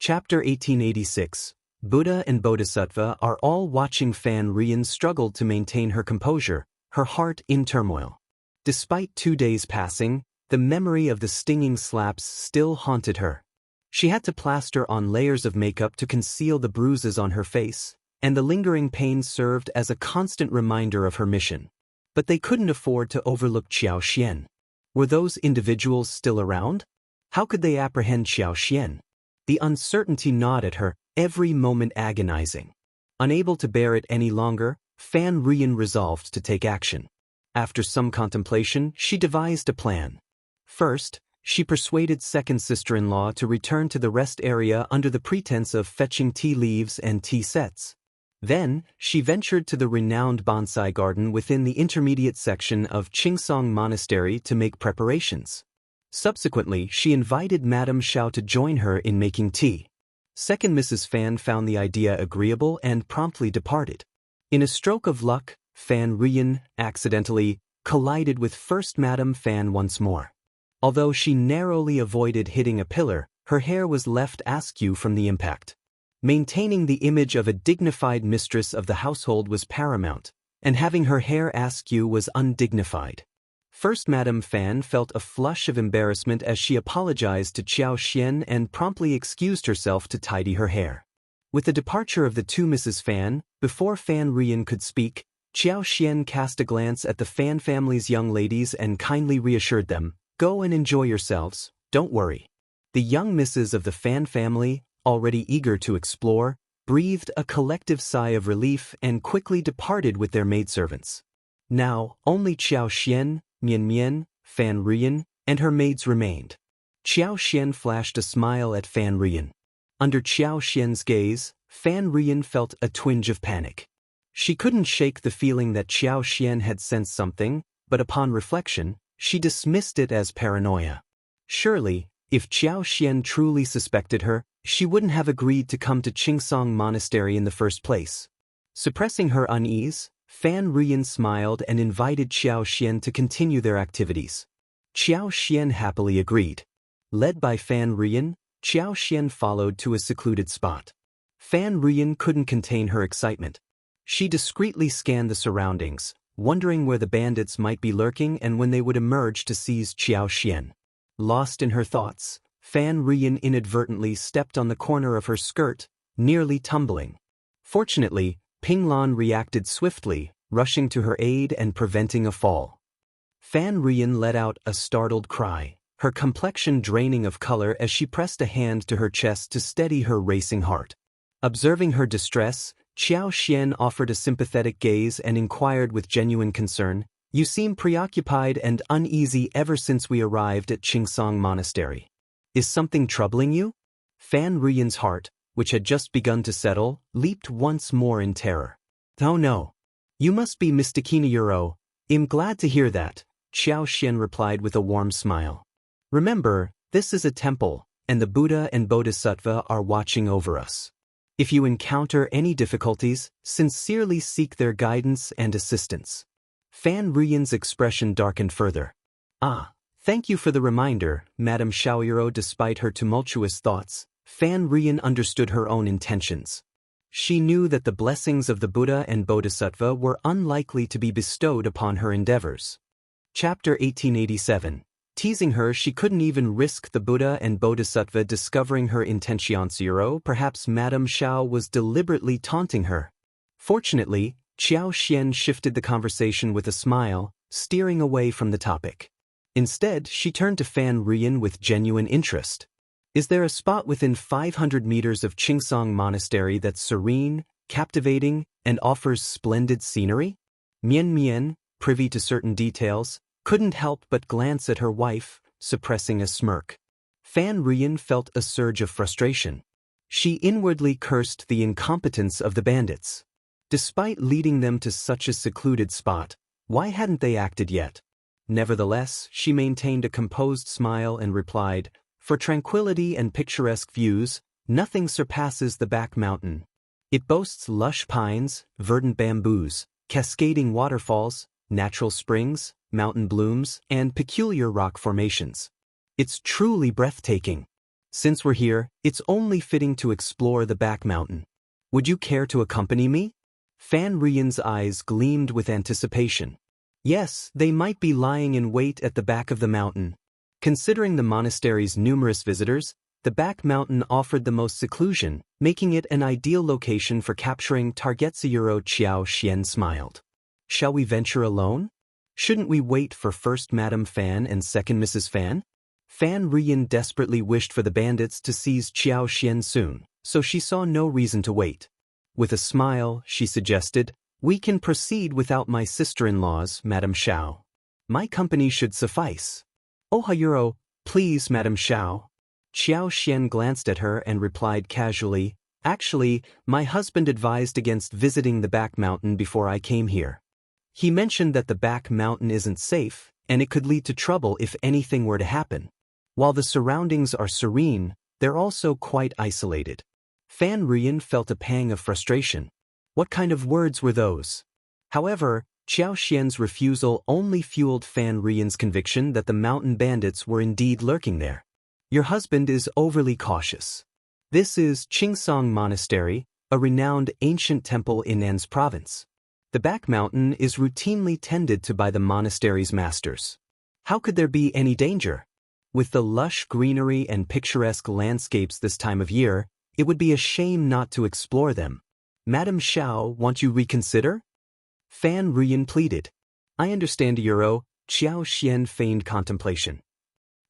Chapter 1886. Buddha and Bodhisattva are all watching. Fan Rian struggled to maintain her composure, her heart in turmoil. Despite 2 days passing, the memory of the stinging slaps still haunted her. She had to plaster on layers of makeup to conceal the bruises on her face, and the lingering pain served as a constant reminder of her mission. But they couldn't afford to overlook Xianxia. Were those individuals still around? How could they apprehend Xianxia? The uncertainty gnawed at her, every moment agonizing. Unable to bear it any longer, Fan Rian resolved to take action. After some contemplation, she devised a plan. First, she persuaded second sister-in-law to return to the rest area under the pretense of fetching tea leaves and tea sets. Then, she ventured to the renowned bonsai garden within the intermediate section of Xianxia Monastery to make preparations. Subsequently, she invited Madame Xiao to join her in making tea. Second Mrs. Fan found the idea agreeable and promptly departed. In a stroke of luck, Fan Rian accidentally collided with First Madame Fan once more. Although she narrowly avoided hitting a pillar, her hair was left askew from the impact. Maintaining the image of a dignified mistress of the household was paramount, and having her hair askew was undignified. First Madame Fan felt a flush of embarrassment as she apologized to Xianxia and promptly excused herself to tidy her hair. With the departure of the two Mrs. Fan, before Fan Rian could speak, Xianxia cast a glance at the Fan family's young ladies and kindly reassured them, "Go and enjoy yourselves, don't worry." The young misses of the Fan family, already eager to explore, breathed a collective sigh of relief and quickly departed with their maidservants. Now, only Xianxia, Mian, Fan Rian, and her maids remained. Xianxia flashed a smile at Fan Rian. Under Xiaoxian's gaze, Fan Rian felt a twinge of panic. She couldn't shake the feeling that Xianxia had sensed something, but upon reflection, she dismissed it as paranoia. Surely, if Xianxia truly suspected her, she wouldn't have agreed to come to Xianxia Monastery in the first place. Suppressing her unease, Fan Rian smiled and invited Xianxia to continue their activities. Xianxia happily agreed. Led by Fan Rian, Xianxia followed to a secluded spot. Fan Rian couldn't contain her excitement. She discreetly scanned the surroundings, wondering where the bandits might be lurking and when they would emerge to seize Xianxia. Lost in her thoughts, Fan Rian inadvertently stepped on the corner of her skirt, nearly tumbling. Fortunately, Pinglan reacted swiftly, rushing to her aid and preventing a fall. Fan Rian let out a startled cry, her complexion draining of color as she pressed a hand to her chest to steady her racing heart. Observing her distress, Xianxia offered a sympathetic gaze and inquired with genuine concern, "You seem preoccupied and uneasy ever since we arrived at Xianxia Monastery. Is something troubling you?" Fan Rian's heart, which had just begun to settle, leaped once more in terror. "Oh no. You must be mistaken, Euro. I'm glad to hear that," Xianxia replied with a warm smile. "Remember, this is a temple, and the Buddha and Bodhisattva are watching over us. If you encounter any difficulties, sincerely seek their guidance and assistance." Fan Rian's expression darkened further. "Ah, thank you for the reminder, Madame Xiaoyuro." Despite her tumultuous thoughts, Fan Rian understood her own intentions. She knew that the blessings of the Buddha and Bodhisattva were unlikely to be bestowed upon her endeavors. Chapter 1887. Teasing her, she couldn't even risk the Buddha and Bodhisattva discovering her intentions. Perhaps Madame Xiao was deliberately taunting her. Fortunately, Xianxia shifted the conversation with a smile, steering away from the topic. Instead, she turned to Fan Rian with genuine interest. "Is there a spot within 500 meters of Xianxia Monastery that's serene, captivating, and offers splendid scenery?" Mian, privy to certain details, couldn't help but glance at her wife, suppressing a smirk. Fan Rian felt a surge of frustration. She inwardly cursed the incompetence of the bandits. Despite leading them to such a secluded spot, why hadn't they acted yet? Nevertheless, she maintained a composed smile and replied, "For tranquility and picturesque views, nothing surpasses the back mountain. It boasts lush pines, verdant bamboos, cascading waterfalls, natural springs, mountain blooms, and peculiar rock formations. It's truly breathtaking." Since we're here, it's only fitting to explore the back mountain. Would you care to accompany me? Fan Rian's eyes gleamed with anticipation. Yes, they might be lying in wait at the back of the mountain. Considering the monastery's numerous visitors, the back mountain offered the most seclusion, making it an ideal location for capturing targets. Xiao smiled. Shall we venture alone? Shouldn't we wait for first Madame Fan and second Mrs. Fan? Fan Rian desperately wished for the bandits to seize Xiao soon, so she saw no reason to wait. With a smile, she suggested, "We can proceed without my sister-in-laws, Madame Xiao. My company should suffice." "Oh Hayuro, please, Madame Xiao." Xiao glanced at her and replied casually, "Actually, my husband advised against visiting the back mountain before I came here. He mentioned that the back mountain isn't safe, and it could lead to trouble if anything were to happen. While the surroundings are serene, they're also quite isolated." Fan Rian felt a pang of frustration. What kind of words were those? However, Xiaoxian's refusal only fueled Fan Rian's conviction that the mountain bandits were indeed lurking there. "Your husband is overly cautious. This is Qingsong Monastery, a renowned ancient temple in Nan's province. The back mountain is routinely tended to by the monastery's masters. How could there be any danger? With the lush greenery and picturesque landscapes this time of year, it would be a shame not to explore them. Madame Xiao, won't you reconsider?" Fan Rian pleaded. "I understand, Euro." Xiao feigned contemplation.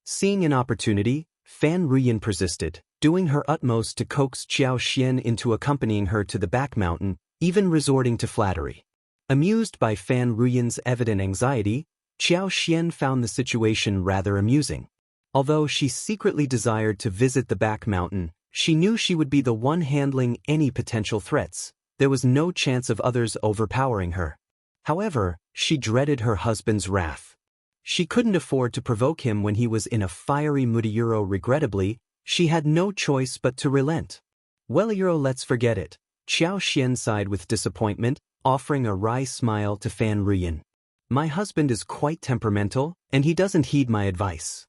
Seeing an opportunity, Fan Rian persisted, doing her utmost to coax Xiao into accompanying her to the back mountain, even resorting to flattery. Amused by Fan Rian's evident anxiety, Xiao found the situation rather amusing. Although she secretly desired to visit the back mountain, she knew she would be the one handling any potential threats. There was no chance of others overpowering her. However, she dreaded her husband's wrath. She couldn't afford to provoke him when he was in a fiery mood. Regrettably, she had no choice but to relent. "Well, let's forget it." Xiao sighed with disappointment, offering a wry smile to Fan Rian. "My husband is quite temperamental, and he doesn't heed my advice.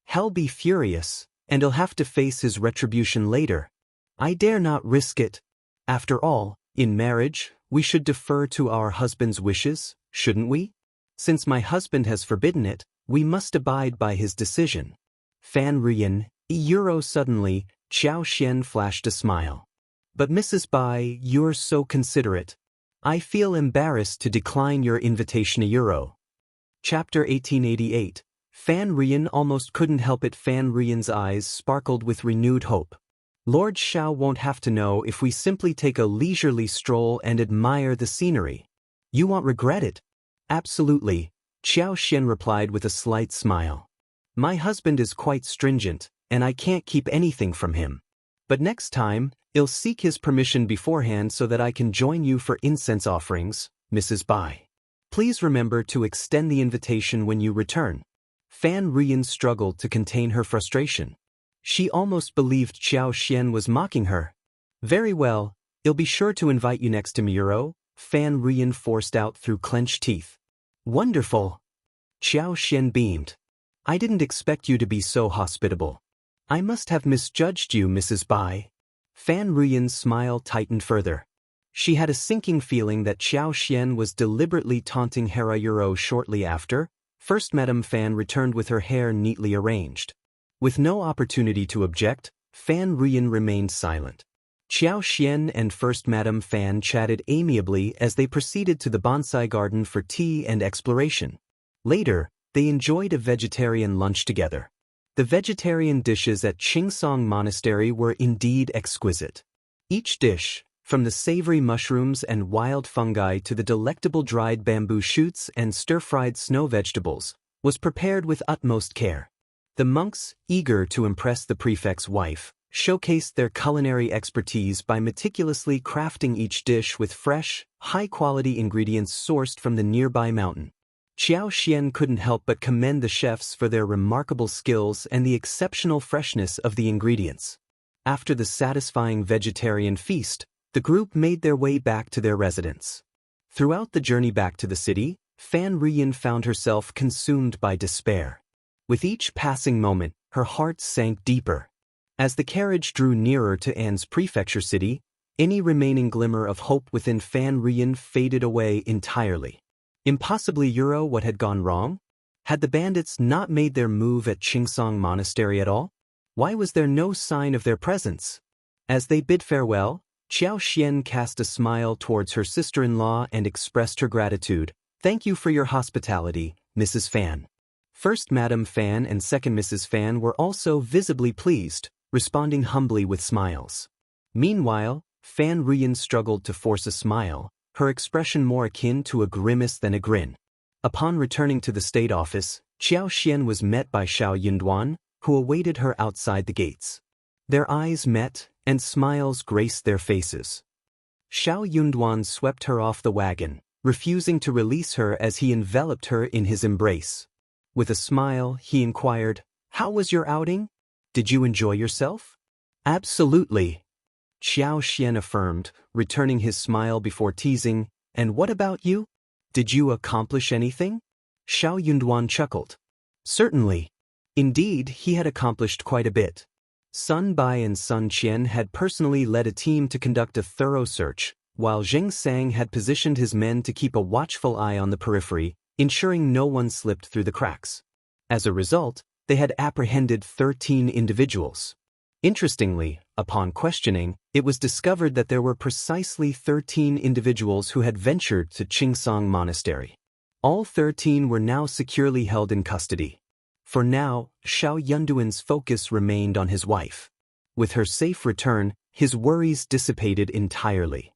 He'll be furious, and he'll have to face his retribution later. I dare not risk it. After all, in marriage, we should defer to our husband's wishes, shouldn't we? Since my husband has forbidden it, we must abide by his decision." Fan Rian, Suddenly, Xiao flashed a smile. "But Mrs. Bai, you're so considerate. I feel embarrassed to decline your invitation." Chapter 1888. Fan Rian almost couldn't help it. Fan Rian's eyes sparkled with renewed hope. "Lord Xiao won't have to know if we simply take a leisurely stroll and admire the scenery. You won't regret it." "Absolutely," Xiao replied with a slight smile. "My husband is quite stringent, and I can't keep anything from him. But next time, I'll seek his permission beforehand so that I can join you for incense offerings, Mrs. Bai. Please remember to extend the invitation when you return." Fan Rian struggled to contain her frustration. She almost believed Xiao was mocking her. "Very well, I'll be sure to invite you next time." Fan Rian forced out through clenched teeth. "Wonderful." Xiao beamed. "I didn't expect you to be so hospitable. I must have misjudged you, Mrs. Bai." Fan Rian's smile tightened further. She had a sinking feeling that Xiao was deliberately taunting her. Shortly after, First Madame Fan returned with her hair neatly arranged. With no opportunity to object, Fan Rian remained silent. Xiao and First Madame Fan chatted amiably as they proceeded to the bonsai garden for tea and exploration. Later, they enjoyed a vegetarian lunch together. The vegetarian dishes at Qingsong Monastery were indeed exquisite. Each dish, from the savory mushrooms and wild fungi to the delectable dried bamboo shoots and stir-fried snow vegetables, was prepared with utmost care. The monks, eager to impress the prefect's wife, showcased their culinary expertise by meticulously crafting each dish with fresh, high-quality ingredients sourced from the nearby mountain. Xiao couldn't help but commend the chefs for their remarkable skills and the exceptional freshness of the ingredients. After the satisfying vegetarian feast, the group made their way back to their residence. Throughout the journey back to the city, Fan Rian found herself consumed by despair. With each passing moment, her heart sank deeper. As the carriage drew nearer to An's prefecture city, any remaining glimmer of hope within Fan Rian faded away entirely. Impossibly what had gone wrong? Had the bandits not made their move at Xianxia Monastery at all? Why was there no sign of their presence? As they bid farewell, Xiao Xian cast a smile towards her sister-in-law and expressed her gratitude. Thank you for your hospitality, Mrs. Fan. First Madame Fan and second Mrs. Fan were also visibly pleased, responding humbly with smiles. Meanwhile, Fan Rian struggled to force a smile, her expression more akin to a grimace than a grin. Upon returning to the state office, Xiao Xian was met by Xiao Yunduan, who awaited her outside the gates. Their eyes met, and smiles graced their faces. Xiao Yunduan swept her off the wagon, refusing to release her as he enveloped her in his embrace. With a smile, he inquired, "How was your outing? Did you enjoy yourself?" "Absolutely," Xiao Xian affirmed, returning his smile before teasing, "And what about you? Did you accomplish anything?" Xiao Yunduan chuckled. "Certainly. Indeed, he had accomplished quite a bit. Sun Bai and Sun Qian had personally led a team to conduct a thorough search, while Zheng Sang had positioned his men to keep a watchful eye on the periphery, ensuring no one slipped through the cracks. As a result, they had apprehended 13 individuals. Interestingly, upon questioning, it was discovered that there were precisely 13 individuals who had ventured to Qingsong Monastery. All 13 were now securely held in custody. For now, Xiao Yunduan's focus remained on his wife. With her safe return, his worries dissipated entirely.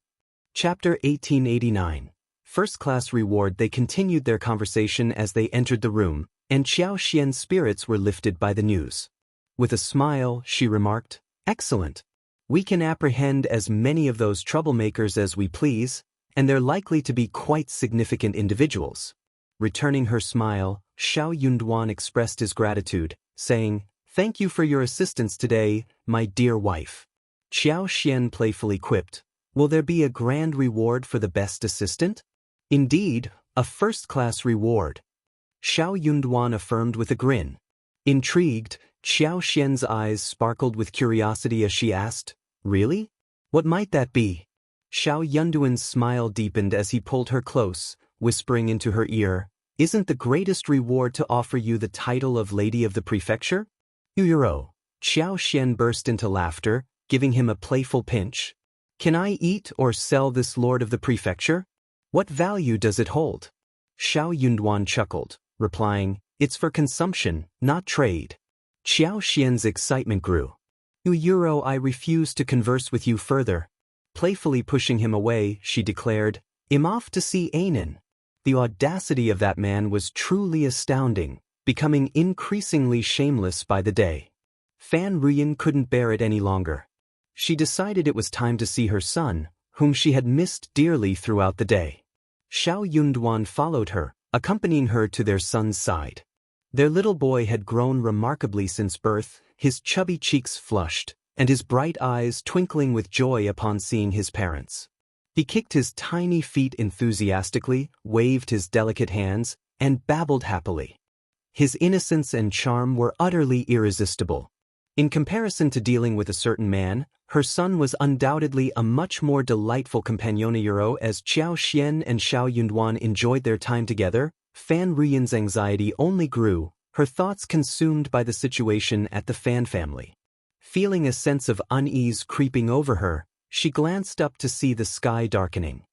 Chapter 1889. First-class reward. They continued their conversation as they entered the room, and Xiao Xian's spirits were lifted by the news. With a smile, she remarked, "Excellent. We can apprehend as many of those troublemakers as we please, and they're likely to be quite significant individuals." Returning her smile, Xiao Yunduan expressed his gratitude, saying, "Thank you for your assistance today, my dear wife." Xiao Xian playfully quipped, "Will there be a grand reward for the best assistant?" "Indeed, a first-class reward," Xiao Yunduan affirmed with a grin. Intrigued, Xiao Xian's eyes sparkled with curiosity as she asked, "Really? What might that be?" Xiao Yunduan's smile deepened as he pulled her close, whispering into her ear, "Isn't the greatest reward to offer you the title of Lady of the Prefecture?" "Uro." Xiao Xian burst into laughter, giving him a playful pinch. "Can I eat or sell this Lord of the Prefecture? What value does it hold?" Xiao Yunduan chuckled, replying, "It's for consumption, not trade." Xiao Xian's excitement grew. "Uro, I refuse to converse with you further." Playfully pushing him away, she declared, "I'm off to see Anan." The audacity of that man was truly astounding, becoming increasingly shameless by the day. Fan Rian couldn't bear it any longer. She decided it was time to see her son, whom she had missed dearly throughout the day. Xiao Yunduan followed her, accompanying her to their son's side. Their little boy had grown remarkably since birth, his chubby cheeks flushed, and his bright eyes twinkling with joy upon seeing his parents. He kicked his tiny feet enthusiastically, waved his delicate hands, and babbled happily. His innocence and charm were utterly irresistible. In comparison to dealing with a certain man, her son was undoubtedly a much more delightful companion. As Xiao Xian and Xiao Yunduan enjoyed their time together, Fan Rian's anxiety only grew, her thoughts consumed by the situation at the Fan family. Feeling a sense of unease creeping over her, she glanced up to see the sky darkening.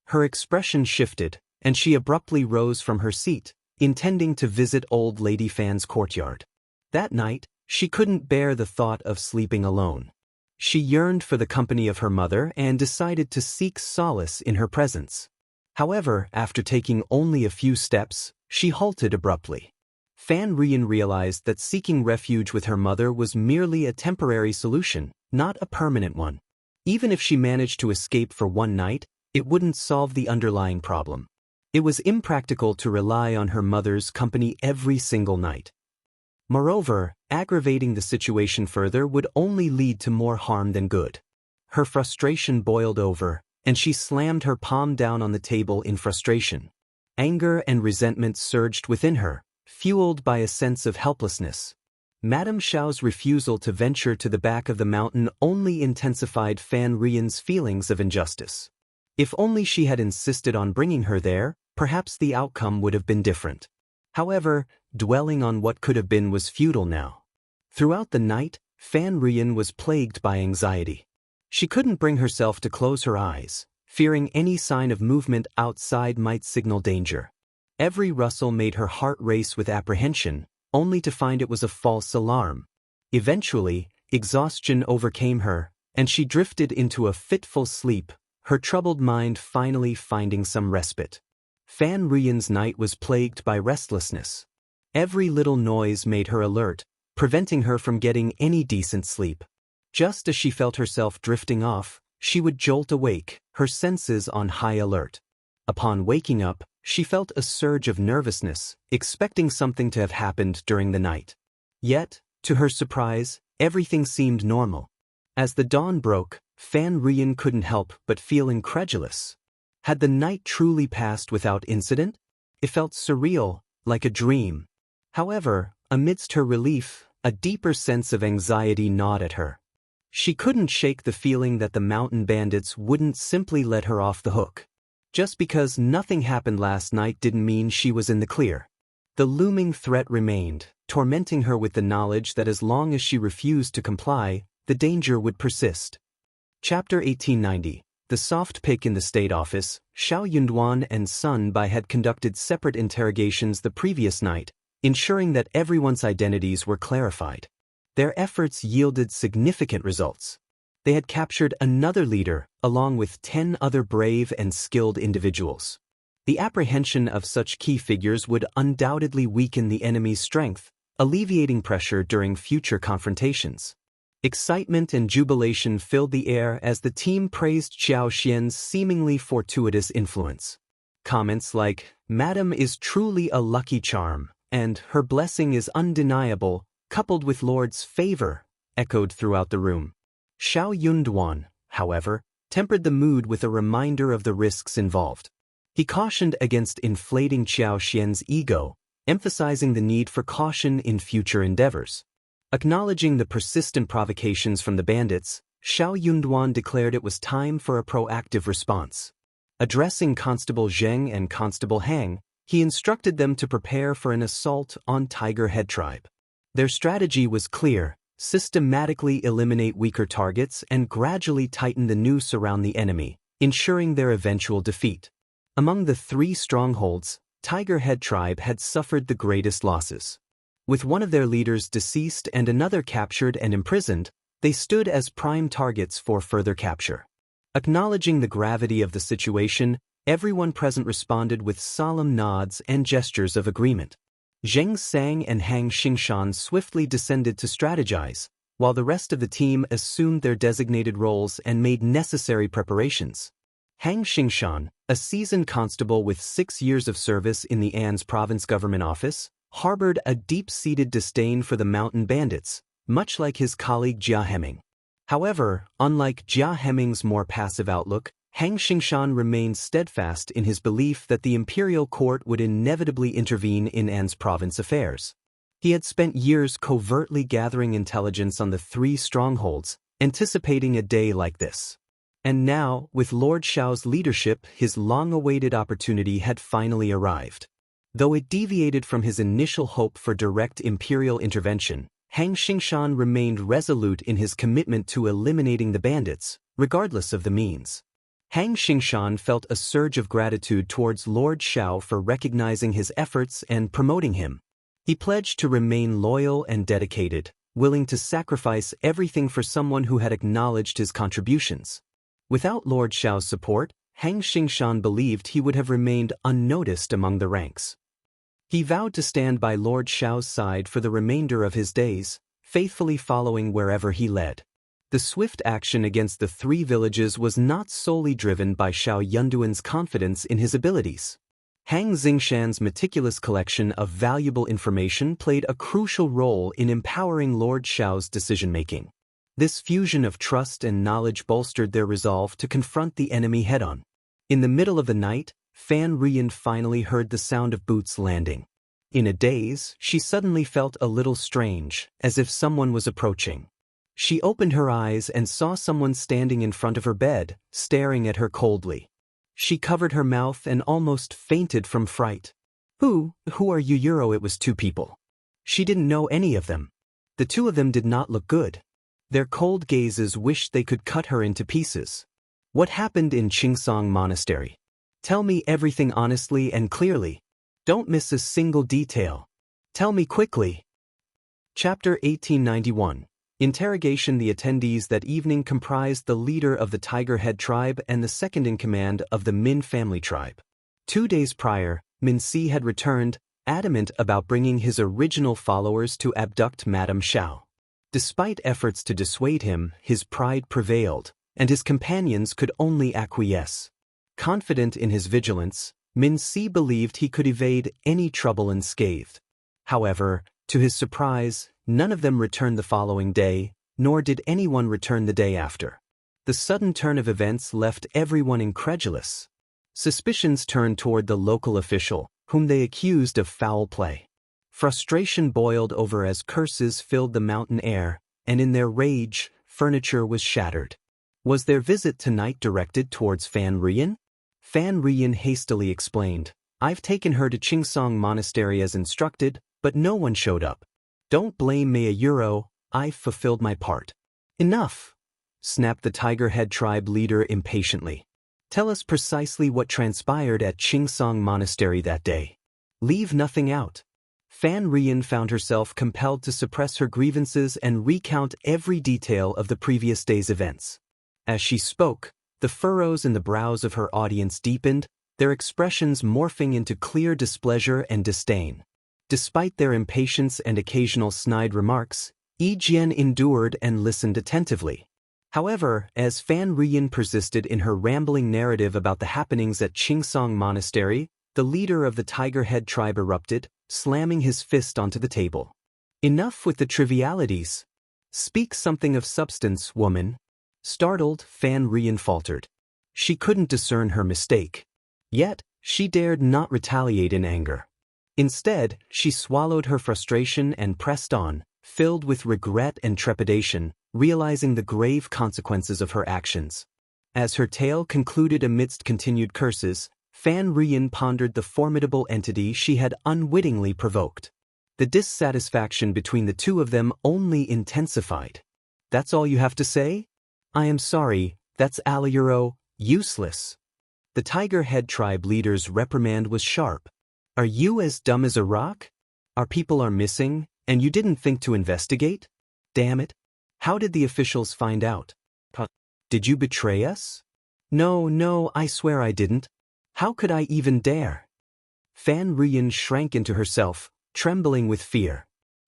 Her expression shifted, and she abruptly rose from her seat, intending to visit Old Lady Fan's courtyard. That night, she couldn't bear the thought of sleeping alone. She yearned for the company of her mother and decided to seek solace in her presence. However, after taking only a few steps, she halted abruptly. Fan Rian realized that seeking refuge with her mother was merely a temporary solution, not a permanent one. Even if she managed to escape for one night, it wouldn't solve the underlying problem. It was impractical to rely on her mother's company every single night. Moreover, aggravating the situation further would only lead to more harm than good. Her frustration boiled over, and she slammed her palm down on the table in frustration. Anger and resentment surged within her, fueled by a sense of helplessness. Madame Xiao's refusal to venture to the back of the mountain only intensified Fan Rian's feelings of injustice. If only she had insisted on bringing her there, perhaps the outcome would have been different. However, dwelling on what could have been was futile now. Throughout the night, Fan Rian was plagued by anxiety. She couldn't bring herself to close her eyes, fearing any sign of movement outside might signal danger. Every rustle made her heart race with apprehension, only to find it was a false alarm. Eventually, exhaustion overcame her, and she drifted into a fitful sleep, her troubled mind finally finding some respite. Fan Rian's night was plagued by restlessness. Every little noise made her alert, preventing her from getting any decent sleep. Just as she felt herself drifting off, she would jolt awake, her senses on high alert. Upon waking up, she felt a surge of nervousness, expecting something to have happened during the night. Yet, to her surprise, everything seemed normal. As the dawn broke, Fan Rian couldn't help but feel incredulous. Had the night truly passed without incident? It felt surreal, like a dream. However, amidst her relief, a deeper sense of anxiety gnawed at her. She couldn't shake the feeling that the mountain bandits wouldn't simply let her off the hook. Just because nothing happened last night didn't mean she was in the clear. The looming threat remained, tormenting her with the knowledge that as long as she refused to comply, the danger would persist. Chapter 1890. The soft pick in the state office. Xiao Yunduan and Sun Bai had conducted separate interrogations the previous night, ensuring that everyone's identities were clarified. Their efforts yielded significant results. They had captured another leader, along with 10 other brave and skilled individuals. The apprehension of such key figures would undoubtedly weaken the enemy's strength, alleviating pressure during future confrontations. Excitement and jubilation filled the air as the team praised Xiao Xian's seemingly fortuitous influence. Comments like, "Madam is truly a lucky charm," and "her blessing is undeniable," coupled with Lord's favor, echoed throughout the room. Xiao Yunduan, however, tempered the mood with a reminder of the risks involved. He cautioned against inflating Xiao Xian's ego, emphasizing the need for caution in future endeavors. Acknowledging the persistent provocations from the bandits, Xiao Yunduan declared it was time for a proactive response. Addressing Constable Zheng and Constable Hang, he instructed them to prepare for an assault on Tiger Head Tribe. Their strategy was clear: systematically eliminate weaker targets and gradually tighten the noose around the enemy, ensuring their eventual defeat. Among the 3 strongholds, Tiger Head Tribe had suffered the greatest losses. With one of their leaders deceased and another captured and imprisoned, they stood as prime targets for further capture. Acknowledging the gravity of the situation, everyone present responded with solemn nods and gestures of agreement. Zheng Sang and Hang Xingshan swiftly descended to strategize, while the rest of the team assumed their designated roles and made necessary preparations. Hang Xingshan, a seasoned constable with 6 years of service in the An's province government office, harbored a deep-seated disdain for the mountain bandits, much like his colleague Jia Heming. However, unlike Jia Heming's more passive outlook, Hang Xingshan remained steadfast in his belief that the imperial court would inevitably intervene in An's province affairs. He had spent years covertly gathering intelligence on the 3 strongholds, anticipating a day like this. And now, with Lord Xiao's leadership, his long-awaited opportunity had finally arrived. Though it deviated from his initial hope for direct imperial intervention, Hang Xingshan remained resolute in his commitment to eliminating the bandits, regardless of the means. Hang Xingshan felt a surge of gratitude towards Lord Xiao for recognizing his efforts and promoting him. He pledged to remain loyal and dedicated, willing to sacrifice everything for someone who had acknowledged his contributions. Without Lord Xiao's support, Hang Xingshan believed he would have remained unnoticed among the ranks. He vowed to stand by Lord Xiao's side for the remainder of his days, faithfully following wherever he led. The swift action against the 3 villages was not solely driven by Xiao Yunduan's confidence in his abilities. Hang Xingshan's meticulous collection of valuable information played a crucial role in empowering Lord Xiao's decision-making. This fusion of trust and knowledge bolstered their resolve to confront the enemy head-on. In the middle of the night, Fan Rian finally heard the sound of boots landing. In a daze, she suddenly felt a little strange, as if someone was approaching. She opened her eyes and saw someone standing in front of her bed, staring at her coldly. She covered her mouth and almost fainted from fright. Who are you, Euro? It was two people. She didn't know any of them. The two of them did not look good. Their cold gazes wished they could cut her into pieces. What happened in Xianxia Monastery? Tell me everything honestly and clearly. Don't miss a single detail. Tell me quickly. Chapter 1891. Interrogation. The attendees that evening comprised the leader of the Tiger Head tribe and the second-in-command of the Min family tribe. 2 days prior, Min Si had returned, adamant about bringing his original followers to abduct Madame Xiao. Despite efforts to dissuade him, his pride prevailed, and his companions could only acquiesce. Confident in his vigilance, Min Si believed he could evade any trouble unscathed. However, to his surprise, none of them returned the following day, nor did anyone return the day after. The sudden turn of events left everyone incredulous. Suspicions turned toward the local official, whom they accused of foul play. Frustration boiled over as curses filled the mountain air, and in their rage, furniture was shattered. Was their visit tonight directed towards Fan Rian? Fan Rian hastily explained, "I've taken her to Qingsong Monastery as instructed, but no one showed up. Don't blame me, Euro, I've fulfilled my part." Enough! Snapped the Tiger Head tribe leader impatiently. Tell us precisely what transpired at Qingsong Monastery that day. Leave nothing out. Fan Rian found herself compelled to suppress her grievances and recount every detail of the previous day's events. As she spoke, the furrows in the brows of her audience deepened, their expressions morphing into clear displeasure and disdain. Despite their impatience and occasional snide remarks, Yi Jian endured and listened attentively. However, as Fan Rian persisted in her rambling narrative about the happenings at Qingsong Monastery, the leader of the Tiger Head tribe erupted, slamming his fist onto the table. Enough with the trivialities. Speak something of substance, woman. Startled, Fan Rian faltered. She couldn't discern her mistake. Yet, she dared not retaliate in anger. Instead, she swallowed her frustration and pressed on, filled with regret and trepidation, realizing the grave consequences of her actions. As her tale concluded amidst continued curses, Fan Rian pondered the formidable entity she had unwittingly provoked. The dissatisfaction between the two of them only intensified. That's all you have to say? I am sorry, that's Euro, useless. The Tiger Head tribe leader's reprimand was sharp. Are you as dumb as a rock? Our people are missing, and you didn't think to investigate? Damn it. How did the officials find out? Did you betray us? No, I swear I didn't. How could I even dare? Fan Rian shrank into herself, trembling with fear.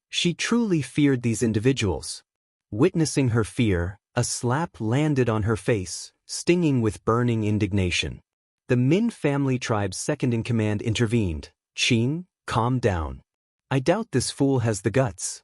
She truly feared these individuals. Witnessing her fear, a slap landed on her face, stinging with burning indignation. The Min family tribe's second-in-command intervened. Qing, calm down. I doubt this fool has the guts.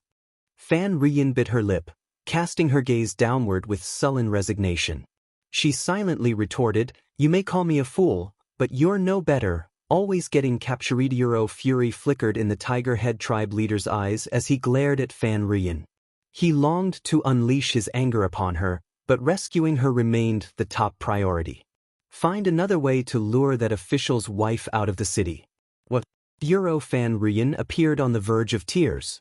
Fan Rian bit her lip, casting her gaze downward with sullen resignation. She silently retorted, You may call me a fool, but you're no better, always getting captured. Euro fury flickered in the Tiger Head tribe leader's eyes as he glared at Fan Rian. He longed to unleash his anger upon her, but rescuing her remained the top priority. Find another way to lure that official's wife out of the city. What? Euro Fan Rian appeared on the verge of tears.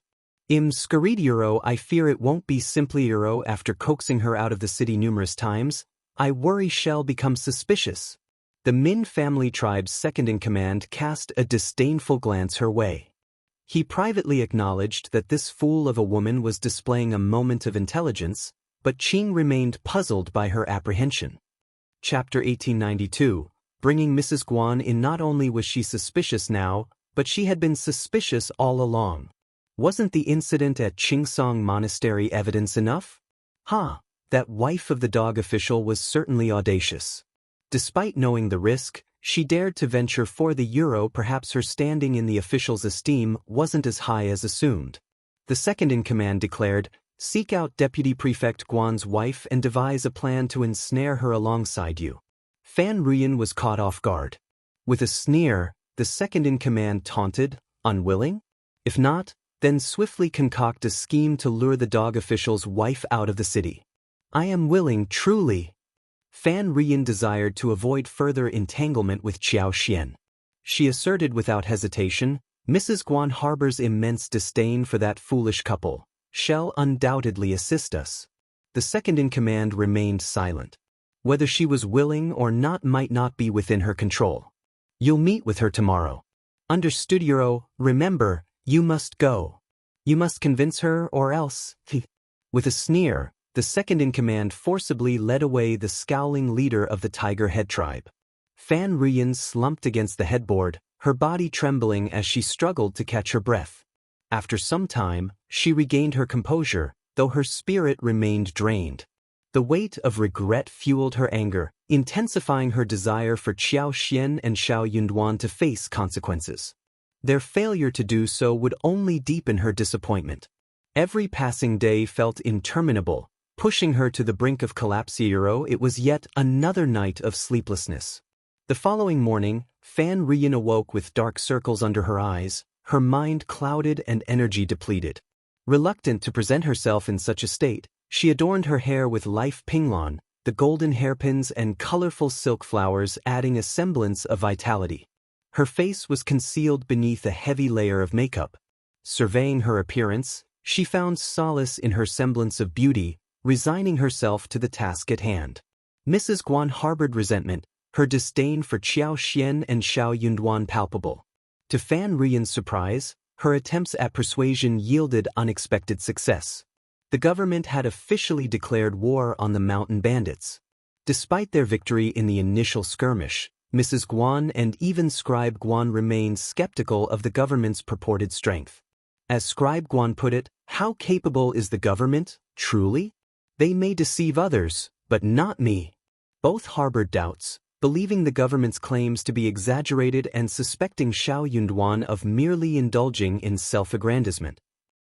Scurried Euro, I fear it won't be simply Euro. After coaxing her out of the city numerous times, I worry she'll become suspicious. The Min family tribe's second-in-command cast a disdainful glance her way. He privately acknowledged that this fool of a woman was displaying a moment of intelligence, but Qing remained puzzled by her apprehension. Chapter 1892. Bringing Mrs. Guan in. Not only was she suspicious now, but she had been suspicious all along. Wasn't the incident at Qingsong Monastery evidence enough? That wife of the dog official was certainly audacious. Despite knowing the risk, she dared to venture for the Euro. Perhaps her standing in the official's esteem wasn't as high as assumed. The second-in-command declared, Seek out Deputy Prefect Guan's wife and devise a plan to ensnare her alongside you. Fan Rian was caught off guard. With a sneer, the second-in-command taunted, Unwilling? If not, then swiftly concoct a scheme to lure the dog official's wife out of the city. I am willing, truly. Fan Rian desired to avoid further entanglement with Xiao Xian. She asserted without hesitation, Mrs. Guan harbors immense disdain for that foolish couple. Shall undoubtedly assist us. The second-in-command remained silent. Whether she was willing or not might not be within her control. You'll meet with her tomorrow. Understood, Euro. Remember, you must go. You must convince her or else. With a sneer, the second-in-command forcibly led away the scowling leader of the Tiger Head tribe. Fan Rian slumped against the headboard, her body trembling as she struggled to catch her breath. After some time, she regained her composure, though her spirit remained drained. The weight of regret fueled her anger, intensifying her desire for Xiao Xian and Xiao Yunduan to face consequences. Their failure to do so would only deepen her disappointment. Every passing day felt interminable, pushing her to the brink of collapse. It was yet another night of sleeplessness. The following morning, Fan Rian awoke with dark circles under her eyes, her mind clouded and energy depleted. Reluctant to present herself in such a state, she adorned her hair with life pinglan, the golden hairpins and colorful silk flowers adding a semblance of vitality. Her face was concealed beneath a heavy layer of makeup. Surveying her appearance, she found solace in her semblance of beauty, resigning herself to the task at hand. Mrs. Guan harbored resentment, her disdain for Xiao Xian and Xiao Yunduan palpable. To Fan Rian's surprise, her attempts at persuasion yielded unexpected success. The government had officially declared war on the mountain bandits. Despite their victory in the initial skirmish, Mrs. Guan and even Scribe Guan remained skeptical of the government's purported strength. As Scribe Guan put it, how capable is the government, truly? They may deceive others, but not me. Both harbored doubts, believing the government's claims to be exaggerated and suspecting Xiao Yunduan of merely indulging in self-aggrandizement.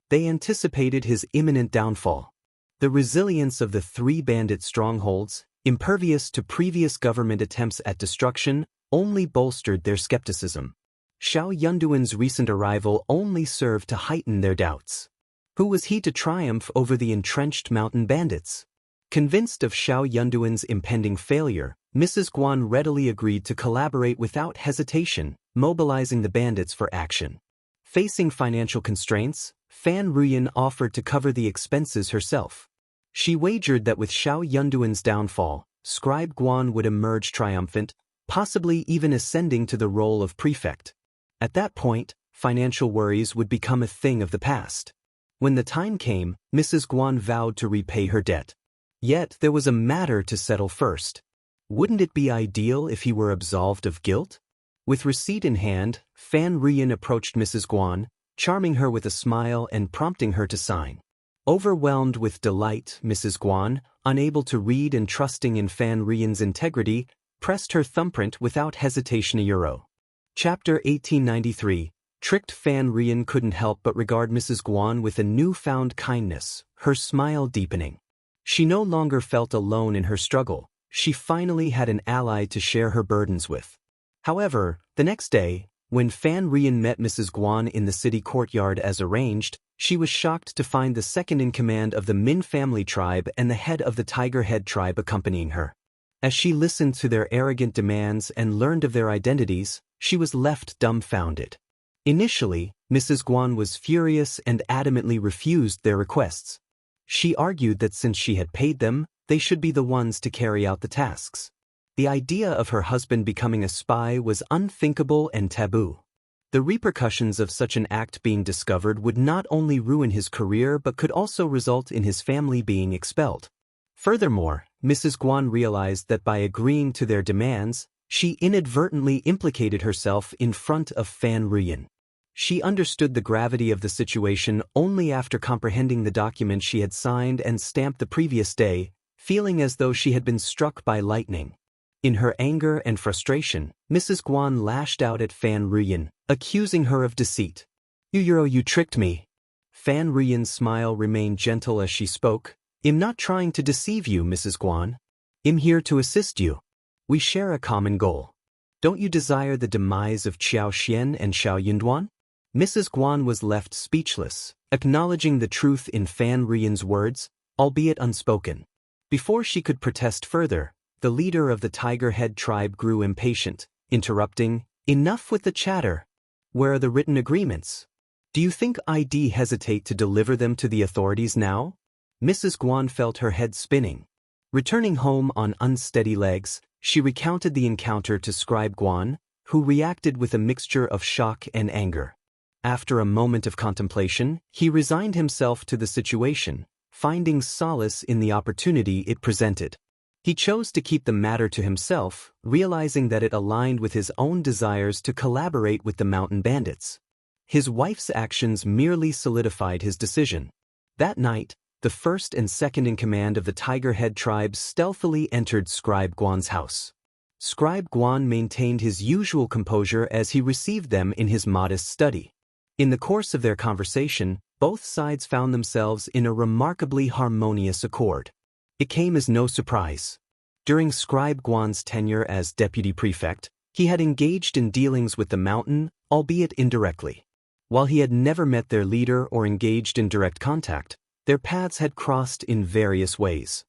They anticipated his imminent downfall. The resilience of the three bandit strongholds, impervious to previous government attempts at destruction, only bolstered their skepticism. Xiao Yunduan's recent arrival only served to heighten their doubts. Who was he to triumph over the entrenched mountain bandits? Convinced of Xiao Yunduan's impending failure, Mrs. Guan readily agreed to collaborate without hesitation, mobilizing the bandits for action. Facing financial constraints, Fan Rian offered to cover the expenses herself. She wagered that with Xiao Yunduan's downfall, Scribe Guan would emerge triumphant, possibly even ascending to the role of prefect. At that point, financial worries would become a thing of the past. When the time came, Mrs. Guan vowed to repay her debt. Yet there was a matter to settle first. Wouldn't it be ideal if he were absolved of guilt? With receipt in hand, Fan Rian approached Mrs. Guan, charming her with a smile and prompting her to sign. Overwhelmed with delight, Mrs. Guan, unable to read and trusting in Fan Rian's integrity, pressed her thumbprint without hesitation. Chapter 1893. Tricked Fan Rian couldn't help but regard Mrs. Guan with a newfound kindness, her smile deepening. She no longer felt alone in her struggle. She finally had an ally to share her burdens with. However, the next day, when Fan Rian met Mrs. Guan in the city courtyard as arranged, she was shocked to find the second-in-command of the Min family tribe and the head of the Tiger Head tribe accompanying her. As she listened to their arrogant demands and learned of their identities, she was left dumbfounded. Initially, Mrs. Guan was furious and adamantly refused their requests. She argued that since she had paid them, they should be the ones to carry out the tasks. The idea of her husband becoming a spy was unthinkable and taboo. The repercussions of such an act being discovered would not only ruin his career but could also result in his family being expelled. Furthermore, Mrs. Guan realized that by agreeing to their demands, she inadvertently implicated herself in front of Fan Rian. She understood the gravity of the situation only after comprehending the document she had signed and stamped the previous day, feeling as though she had been struck by lightning. In her anger and frustration, Mrs. Guan lashed out at Fan Rian, accusing her of deceit. You tricked me." Fan Rian's smile remained gentle as she spoke. "I'm not trying to deceive you, Mrs. Guan. I'm here to assist you. We share a common goal. Don't you desire the demise of Xiao Xian and Xiao Yunduan?" Mrs. Guan was left speechless, acknowledging the truth in Fan Rian's words, albeit unspoken. Before she could protest further, the leader of the Tiger Head tribe grew impatient, interrupting, "Enough with the chatter. Where are the written agreements? Do you think I'd hesitate to deliver them to the authorities now?" Mrs. Guan felt her head spinning. Returning home on unsteady legs, she recounted the encounter to Scribe Guan, who reacted with a mixture of shock and anger. After a moment of contemplation, he resigned himself to the situation, finding solace in the opportunity it presented. He chose to keep the matter to himself, realizing that it aligned with his own desires to collaborate with the mountain bandits. His wife's actions merely solidified his decision. That night, the first and second in command of the Tiger Head tribe stealthily entered Scribe Guan's house. Scribe Guan maintained his usual composure as he received them in his modest study. In the course of their conversation, both sides found themselves in a remarkably harmonious accord. It came as no surprise. During Scribe Guan's tenure as deputy prefect, he had engaged in dealings with the mountain, albeit indirectly. While he had never met their leader or engaged in direct contact, their paths had crossed in various ways.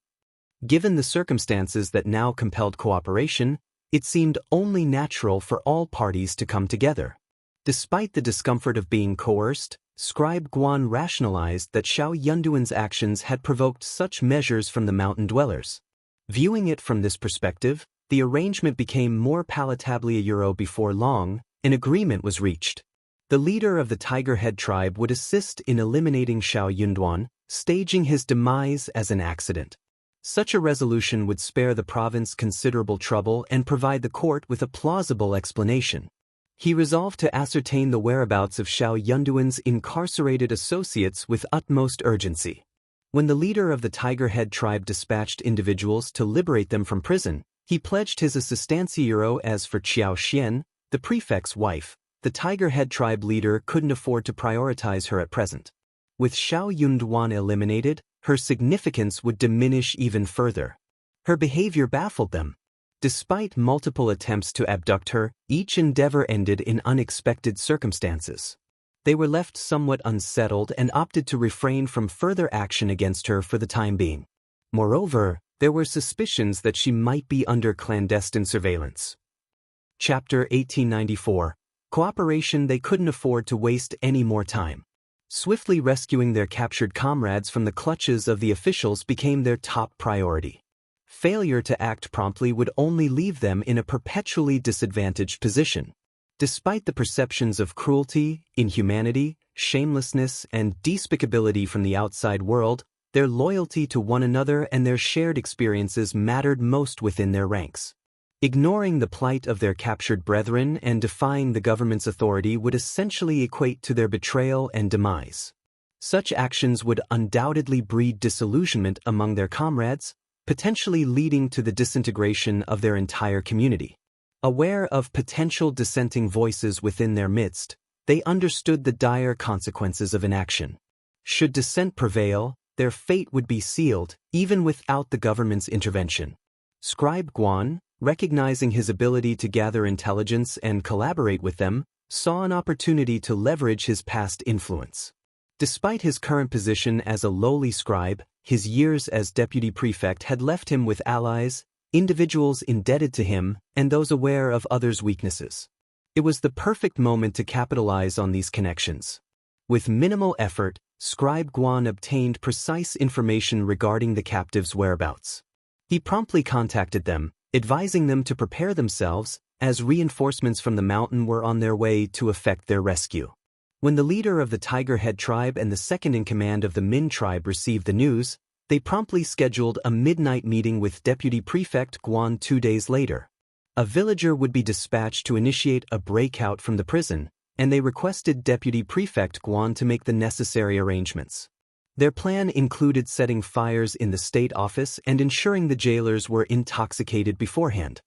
Given the circumstances that now compelled cooperation, it seemed only natural for all parties to come together. Despite the discomfort of being coerced, Scribe Guan rationalized that Xiao Yunduan's actions had provoked such measures from the mountain dwellers. Viewing it from this perspective, the arrangement became more palatably a euro before long, an agreement was reached. The leader of the Tiger Head tribe would assist in eliminating Xiao Yunduan, staging his demise as an accident. Such a resolution would spare the province considerable trouble and provide the court with a plausible explanation. He resolved to ascertain the whereabouts of Xiao Yunduan's incarcerated associates with utmost urgency. When the leader of the Tiger Head tribe dispatched individuals to liberate them from prison, he pledged his assistancia as for Xiaoxian, the prefect's wife. The Tiger Head tribe leader couldn't afford to prioritize her at present. With Xiao Yunduan eliminated, her significance would diminish even further. Her behavior baffled them. Despite multiple attempts to abduct her, each endeavor ended in unexpected circumstances. They were left somewhat unsettled and opted to refrain from further action against her for the time being. Moreover, there were suspicions that she might be under clandestine surveillance. Chapter 1894. Cooperation. They couldn't afford to waste any more time. Swiftly rescuing their captured comrades from the clutches of the officials became their top priority. Failure to act promptly would only leave them in a perpetually disadvantaged position. Despite the perceptions of cruelty, inhumanity, shamelessness, and despicability from the outside world, their loyalty to one another and their shared experiences mattered most within their ranks. Ignoring the plight of their captured brethren and defying the government's authority would essentially equate to their betrayal and demise. Such actions would undoubtedly breed disillusionment among their comrades, potentially leading to the disintegration of their entire community. Aware of potential dissenting voices within their midst, they understood the dire consequences of inaction. Should dissent prevail, their fate would be sealed, even without the government's intervention. Scribe Guan, recognizing his ability to gather intelligence and collaborate with them, saw an opportunity to leverage his past influence. Despite his current position as a lowly scribe, his years as deputy prefect had left him with allies, individuals indebted to him, and those aware of others' weaknesses. It was the perfect moment to capitalize on these connections. With minimal effort, Scribe Guan obtained precise information regarding the captives' whereabouts. He promptly contacted them, advising them to prepare themselves, as reinforcements from the mountain were on their way to effect their rescue. When the leader of the Tiger Head tribe and the second-in-command of the Min tribe received the news, they promptly scheduled a midnight meeting with Deputy Prefect Guan 2 days later. A villager would be dispatched to initiate a breakout from the prison, and they requested Deputy Prefect Guan to make the necessary arrangements. Their plan included setting fires in the state office and ensuring the jailers were intoxicated beforehand.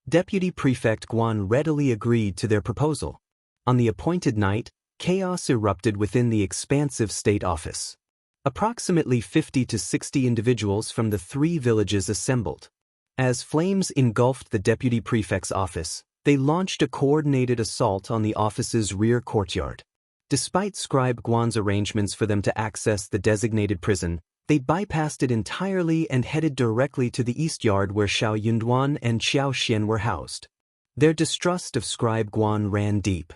Deputy Prefect Guan readily agreed to their proposal. On the appointed night, chaos erupted within the expansive state office. Approximately 50 to 60 individuals from the 3 villages assembled. As flames engulfed the deputy prefect's office, they launched a coordinated assault on the office's rear courtyard. Despite Scribe Guan's arrangements for them to access the designated prison, they bypassed it entirely and headed directly to the east yard where Xiao Yunduan and Xiao Xian were housed. Their distrust of Scribe Guan ran deep.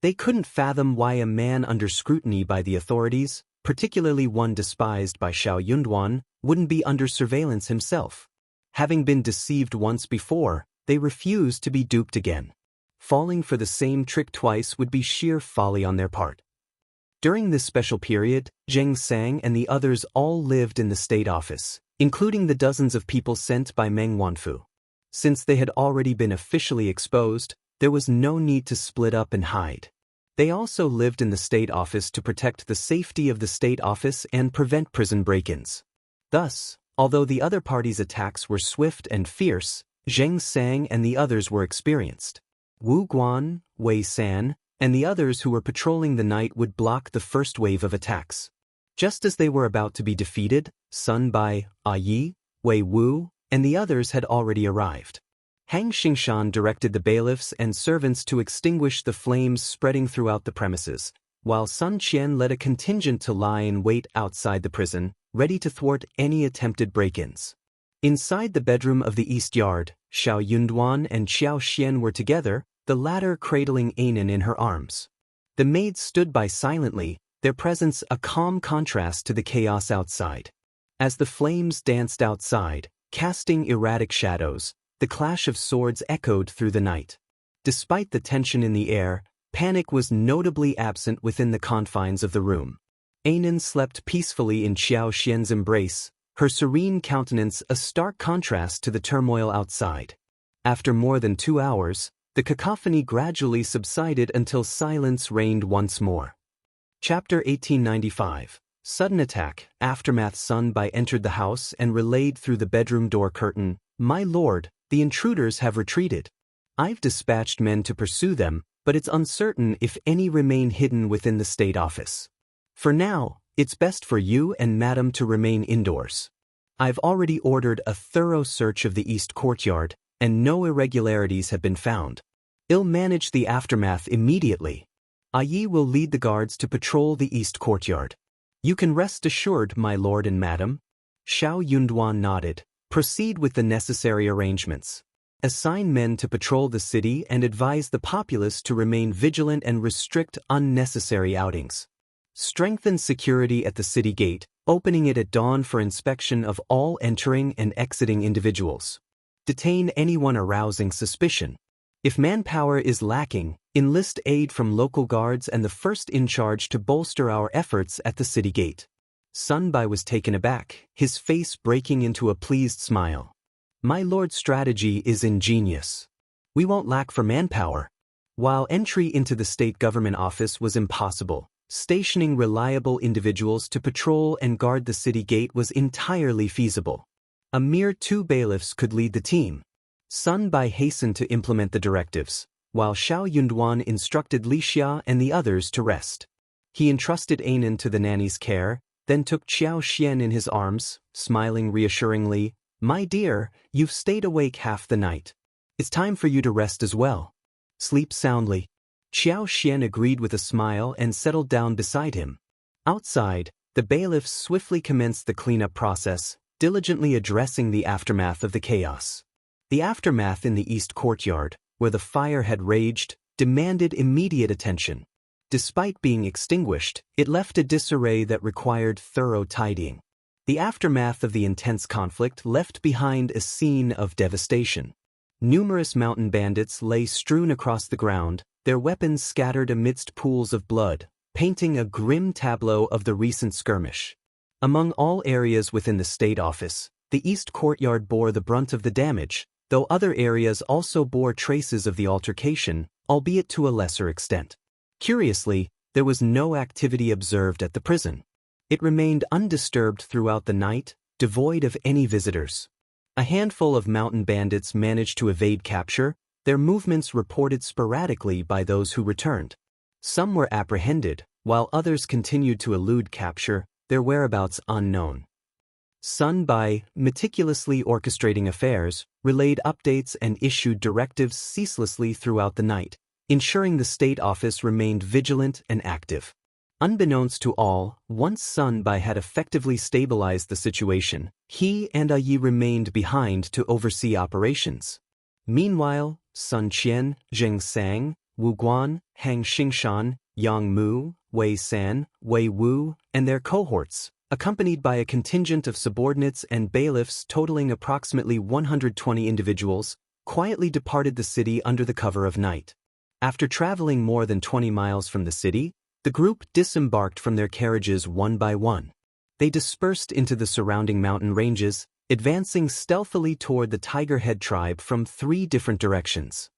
They couldn't fathom why a man under scrutiny by the authorities, particularly one despised by Xiao Yunduan, wouldn't be under surveillance himself. Having been deceived once before, they refused to be duped again. Falling for the same trick twice would be sheer folly on their part. During this special period, Zheng Sang and the others all lived in the state office, including the dozens of people sent by Meng Wanfu. Since they had already been officially exposed, there was no need to split up and hide. They also lived in the state office to protect the safety of the state office and prevent prison break-ins. Thus, although the other party's attacks were swift and fierce, Zheng Sang and the others were experienced. Wu Guan, Wei San, and the others who were patrolling the night would block the first wave of attacks. Just as they were about to be defeated, Sun Bai, Yi, Wei Wu, and the others had already arrived. Hang Xingshan directed the bailiffs and servants to extinguish the flames spreading throughout the premises, while Sun Qian led a contingent to lie in wait outside the prison, ready to thwart any attempted break-ins. Inside the bedroom of the east yard, Xiao Yunduan and Xiao Xian were together, the latter cradling Anan in her arms. The maids stood by silently, their presence a calm contrast to the chaos outside. As the flames danced outside, casting erratic shadows, the clash of swords echoed through the night. Despite the tension in the air, panic was notably absent within the confines of the room. Anan slept peacefully in Xiao Xian's embrace, her serene countenance a stark contrast to the turmoil outside. After more than 2 hours, the cacophony gradually subsided until silence reigned once more. Chapter 1895. Sudden Attack. Aftermath. Sun Bai entered the house and relayed through the bedroom door curtain, "My lord, the intruders have retreated. I've dispatched men to pursue them, but it's uncertain if any remain hidden within the state office. For now, it's best for you and madam to remain indoors. I've already ordered a thorough search of the east courtyard, and no irregularities have been found. I'll manage the aftermath immediately. Yi will lead the guards to patrol the east courtyard. You can rest assured, my lord and madam." Xiao Yunduan nodded. "Proceed with the necessary arrangements. Assign men to patrol the city and advise the populace to remain vigilant and restrict unnecessary outings. Strengthen security at the city gate, opening it at dawn for inspection of all entering and exiting individuals. Detain anyone arousing suspicion. If manpower is lacking, enlist aid from local guards and the first in charge to bolster our efforts at the city gate." Sun Bai was taken aback, his face breaking into a pleased smile. "My lord's strategy is ingenious. We won't lack for manpower." While entry into the state government office was impossible, stationing reliable individuals to patrol and guard the city gate was entirely feasible. A mere 2 bailiffs could lead the team. Sun Bai hastened to implement the directives, while Xiao Yunduan instructed Li Xia and the others to rest. He entrusted Anan to the nanny's care, then took Xiao Xian in his arms, smiling reassuringly, "My dear, you've stayed awake half the night. It's time for you to rest as well. Sleep soundly." Xiao Xian agreed with a smile and settled down beside him. Outside, the bailiffs swiftly commenced the cleanup process, diligently addressing the aftermath of the chaos. The aftermath in the east courtyard, where the fire had raged, demanded immediate attention. Despite being extinguished, it left a disarray that required thorough tidying. The aftermath of the intense conflict left behind a scene of devastation. Numerous mountain bandits lay strewn across the ground, their weapons scattered amidst pools of blood, painting a grim tableau of the recent skirmish. Among all areas within the state office, the east courtyard bore the brunt of the damage, though other areas also bore traces of the altercation, albeit to a lesser extent. Curiously, there was no activity observed at the prison. It remained undisturbed throughout the night, devoid of any visitors. A handful of mountain bandits managed to evade capture, their movements reported sporadically by those who returned. Some were apprehended, while others continued to elude capture, their whereabouts unknown. Sun Bai, meticulously orchestrating affairs, relayed updates and issued directives ceaselessly throughout the night, ensuring the state office remained vigilant and active. Unbeknownst to all, once Sun Bai had effectively stabilized the situation, he and Yi remained behind to oversee operations. Meanwhile, Sun Qian, Zheng Sang, Wu Guan, Hang Xingshan, Yang Mu, Wei San, Wei Wu, and their cohorts, accompanied by a contingent of subordinates and bailiffs totaling approximately 120 individuals, quietly departed the city under the cover of night. After traveling more than 20 miles from the city, the group disembarked from their carriages one by one. They dispersed into the surrounding mountain ranges, advancing stealthily toward the Tiger Head tribe from 3 different directions.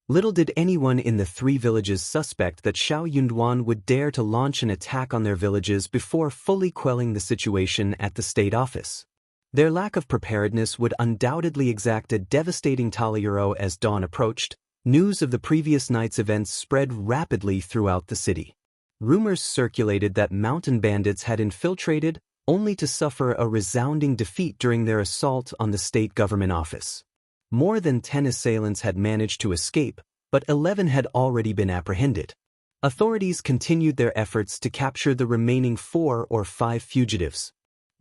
Little did anyone in the 3 villages suspect that Xiao Yunduan would dare to launch an attack on their villages before fully quelling the situation at the state office. Their lack of preparedness would undoubtedly exact a devastating taliuro as dawn approached. News of the previous night's events spread rapidly throughout the city. Rumors circulated that mountain bandits had infiltrated, only to suffer a resounding defeat during their assault on the state government office. More than 10 assailants had managed to escape, but 11 had already been apprehended. Authorities continued their efforts to capture the remaining 4 or 5 fugitives.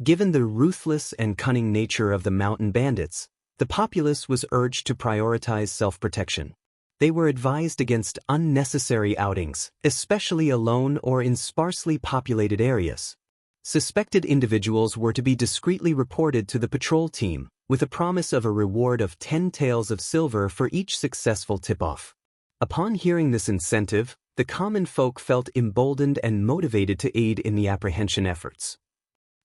Given the ruthless and cunning nature of the mountain bandits, the populace was urged to prioritize self-protection. They were advised against unnecessary outings, especially alone or in sparsely populated areas. Suspected individuals were to be discreetly reported to the patrol team, with a promise of a reward of 10 taels of silver for each successful tip-off. Upon hearing this incentive, the common folk felt emboldened and motivated to aid in the apprehension efforts.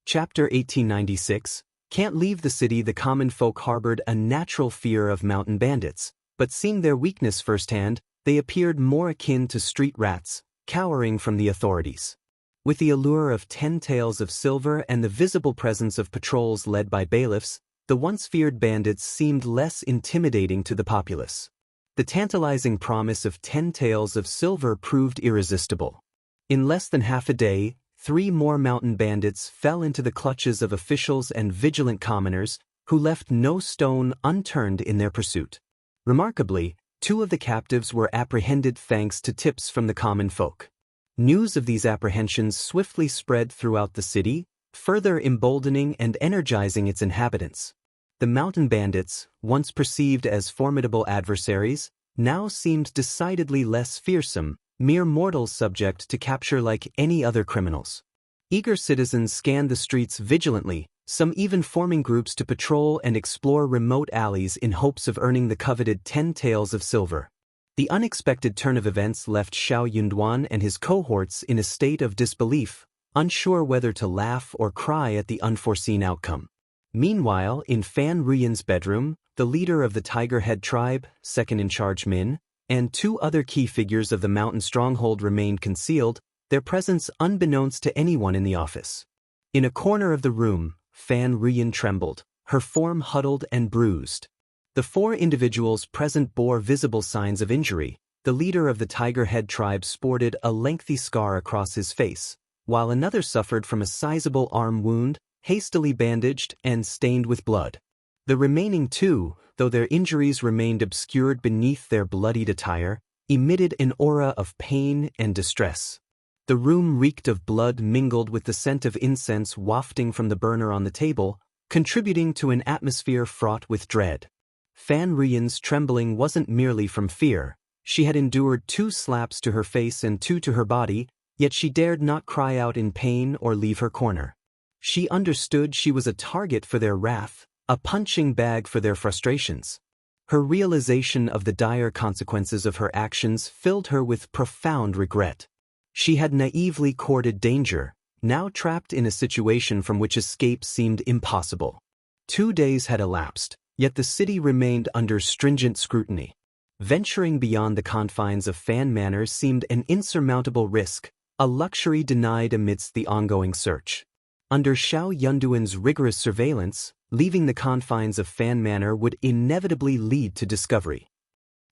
Chapter 1896. Can't leave the city. The common folk harbored a natural fear of mountain bandits, but seeing their weakness firsthand, they appeared more akin to street rats, cowering from the authorities. With the allure of 10 taels of silver and the visible presence of patrols led by bailiffs, the once feared bandits seemed less intimidating to the populace. The tantalizing promise of 10 taels of silver proved irresistible. In less than half a day, 3 more mountain bandits fell into the clutches of officials and vigilant commoners, who left no stone unturned in their pursuit. Remarkably, 2 of the captives were apprehended thanks to tips from the common folk. News of these apprehensions swiftly spread throughout the city, further emboldening and energizing its inhabitants. The mountain bandits, once perceived as formidable adversaries, now seemed decidedly less fearsome, mere mortals subject to capture like any other criminals. Eager citizens scanned the streets vigilantly, some even forming groups to patrol and explore remote alleys in hopes of earning the coveted 10 taels of silver. The unexpected turn of events left Xiao Yunduan and his cohorts in a state of disbelief, unsure whether to laugh or cry at the unforeseen outcome. Meanwhile, in Fan Ruyan's bedroom, the leader of the Tiger Head tribe, second-in-charge Min, and 2 other key figures of the mountain stronghold remained concealed, their presence unbeknownst to anyone in the office. In a corner of the room, Fan Ruyan trembled, her form huddled and bruised. The 4 individuals present bore visible signs of injury. The leader of the Tiger Head tribe sported a lengthy scar across his face, while another suffered from a sizable arm wound, hastily bandaged and stained with blood. The remaining 2, though their injuries remained obscured beneath their bloodied attire, emitted an aura of pain and distress. The room reeked of blood mingled with the scent of incense wafting from the burner on the table, contributing to an atmosphere fraught with dread. Fan Ruyan's trembling wasn't merely from fear. She had endured 2 slaps to her face and 2 to her body, yet she dared not cry out in pain or leave her corner. She understood she was a target for their wrath, a punching bag for their frustrations. Her realization of the dire consequences of her actions filled her with profound regret. She had naively courted danger, now trapped in a situation from which escape seemed impossible. 2 days had elapsed, yet the city remained under stringent scrutiny. Venturing beyond the confines of Fan Manor seemed an insurmountable risk, a luxury denied amidst the ongoing search. Under Xiao Yunduan's rigorous surveillance, leaving the confines of Fan Manor would inevitably lead to discovery.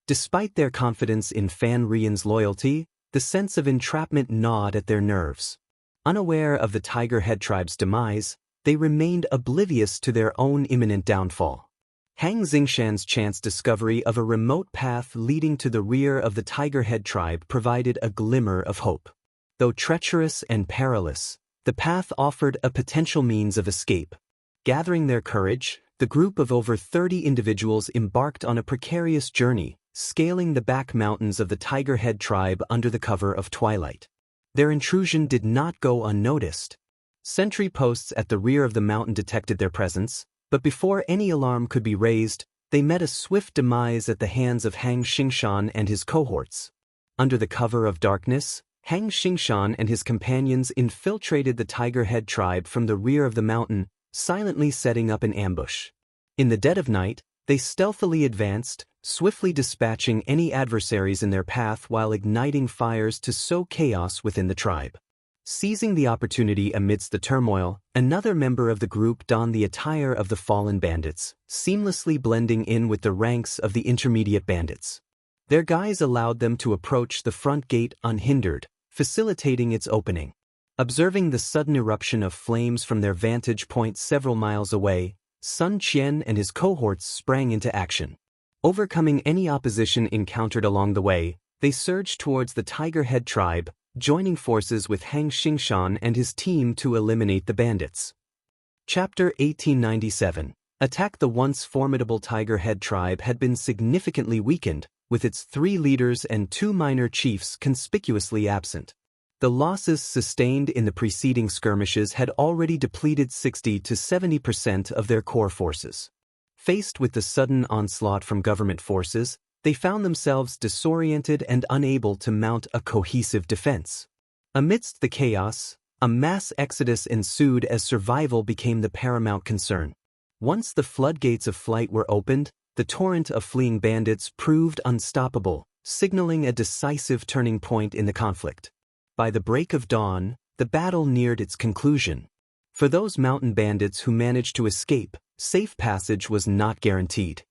Despite their confidence in Fan Ruyan's loyalty, the sense of entrapment gnawed at their nerves. Unaware of the Tiger Head tribe's demise, they remained oblivious to their own imminent downfall. Hang Xingshan's chance discovery of a remote path leading to the rear of the Tiger Head tribe provided a glimmer of hope. Though treacherous and perilous, the path offered a potential means of escape. Gathering their courage, the group of over 30 individuals embarked on a precarious journey, scaling the back mountains of the Tiger Head tribe under the cover of twilight. Their intrusion did not go unnoticed. Sentry posts at the rear of the mountain detected their presence, but before any alarm could be raised, they met a swift demise at the hands of Hang Xingshan and his cohorts. Under the cover of darkness, Hang Xingshan and his companions infiltrated the Tiger Head tribe from the rear of the mountain, silently setting up an ambush. In the dead of night, they stealthily advanced, swiftly dispatching any adversaries in their path while igniting fires to sow chaos within the tribe. Seizing the opportunity amidst the turmoil, another member of the group donned the attire of the fallen bandits, seamlessly blending in with the ranks of the intermediate bandits. Their guise allowed them to approach the front gate unhindered, facilitating its opening. Observing the sudden eruption of flames from their vantage point several miles away, Sun Qian and his cohorts sprang into action. Overcoming any opposition encountered along the way, they surged towards the Tiger Head tribe, joining forces with Hang Xingshan and his team to eliminate the bandits. Chapter 1897. Attack. The once formidable Tiger Head tribe had been significantly weakened, with its 3 leaders and 2 minor chiefs conspicuously absent. The losses sustained in the preceding skirmishes had already depleted 60 to 70% of their core forces. Faced with the sudden onslaught from government forces, they found themselves disoriented and unable to mount a cohesive defense. Amidst the chaos, a mass exodus ensued as survival became the paramount concern. Once the floodgates of flight were opened, the torrent of fleeing bandits proved unstoppable, signaling a decisive turning point in the conflict. By the break of dawn, the battle neared its conclusion. For those mountain bandits who managed to escape, safe passage was not guaranteed.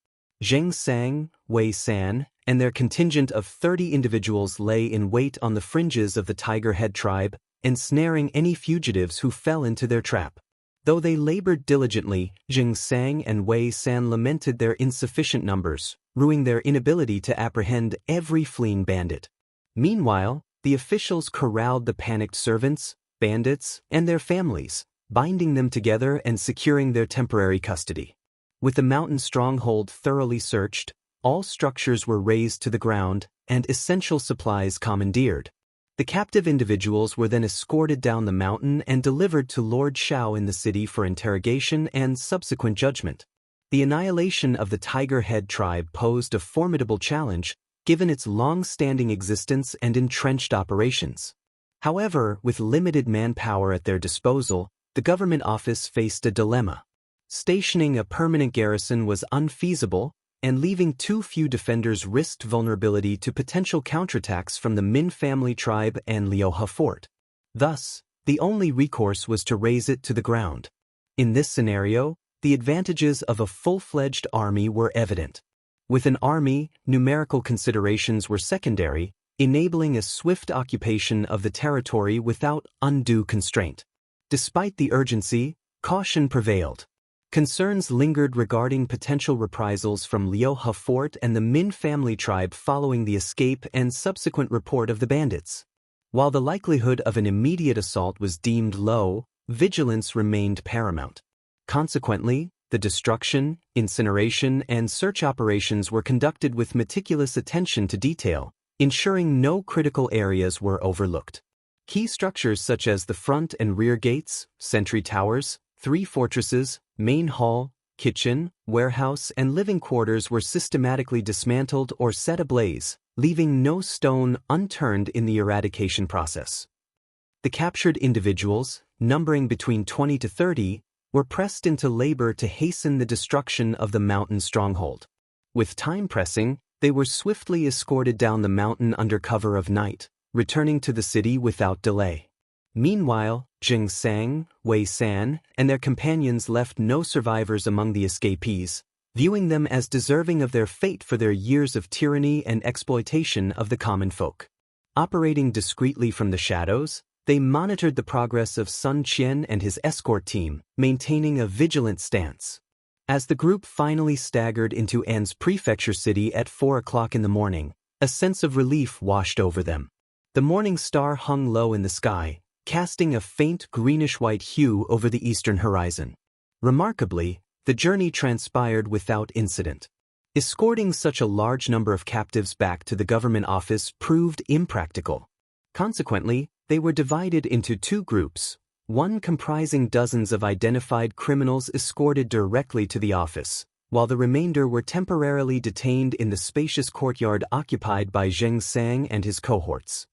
Zheng Sang, Wei San, and their contingent of 30 individuals lay in wait on the fringes of the Tiger Head tribe, ensnaring any fugitives who fell into their trap. Though they labored diligently, Zheng Sang and Wei San lamented their insufficient numbers, ruining their inability to apprehend every fleeing bandit. Meanwhile, the officials corralled the panicked servants, bandits, and their families, binding them together and securing their temporary custody. With the mountain stronghold thoroughly searched, all structures were razed to the ground, and essential supplies commandeered. The captive individuals were then escorted down the mountain and delivered to Lord Shao in the city for interrogation and subsequent judgment. The annihilation of the Tiger Head tribe posed a formidable challenge, given its long-standing existence and entrenched operations. However, with limited manpower at their disposal, the government office faced a dilemma. Stationing a permanent garrison was unfeasible, and leaving too few defenders risked vulnerability to potential counterattacks from the Min family tribe and Liuhe Fort. Thus, the only recourse was to raze it to the ground. In this scenario, the advantages of a full-fledged army were evident. With an army, numerical considerations were secondary, enabling a swift occupation of the territory without undue constraint. Despite the urgency, caution prevailed. Concerns lingered regarding potential reprisals from Liuhe Fort and the Min family tribe following the escape and subsequent report of the bandits. While the likelihood of an immediate assault was deemed low, vigilance remained paramount. Consequently, the destruction, incineration, and search operations were conducted with meticulous attention to detail, ensuring no critical areas were overlooked. Key structures such as the front and rear gates, sentry towers, 3 fortresses, main hall, kitchen, warehouse, and living quarters were systematically dismantled or set ablaze, leaving no stone unturned in the eradication process. The captured individuals, numbering between 20 to 30, were pressed into labor to hasten the destruction of the mountain stronghold. With time pressing, they were swiftly escorted down the mountain under cover of night, returning to the city without delay. Meanwhile, Zheng Sang, Wei San, and their companions left no survivors among the escapees, viewing them as deserving of their fate for their years of tyranny and exploitation of the common folk. Operating discreetly from the shadows, they monitored the progress of Sun Qian and his escort team, maintaining a vigilant stance. As the group finally staggered into An's prefecture city at 4 o'clock in the morning, a sense of relief washed over them. The morning star hung low in the sky, casting a faint greenish-white hue over the eastern horizon. Remarkably, the journey transpired without incident. Escorting such a large number of captives back to the government office proved impractical. Consequently, they were divided into two groups, one comprising dozens of identified criminals escorted directly to the office, while the remainder were temporarily detained in the spacious courtyard occupied by Xianxia and his cohorts.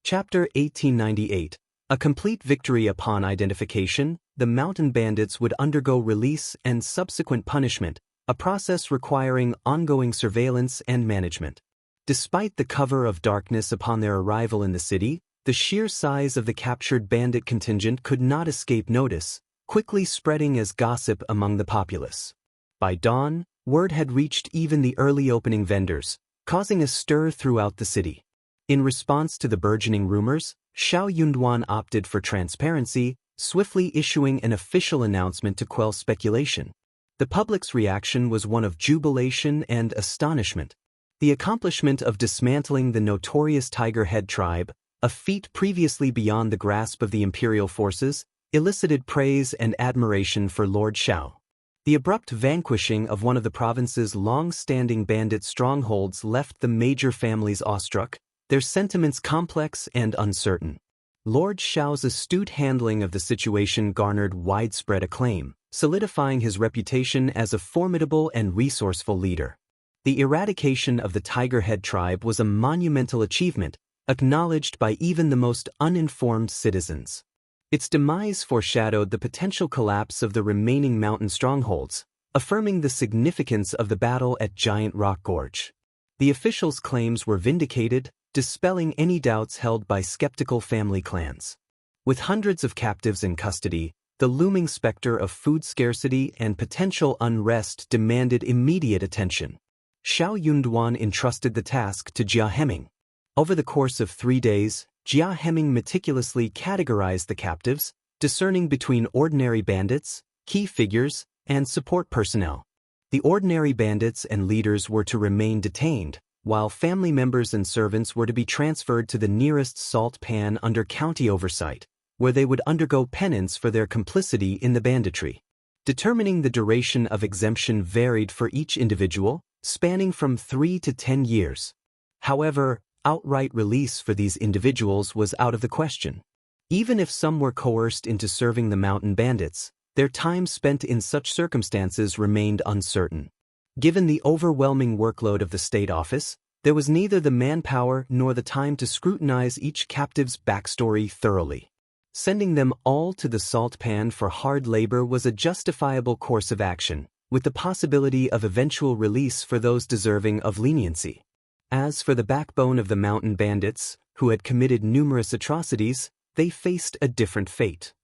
Chapter 1898. A complete victory. Upon identification, the mountain bandits would undergo release and subsequent punishment, a process requiring ongoing surveillance and management. Despite the cover of darkness upon their arrival in the city, the sheer size of the captured bandit contingent could not escape notice, quickly spreading as gossip among the populace. By dawn, word had reached even the early opening vendors, causing a stir throughout the city. In response to the burgeoning rumors, Xiao Yunduan opted for transparency, swiftly issuing an official announcement to quell speculation. The public's reaction was one of jubilation and astonishment. The accomplishment of dismantling the notorious Tiger Head tribe, a feat previously beyond the grasp of the imperial forces, elicited praise and admiration for Lord Xiao. The abrupt vanquishing of one of the province's long-standing bandit strongholds left the major families awestruck, their sentiments complex and uncertain. Lord Xiao's astute handling of the situation garnered widespread acclaim, solidifying his reputation as a formidable and resourceful leader. The eradication of the Tiger Head tribe was a monumental achievement, acknowledged by even the most uninformed citizens. Its demise foreshadowed the potential collapse of the remaining mountain strongholds, affirming the significance of the battle at Giant Rock Gorge. The officials' claims were vindicated, dispelling any doubts held by skeptical family clans. With hundreds of captives in custody, the looming specter of food scarcity and potential unrest demanded immediate attention. Xiao Yunduan entrusted the task to Jia Heming. Over the course of 3 days, Jia Heming meticulously categorized the captives, discerning between ordinary bandits, key figures, and support personnel. The ordinary bandits and leaders were to remain detained, while family members and servants were to be transferred to the nearest salt pan under county oversight, where they would undergo penance for their complicity in the banditry. Determining the duration of exemption varied for each individual, spanning from 3 to 10 years. However, outright release for these individuals was out of the question. Even if some were coerced into serving the mountain bandits, their time spent in such circumstances remained uncertain. Given the overwhelming workload of the state office, there was neither the manpower nor the time to scrutinize each captive's backstory thoroughly. Sending them all to the salt pan for hard labor was a justifiable course of action, with the possibility of eventual release for those deserving of leniency. As for the backbone of the mountain bandits, who had committed numerous atrocities, they faced a different fate.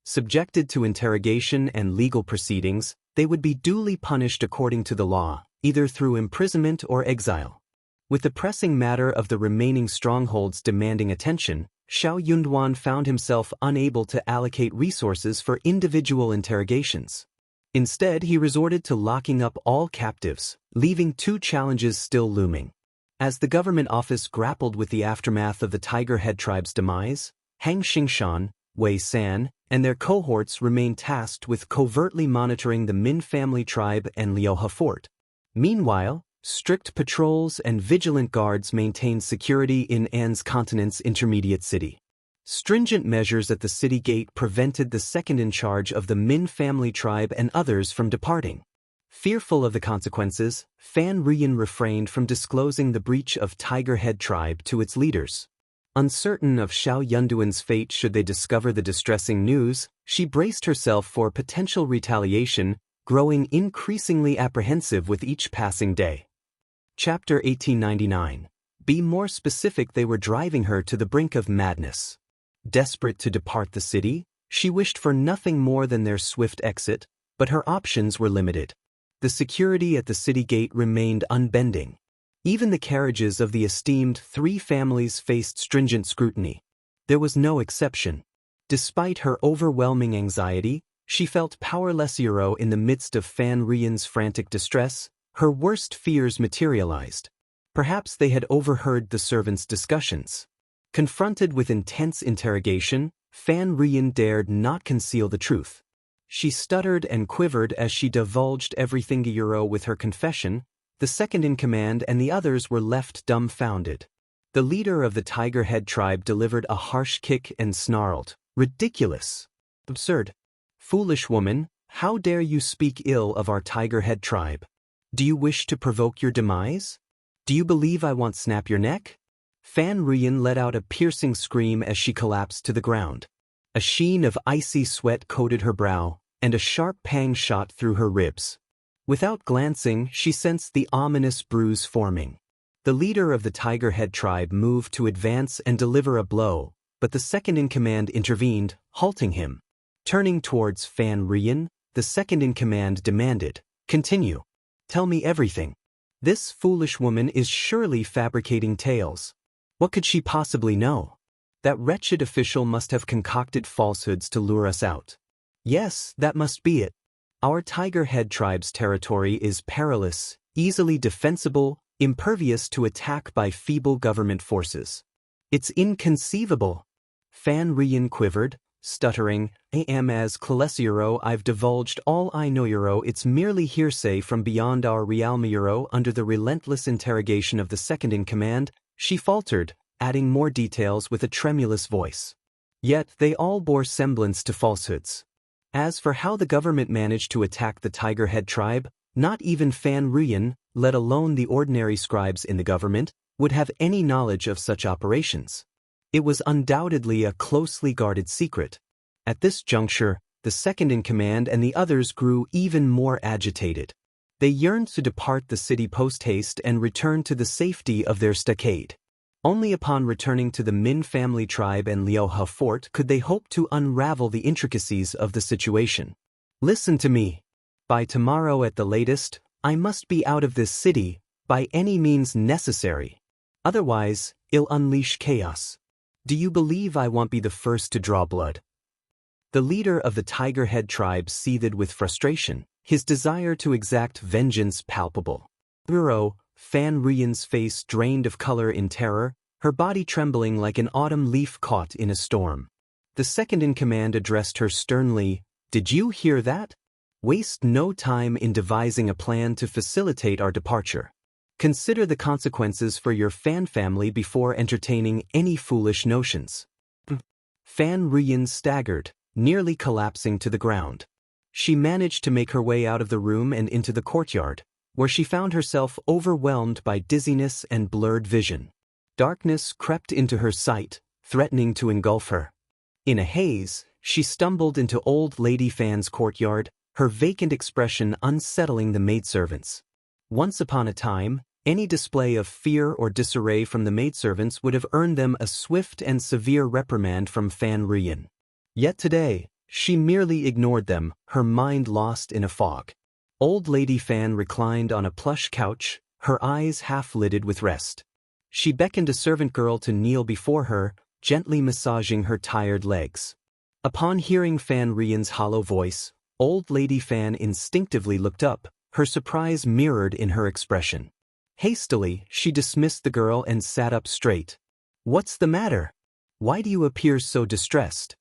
Subjected to interrogation and legal proceedings, they would be duly punished according to the law, either through imprisonment or exile. With the pressing matter of the remaining strongholds demanding attention, Xiao Yunduan found himself unable to allocate resources for individual interrogations. Instead, he resorted to locking up all captives, leaving 2 challenges still looming. As the government office grappled with the aftermath of the Tiger Head tribe's demise, Hang Xingshan, Wei San, and their cohorts remained tasked with covertly monitoring the Min family tribe and Liuhe Fort. Meanwhile, strict patrols and vigilant guards maintained security in An's continent's intermediate city. Stringent measures at the city gate prevented the second-in-charge of the Min family tribe and others from departing. Fearful of the consequences, Fan Ruyan refrained from disclosing the breach of Tiger Head tribe to its leaders. Uncertain of Xiao Yunduan's fate should they discover the distressing news, she braced herself for potential retaliation, growing increasingly apprehensive with each passing day. Chapter 1899. Be more specific. They were driving her to the brink of madness. Desperate to depart the city, she wished for nothing more than their swift exit, but her options were limited. The security at the city gate remained unbending. Even the carriages of the esteemed 3 families faced stringent scrutiny. There was no exception. Despite her overwhelming anxiety, She felt powerless in the midst of Fan Rian's frantic distress. Her worst fears materialized. Perhaps they had overheard the servants' discussions. Confronted with intense interrogation, Fan Rian dared not conceal the truth. She stuttered and quivered as she divulged everything with her confession. The second-in-command and the others were left dumbfounded. The leader of the Tiger Head tribe delivered a harsh kick and snarled, "Ridiculous! Absurd! Foolish woman, how dare you speak ill of our Tiger Head tribe? Do you wish to provoke your demise? Do you believe I want to snap your neck?" Fan Rian let out a piercing scream as she collapsed to the ground. A sheen of icy sweat coated her brow, and a sharp pang shot through her ribs. Without glancing, she sensed the ominous bruise forming. The leader of the Tiger Head tribe moved to advance and deliver a blow, but the second-in-command intervened, halting him. Turning towards Fan Rian, the second-in-command demanded, "Continue. Tell me everything. This foolish woman is surely fabricating tales. What could she possibly know? That wretched official must have concocted falsehoods to lure us out. Yes, that must be it. Our Tiger Head tribe's territory is perilous, easily defensible, impervious to attack by feeble government forces. It's inconceivable." Fan Rian quivered, stuttering, "I am as Clelesio, I've divulged all I know it's merely hearsay from beyond our realm Under the relentless interrogation of the second-in-command, she faltered, adding more details with a tremulous voice. Yet they all bore semblance to falsehoods. As for how the government managed to attack the Tiger Head tribe, not even Fan Rian, let alone the ordinary scribes in the government, would have any knowledge of such operations. It was undoubtedly a closely guarded secret. At this juncture, the second-in-command and the others grew even more agitated. They yearned to depart the city post-haste and return to the safety of their stockade. Only upon returning to the Min family tribe and Liuhe fort could they hope to unravel the intricacies of the situation. "Listen to me. By tomorrow at the latest, I must be out of this city, by any means necessary. Otherwise, it'll unleash chaos. Do you believe I won't be the first to draw blood?" The leader of the Tiger Head tribe seethed with frustration, his desire to exact vengeance palpable. Fan Rian's face drained of color in terror, her body trembling like an autumn leaf caught in a storm. The second-in-command addressed her sternly, "Did you hear that? Waste no time in devising a plan to facilitate our departure. Consider the consequences for your Fan family before entertaining any foolish notions." Fan Rian staggered, nearly collapsing to the ground. She managed to make her way out of the room and into the courtyard, where she found herself overwhelmed by dizziness and blurred vision. Darkness crept into her sight, threatening to engulf her. In a haze, she stumbled into Old Lady Fan's courtyard, her vacant expression unsettling the maidservants. Once upon a time, any display of fear or disarray from the maidservants would have earned them a swift and severe reprimand from Fan Rian. Yet today, she merely ignored them, her mind lost in a fog. Old Lady Fan reclined on a plush couch, her eyes half-lidded with rest. She beckoned a servant girl to kneel before her, gently massaging her tired legs. Upon hearing Fan Rian's hollow voice, Old Lady Fan instinctively looked up, her surprise mirrored in her expression. Hastily, she dismissed the girl and sat up straight. "What's the matter? Why do you appear so distressed?"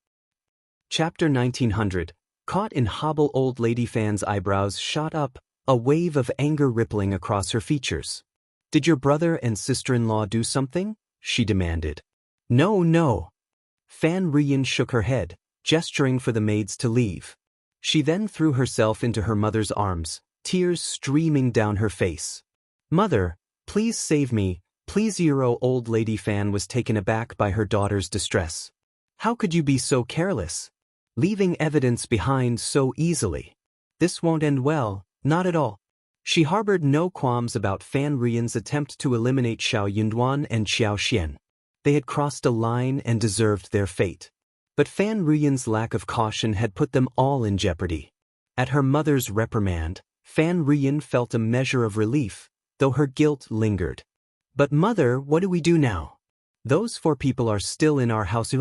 Chapter 1900. Caught in hobble, Old Lady Fan's eyebrows shot up, a wave of anger rippling across her features. "Did your brother and sister-in-law do something?" she demanded. No. Fan Rian shook her head, gesturing for the maids to leave. She then threw herself into her mother's arms, tears streaming down her face. "Mother, please save me, please." Old Lady Fan was taken aback by her daughter's distress. "How could you be so careless? Leaving evidence behind so easily. This won't end well, not at all." She harbored no qualms about Fan Rian's attempt to eliminate Xiao Yunduan and Xiaoxian. They had crossed a line and deserved their fate. But Fan Rian's lack of caution had put them all in jeopardy. At her mother's reprimand, Fan Rian felt a measure of relief, though her guilt lingered. "But mother, what do we do now? Those 4 people are still in our house."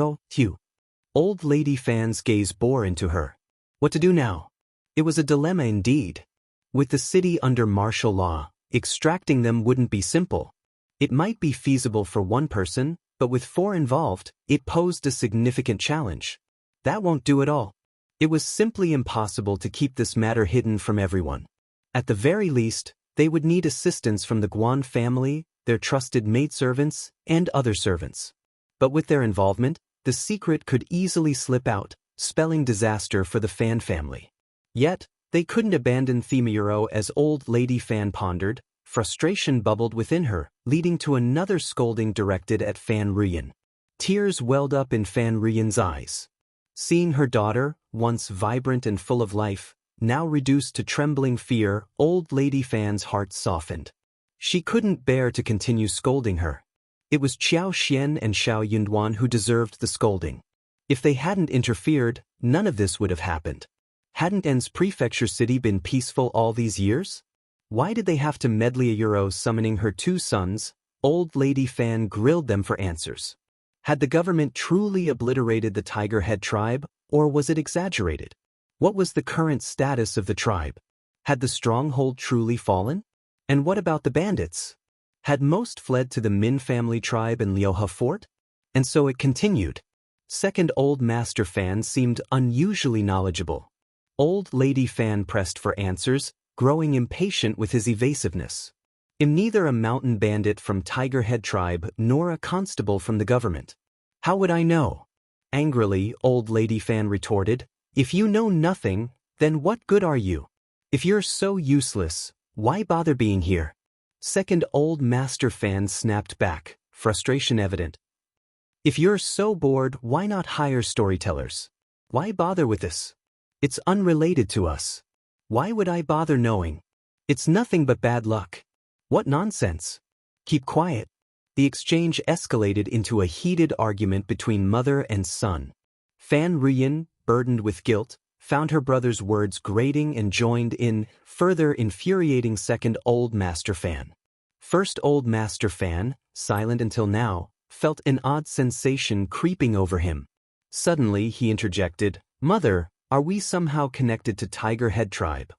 Old Lady Fan's gaze bore into her. What to do now? It was a dilemma indeed. With the city under martial law, extracting them wouldn't be simple. It might be feasible for one person, but with 4 involved, it posed a significant challenge. That won't do at all. It was simply impossible to keep this matter hidden from everyone. At the very least, they would need assistance from the Guan family, their trusted maidservants, and other servants. But with their involvement, the secret could easily slip out, spelling disaster for the Fan family. Yet, they couldn't abandon Themyuro as old Lady Fan pondered. Frustration bubbled within her, leading to another scolding directed at Fan Ruyan. Tears welled up in Fan Ruyan's eyes. Seeing her daughter, once vibrant and full of life, now reduced to trembling fear, old Lady Fan's heart softened. She couldn't bear to continue scolding her. It was Qiao Xian and Xiao Yunduan who deserved the scolding. If they hadn't interfered, none of this would have happened. Hadn't En's prefecture city been peaceful all these years? Why did they have to meddle? Euro summoning her 2 sons, old Lady Fan grilled them for answers. Had the government truly obliterated the Tiger Head tribe, or was it exaggerated? What was the current status of the tribe? Had the stronghold truly fallen? And what about the bandits? Had most fled to the Min family tribe in Liuhe Fort? And so it continued. Second Old Master Fan seemed unusually knowledgeable. Old Lady Fan pressed for answers, growing impatient with his evasiveness. I'm neither a mountain bandit from Tiger Head tribe nor a constable from the government. How would I know? Angrily, Old Lady Fan retorted, if you know nothing, then what good are you? If you're so useless, why bother being here? Second Old Master Fan snapped back, frustration evident. If you're so bored, why not hire storytellers? Why bother with this? It's unrelated to us. Why would I bother knowing? It's nothing but bad luck. What nonsense. Keep quiet. The exchange escalated into a heated argument between mother and son. Fan Ruyan, burdened with guilt, found her brother's words grating and joined in, further infuriating Second Old Master Fan. First Old Master Fan, silent until now, felt an odd sensation creeping over him. Suddenly he interjected, Mother, are we somehow connected to Tiger Head tribe?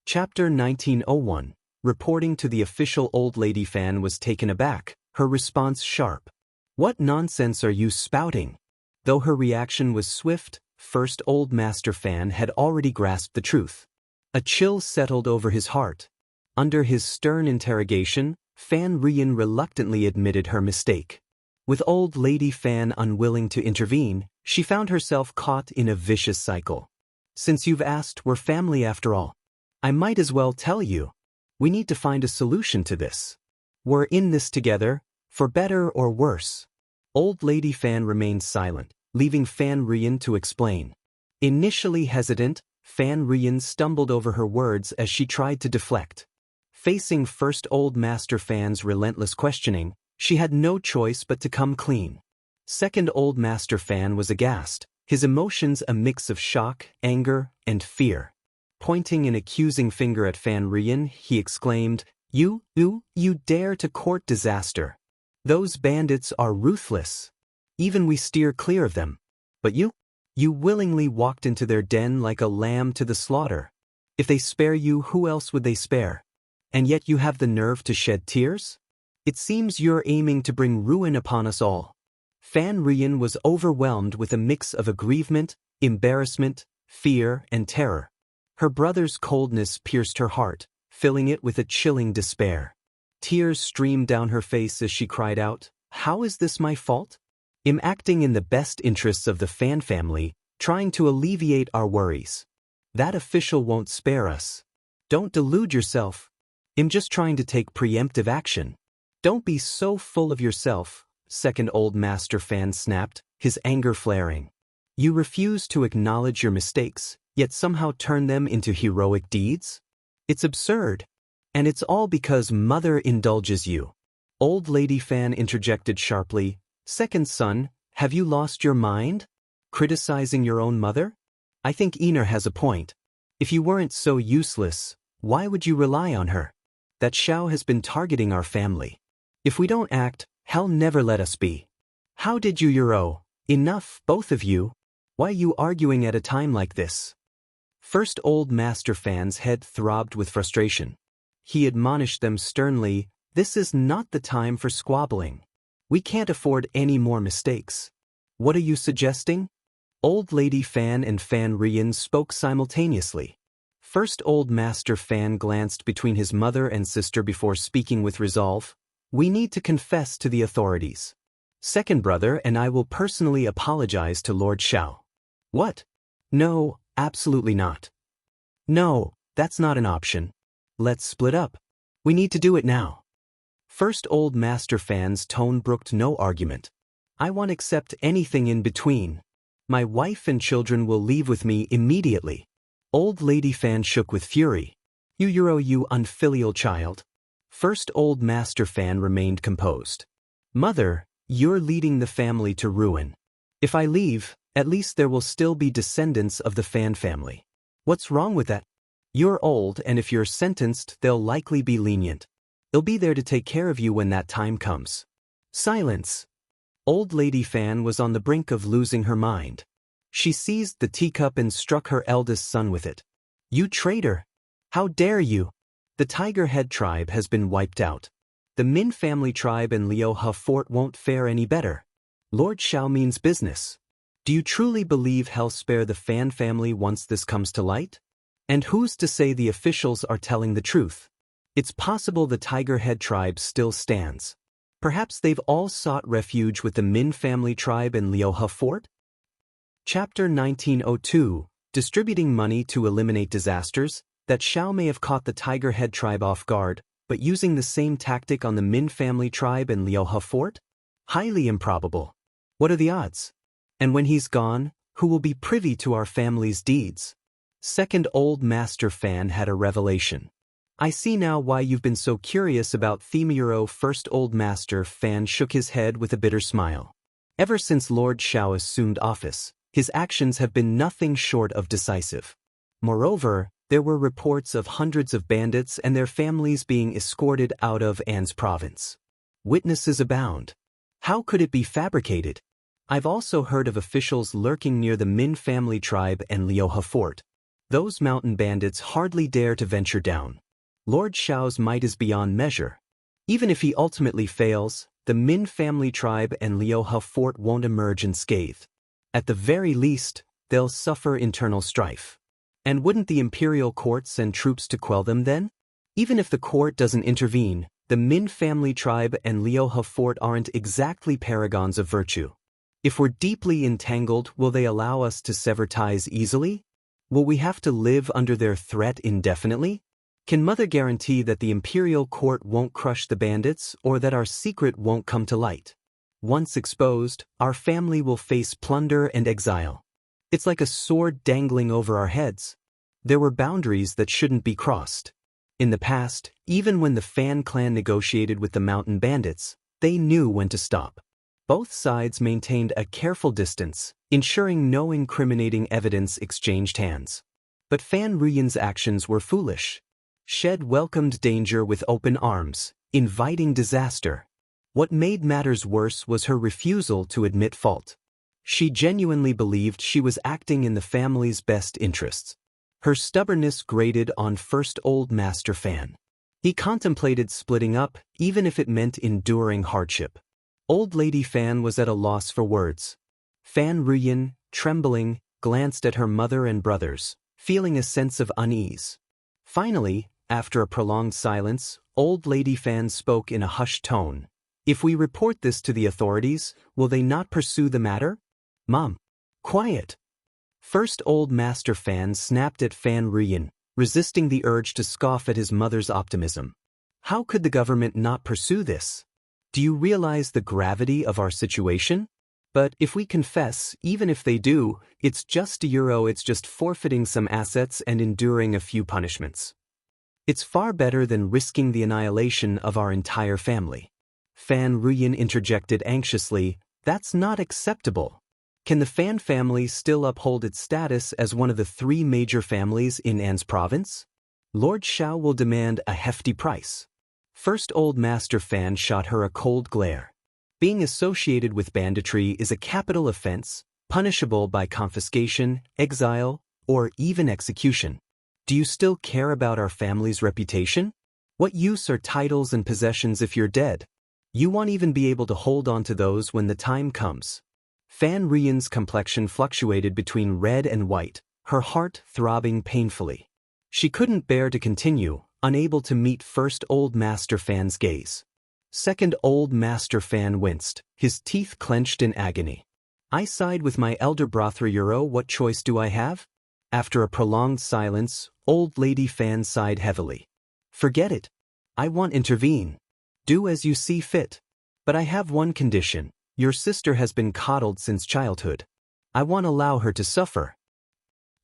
Chapter 1901. Reporting to the official Old Lady Fan was taken aback, her response sharp. What nonsense are you spouting? Though her reaction was swift, First Old Master Fan had already grasped the truth. A chill settled over his heart. Under his stern interrogation, Fan Ruyan reluctantly admitted her mistake. With Old Lady Fan unwilling to intervene, she found herself caught in a vicious cycle. Since you've asked, we're family after all. I might as well tell you. We need to find a solution to this. We're in this together, for better or worse. Old Lady Fan remained silent, leaving Fan Ruyan to explain. Initially hesitant, Fan Ruyan stumbled over her words as she tried to deflect. Facing First Old Master Fan's relentless questioning, she had no choice but to come clean. Second Old Master Fan was aghast, his emotions a mix of shock, anger, and fear. Pointing an accusing finger at Fan Ruyan, he exclaimed, You dare to court disaster. Those bandits are ruthless. Even we steer clear of them. But you willingly walked into their den like a lamb to the slaughter. If they spare you, who else would they spare? And yet you have the nerve to shed tears? It seems you're aiming to bring ruin upon us all. Fan Ruyan was overwhelmed with a mix of aggrievement, embarrassment, fear, and terror. Her brother's coldness pierced her heart, filling it with a chilling despair. Tears streamed down her face as she cried out, How is this my fault? I'm acting in the best interests of the Fan family, trying to alleviate our worries. That official won't spare us. Don't delude yourself. I'm just trying to take preemptive action. Don't be so full of yourself, Second Old Master Fan snapped, his anger flaring. You refuse to acknowledge your mistakes, yet somehow turn them into heroic deeds? It's absurd. And it's all because Mother indulges you. Old Lady Fan interjected sharply, Second son, have you lost your mind? Criticizing your own mother? I think Ener has a point. If you weren't so useless, why would you rely on her? That Xiao has been targeting our family. If we don't act, hell never let us be. How did you Euro? Enough, both of you. Why are you arguing at a time like this? First Old Master Fan's head throbbed with frustration. He admonished them sternly, "This is not the time for squabbling. We can't afford any more mistakes." "What are you suggesting?" Old Lady Fan and Fan Rian spoke simultaneously. First Old Master Fan glanced between his mother and sister before speaking with resolve. "We need to confess to the authorities. Second brother and I will personally apologize to Lord Xiao." "What? No, absolutely not. No, that's not an option. Let's split up. We need to do it now." First Old Master Fan's tone brooked no argument. "I won't accept anything in between. My wife and children will leave with me immediately." Old Lady Fan shook with fury. You unfilial child." First Old Master Fan remained composed. "Mother, you're leading the family to ruin. If I leave, at least there will still be descendants of the Fan family. What's wrong with that? You're old, and if you're sentenced, they'll likely be lenient. They'll be there to take care of you when that time comes." "Silence." Old Lady Fan was on the brink of losing her mind. She seized the teacup and struck her eldest son with it. "You traitor! How dare you! The Tiger Head tribe has been wiped out. The Min family tribe and Liu He fort won't fare any better. Lord Xiao means business. Do you truly believe he'll spare the Fan family once this comes to light? And who's to say the officials are telling the truth? It's possible the Tiger Head tribe still stands. Perhaps they've all sought refuge with the Min family tribe and Liu He fort?" Chapter 1902, Distributing Money to Eliminate Disasters. That Xiao may have caught the Tiger Head tribe off guard, but using the same tactic on the Min family tribe and Liu He fort? Highly improbable. What are the odds? And when he's gone, who will be privy to our family's deeds? Second Old Master Fan had a revelation. "I see now why you've been so curious about Themuro." First Old Master Fan shook his head with a bitter smile. Ever since Lord Xiao assumed office, his actions have been nothing short of decisive. Moreover, there were reports of hundreds of bandits and their families being escorted out of An's province. Witnesses abound. How could it be fabricated? I've also heard of officials lurking near the Min family tribe and Liu He fort. Those mountain bandits hardly dare to venture down. Lord Xiao's might is beyond measure. Even if he ultimately fails, the Min family tribe and Liu He fort won't emerge unscathed. At the very least, they'll suffer internal strife. And wouldn't the imperial court send troops to quell them then? Even if the court doesn't intervene, the Min family tribe and Liu He fort aren't exactly paragons of virtue. If we're deeply entangled, will they allow us to sever ties easily? Will we have to live under their threat indefinitely? Can Mother guarantee that the imperial court won't crush the bandits or that our secret won't come to light? Once exposed, our family will face plunder and exile. It's like a sword dangling over our heads. There were boundaries that shouldn't be crossed. In the past, even when the Fan clan negotiated with the mountain bandits, they knew when to stop. Both sides maintained a careful distance, ensuring no incriminating evidence exchanged hands. But Fan Ruyan's actions were foolish. Shed welcomed danger with open arms, inviting disaster. What made matters worse was her refusal to admit fault. She genuinely believed she was acting in the family's best interests. Her stubbornness grated on First Old Master Fan. He contemplated splitting up, even if it meant enduring hardship. Old Lady Fan was at a loss for words. Fan Ruyan, trembling, glanced at her mother and brothers, feeling a sense of unease. Finally, after a prolonged silence, Old Lady Fan spoke in a hushed tone. "If we report this to the authorities, will they not pursue the matter?" "Mom, quiet!" First Old Master Fan snapped at Fan Ruyan, resisting the urge to scoff at his mother's optimism. "How could the government not pursue this? Do you realize the gravity of our situation? But if we confess, even if they do, it's just forfeiting some assets and enduring a few punishments. It's far better than risking the annihilation of our entire family." Fan Ruyan interjected anxiously, "That's not acceptable. Can the Fan family still uphold its status as one of the 3 major families in An's province? Lord Xiao will demand a hefty price." First Old Master Fan shot her a cold glare. Being associated with banditry is a capital offense, punishable by confiscation, exile, or even execution. Do you still care about our family's reputation? What use are titles and possessions if you're dead? You won't even be able to hold on to those when the time comes. Fan Rian's complexion fluctuated between red and white, her heart throbbing painfully. She couldn't bear to continue, unable to meet first Old Master Fan's gaze. Second Old Master Fan winced, his teeth clenched in agony. I side with my elder brother Euro. What choice do I have? After a prolonged silence, Old Lady Fan sighed heavily. Forget it. I won't intervene. Do as you see fit. But I have one condition. Your sister has been coddled since childhood. I won't allow her to suffer.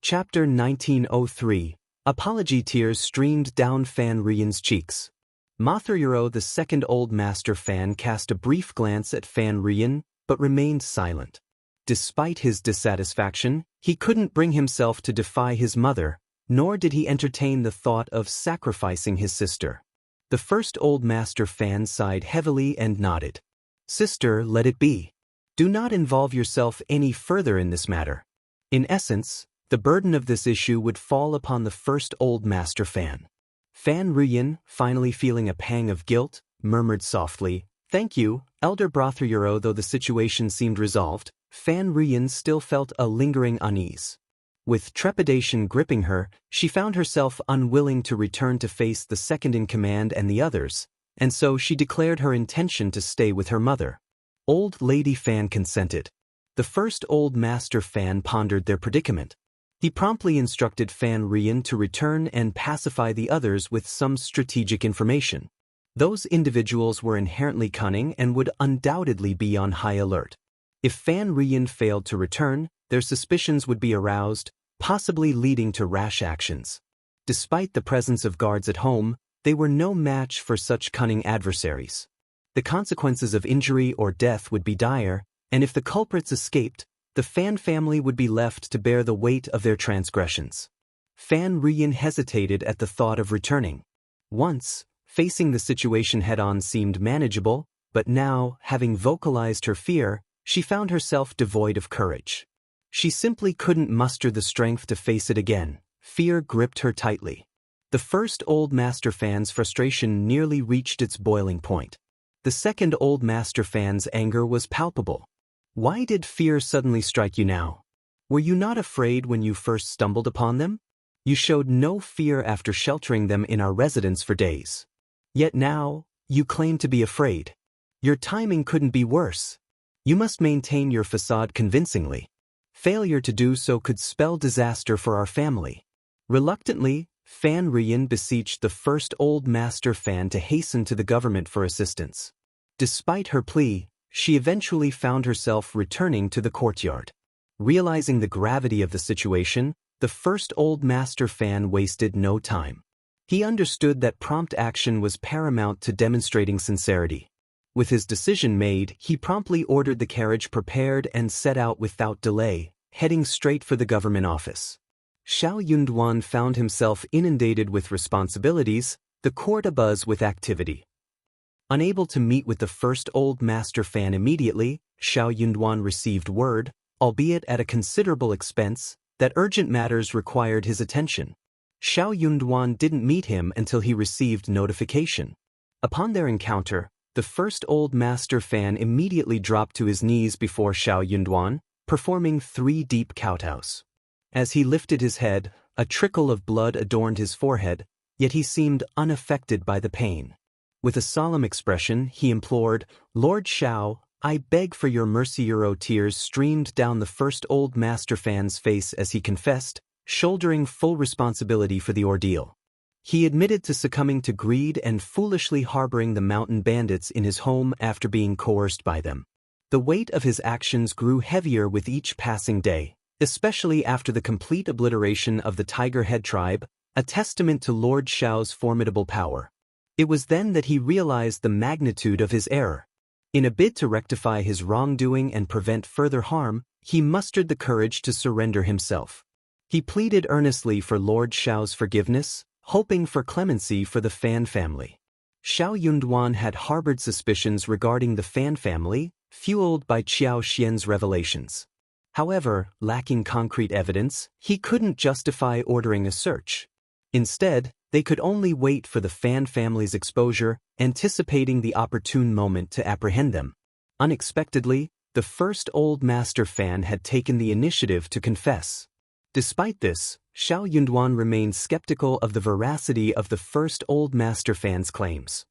Chapter 1903. Apology. Tears streamed down Fan Rian's cheeks. Mathururo, the second Old Master Fan, cast a brief glance at Fan Rian, but remained silent. Despite his dissatisfaction, he couldn't bring himself to defy his mother, nor did he entertain the thought of sacrificing his sister. The first Old Master Fan sighed heavily and nodded. Sister, let it be. Do not involve yourself any further in this matter. In essence, the burden of this issue would fall upon the first Old Master Fan. Fan Rian, finally feeling a pang of guilt, murmured softly, Thank you, Elder brother Euro. Though the situation seemed resolved, Fan Rian still felt a lingering unease. With trepidation gripping her, she found herself unwilling to return to face the second-in-command and the others, and so she declared her intention to stay with her mother. Old Lady Fan consented. The first Old Master Fan pondered their predicament. He promptly instructed Fan Rian to return and pacify the others with some strategic information. Those individuals were inherently cunning and would undoubtedly be on high alert. If Fan Rian failed to return, their suspicions would be aroused, possibly leading to rash actions. Despite the presence of guards at home, they were no match for such cunning adversaries. The consequences of injury or death would be dire, and if the culprits escaped, the Fan family would be left to bear the weight of their transgressions. Fan Rian hesitated at the thought of returning. Once, facing the situation head-on seemed manageable, but now, having vocalized her fear, she found herself devoid of courage. She simply couldn't muster the strength to face it again. Fear gripped her tightly. The first Old Master Fan's frustration nearly reached its boiling point. The second Old Master Fan's anger was palpable. Why did fear suddenly strike you now? Were you not afraid when you first stumbled upon them? You showed no fear after sheltering them in our residence for days. Yet now, you claim to be afraid. Your timing couldn't be worse. You must maintain your facade convincingly. Failure to do so could spell disaster for our family. Reluctantly, Fan Rian beseeched the first Old Master Fan to hasten to the government for assistance. Despite her plea, she eventually found herself returning to the courtyard. Realizing the gravity of the situation, the first Old Master Fan wasted no time. He understood that prompt action was paramount to demonstrating sincerity. With his decision made, he promptly ordered the carriage prepared and set out without delay, heading straight for the government office. Xiao Yunduan found himself inundated with responsibilities, the court abuzz with activity. Unable to meet with the first Old Master Fan immediately, Xiao Yunduan received word, albeit at a considerable expense, that urgent matters required his attention. Xiao Yunduan didn't meet him until he received notification. Upon their encounter, the first Old Master Fan immediately dropped to his knees before Xiao Yunduan, performing 3 deep kowtows. As he lifted his head, a trickle of blood adorned his forehead, yet he seemed unaffected by the pain. With a solemn expression, he implored, Lord Xiao, I beg for your mercy. Tears streamed down the first Old Master Fan's face as he confessed, shouldering full responsibility for the ordeal. He admitted to succumbing to greed and foolishly harboring the mountain bandits in his home after being coerced by them. The weight of his actions grew heavier with each passing day, especially after the complete obliteration of the Tiger Head tribe, a testament to Lord Xiao's formidable power. It was then that he realized the magnitude of his error. In a bid to rectify his wrongdoing and prevent further harm, he mustered the courage to surrender himself. He pleaded earnestly for Lord Xiao's forgiveness, hoping for clemency for the Fan family. Xiao Yunduan had harbored suspicions regarding the Fan family, fueled by Qiao Xian's revelations. However, lacking concrete evidence, he couldn't justify ordering a search. Instead, they could only wait for the Fan family's exposure, anticipating the opportune moment to apprehend them. Unexpectedly, the first Old Master Fan had taken the initiative to confess. Despite this, Xiao Yunduan remained skeptical of the veracity of the first Old Master Fan's claims.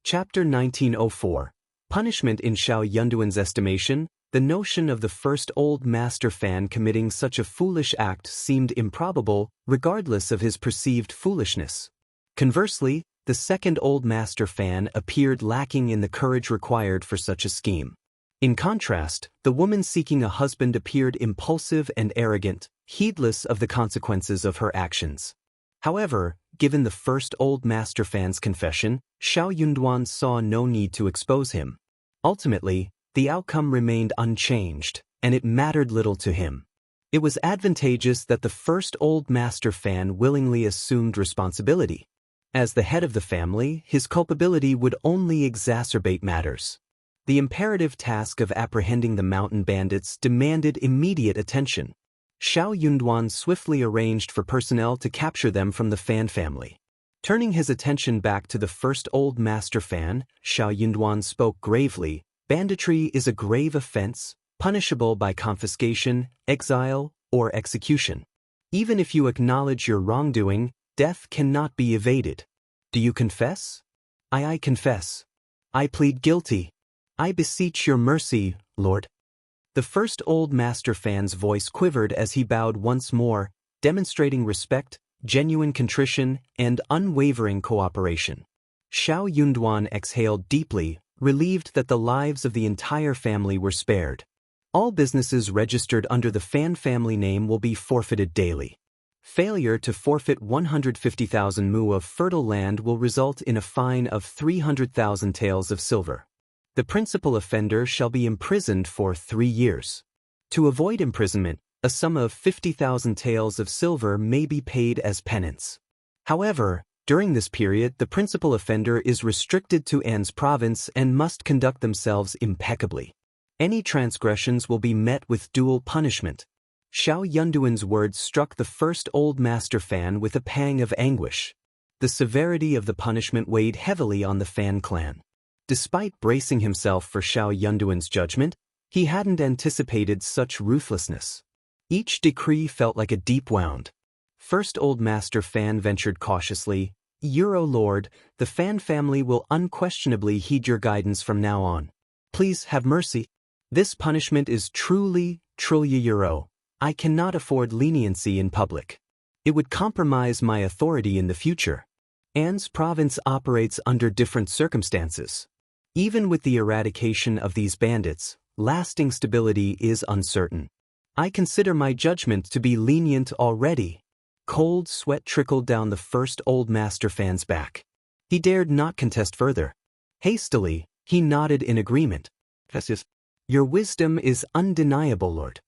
Chapter 1904. Punishment. In Xiao Yunduan's estimation, the notion of the first Old Master Fan committing such a foolish act seemed improbable, regardless of his perceived foolishness. Conversely, the second Old Master Fan appeared lacking in the courage required for such a scheme. In contrast, the woman seeking a husband appeared impulsive and arrogant, heedless of the consequences of her actions. However, given the first Old Master Fan's confession, Xiao Yunduan saw no need to expose him. Ultimately, the outcome remained unchanged, and it mattered little to him. It was advantageous that the first Old Master Fan willingly assumed responsibility. As the head of the family, his culpability would only exacerbate matters. The imperative task of apprehending the mountain bandits demanded immediate attention. Xiao Yunduan swiftly arranged for personnel to capture them from the Fan family. Turning his attention back to the first Old Master Fan, Xiao Yunduan spoke gravely. Banditry is a grave offense, punishable by confiscation, exile, or execution. Even if you acknowledge your wrongdoing, death cannot be evaded. Do you confess? I confess. I plead guilty. I beseech your mercy, Lord. The first Old Master Fan's voice quivered as he bowed once more, demonstrating respect, genuine contrition, and unwavering cooperation. Xiao Yunduan exhaled deeply, relieved that the lives of the entire family were spared. All businesses registered under the Fan family name will be forfeited daily. Failure to forfeit 150,000 mu of fertile land will result in a fine of 300,000 taels of silver. The principal offender shall be imprisoned for 3 years. To avoid imprisonment, a sum of 50,000 taels of silver may be paid as penance. However, during this period, the principal offender is restricted to An's province and must conduct themselves impeccably. Any transgressions will be met with dual punishment. Xiao Yunduan's words struck the first Old Master Fan with a pang of anguish. The severity of the punishment weighed heavily on the Fan clan. Despite bracing himself for Xiao Yunduan's judgment, he hadn't anticipated such ruthlessness. Each decree felt like a deep wound. First Old Master Fan ventured cautiously, "Euro Lord, the Fan family will unquestionably heed your guidance from now on. Please have mercy. This punishment is truly euro. I cannot afford leniency in public. It would compromise my authority in the future. An's province operates under different circumstances. Even with the eradication of these bandits, lasting stability is uncertain. I consider my judgment to be lenient already." Cold sweat trickled down the first Old Master Fan's back. He dared not contest further. Hastily, he nodded in agreement. "Your wisdom is undeniable, Lord.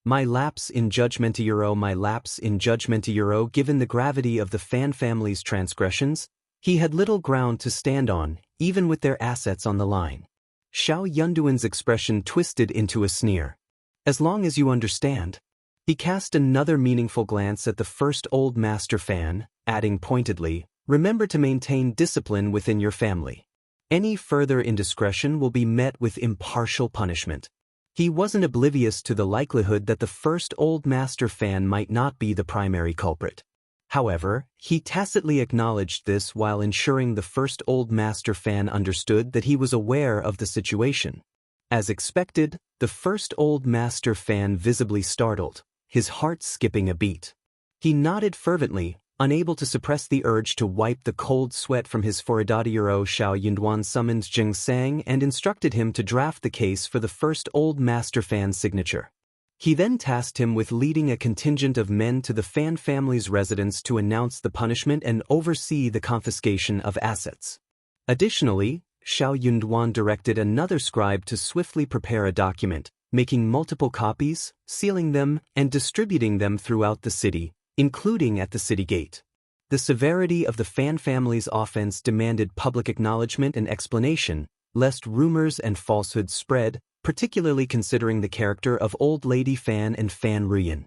My lapse in judgment euro. Given the gravity of the Fan family's transgressions, he had little ground to stand on, even with their assets on the line." Xiao Yunduan's expression twisted into a sneer. "As long as you understand." He cast another meaningful glance at the first Old Master Fan, adding pointedly, "Remember to maintain discipline within your family. Any further indiscretion will be met with impartial punishment." He wasn't oblivious to the likelihood that the first Old Master Fan might not be the primary culprit. However, he tacitly acknowledged this while ensuring the first Old Master Fan understood that he was aware of the situation. As expected, the first Old Master Fan visibly startled, his heart skipping a beat. He nodded fervently, unable to suppress the urge to wipe the cold sweat from his forehead. Xiao Yunduan summoned Jing Sang and instructed him to draft the case for the first Old Master Fan's signature. He then tasked him with leading a contingent of men to the Fan family's residence to announce the punishment and oversee the confiscation of assets. Additionally, Xiao Yunduan directed another scribe to swiftly prepare a document, making multiple copies, sealing them, and distributing them throughout the city, including at the city gate. The severity of the Fan family's offense demanded public acknowledgement and explanation, lest rumors and falsehoods spread, particularly considering the character of Old Lady Fan and Fan Ruyan.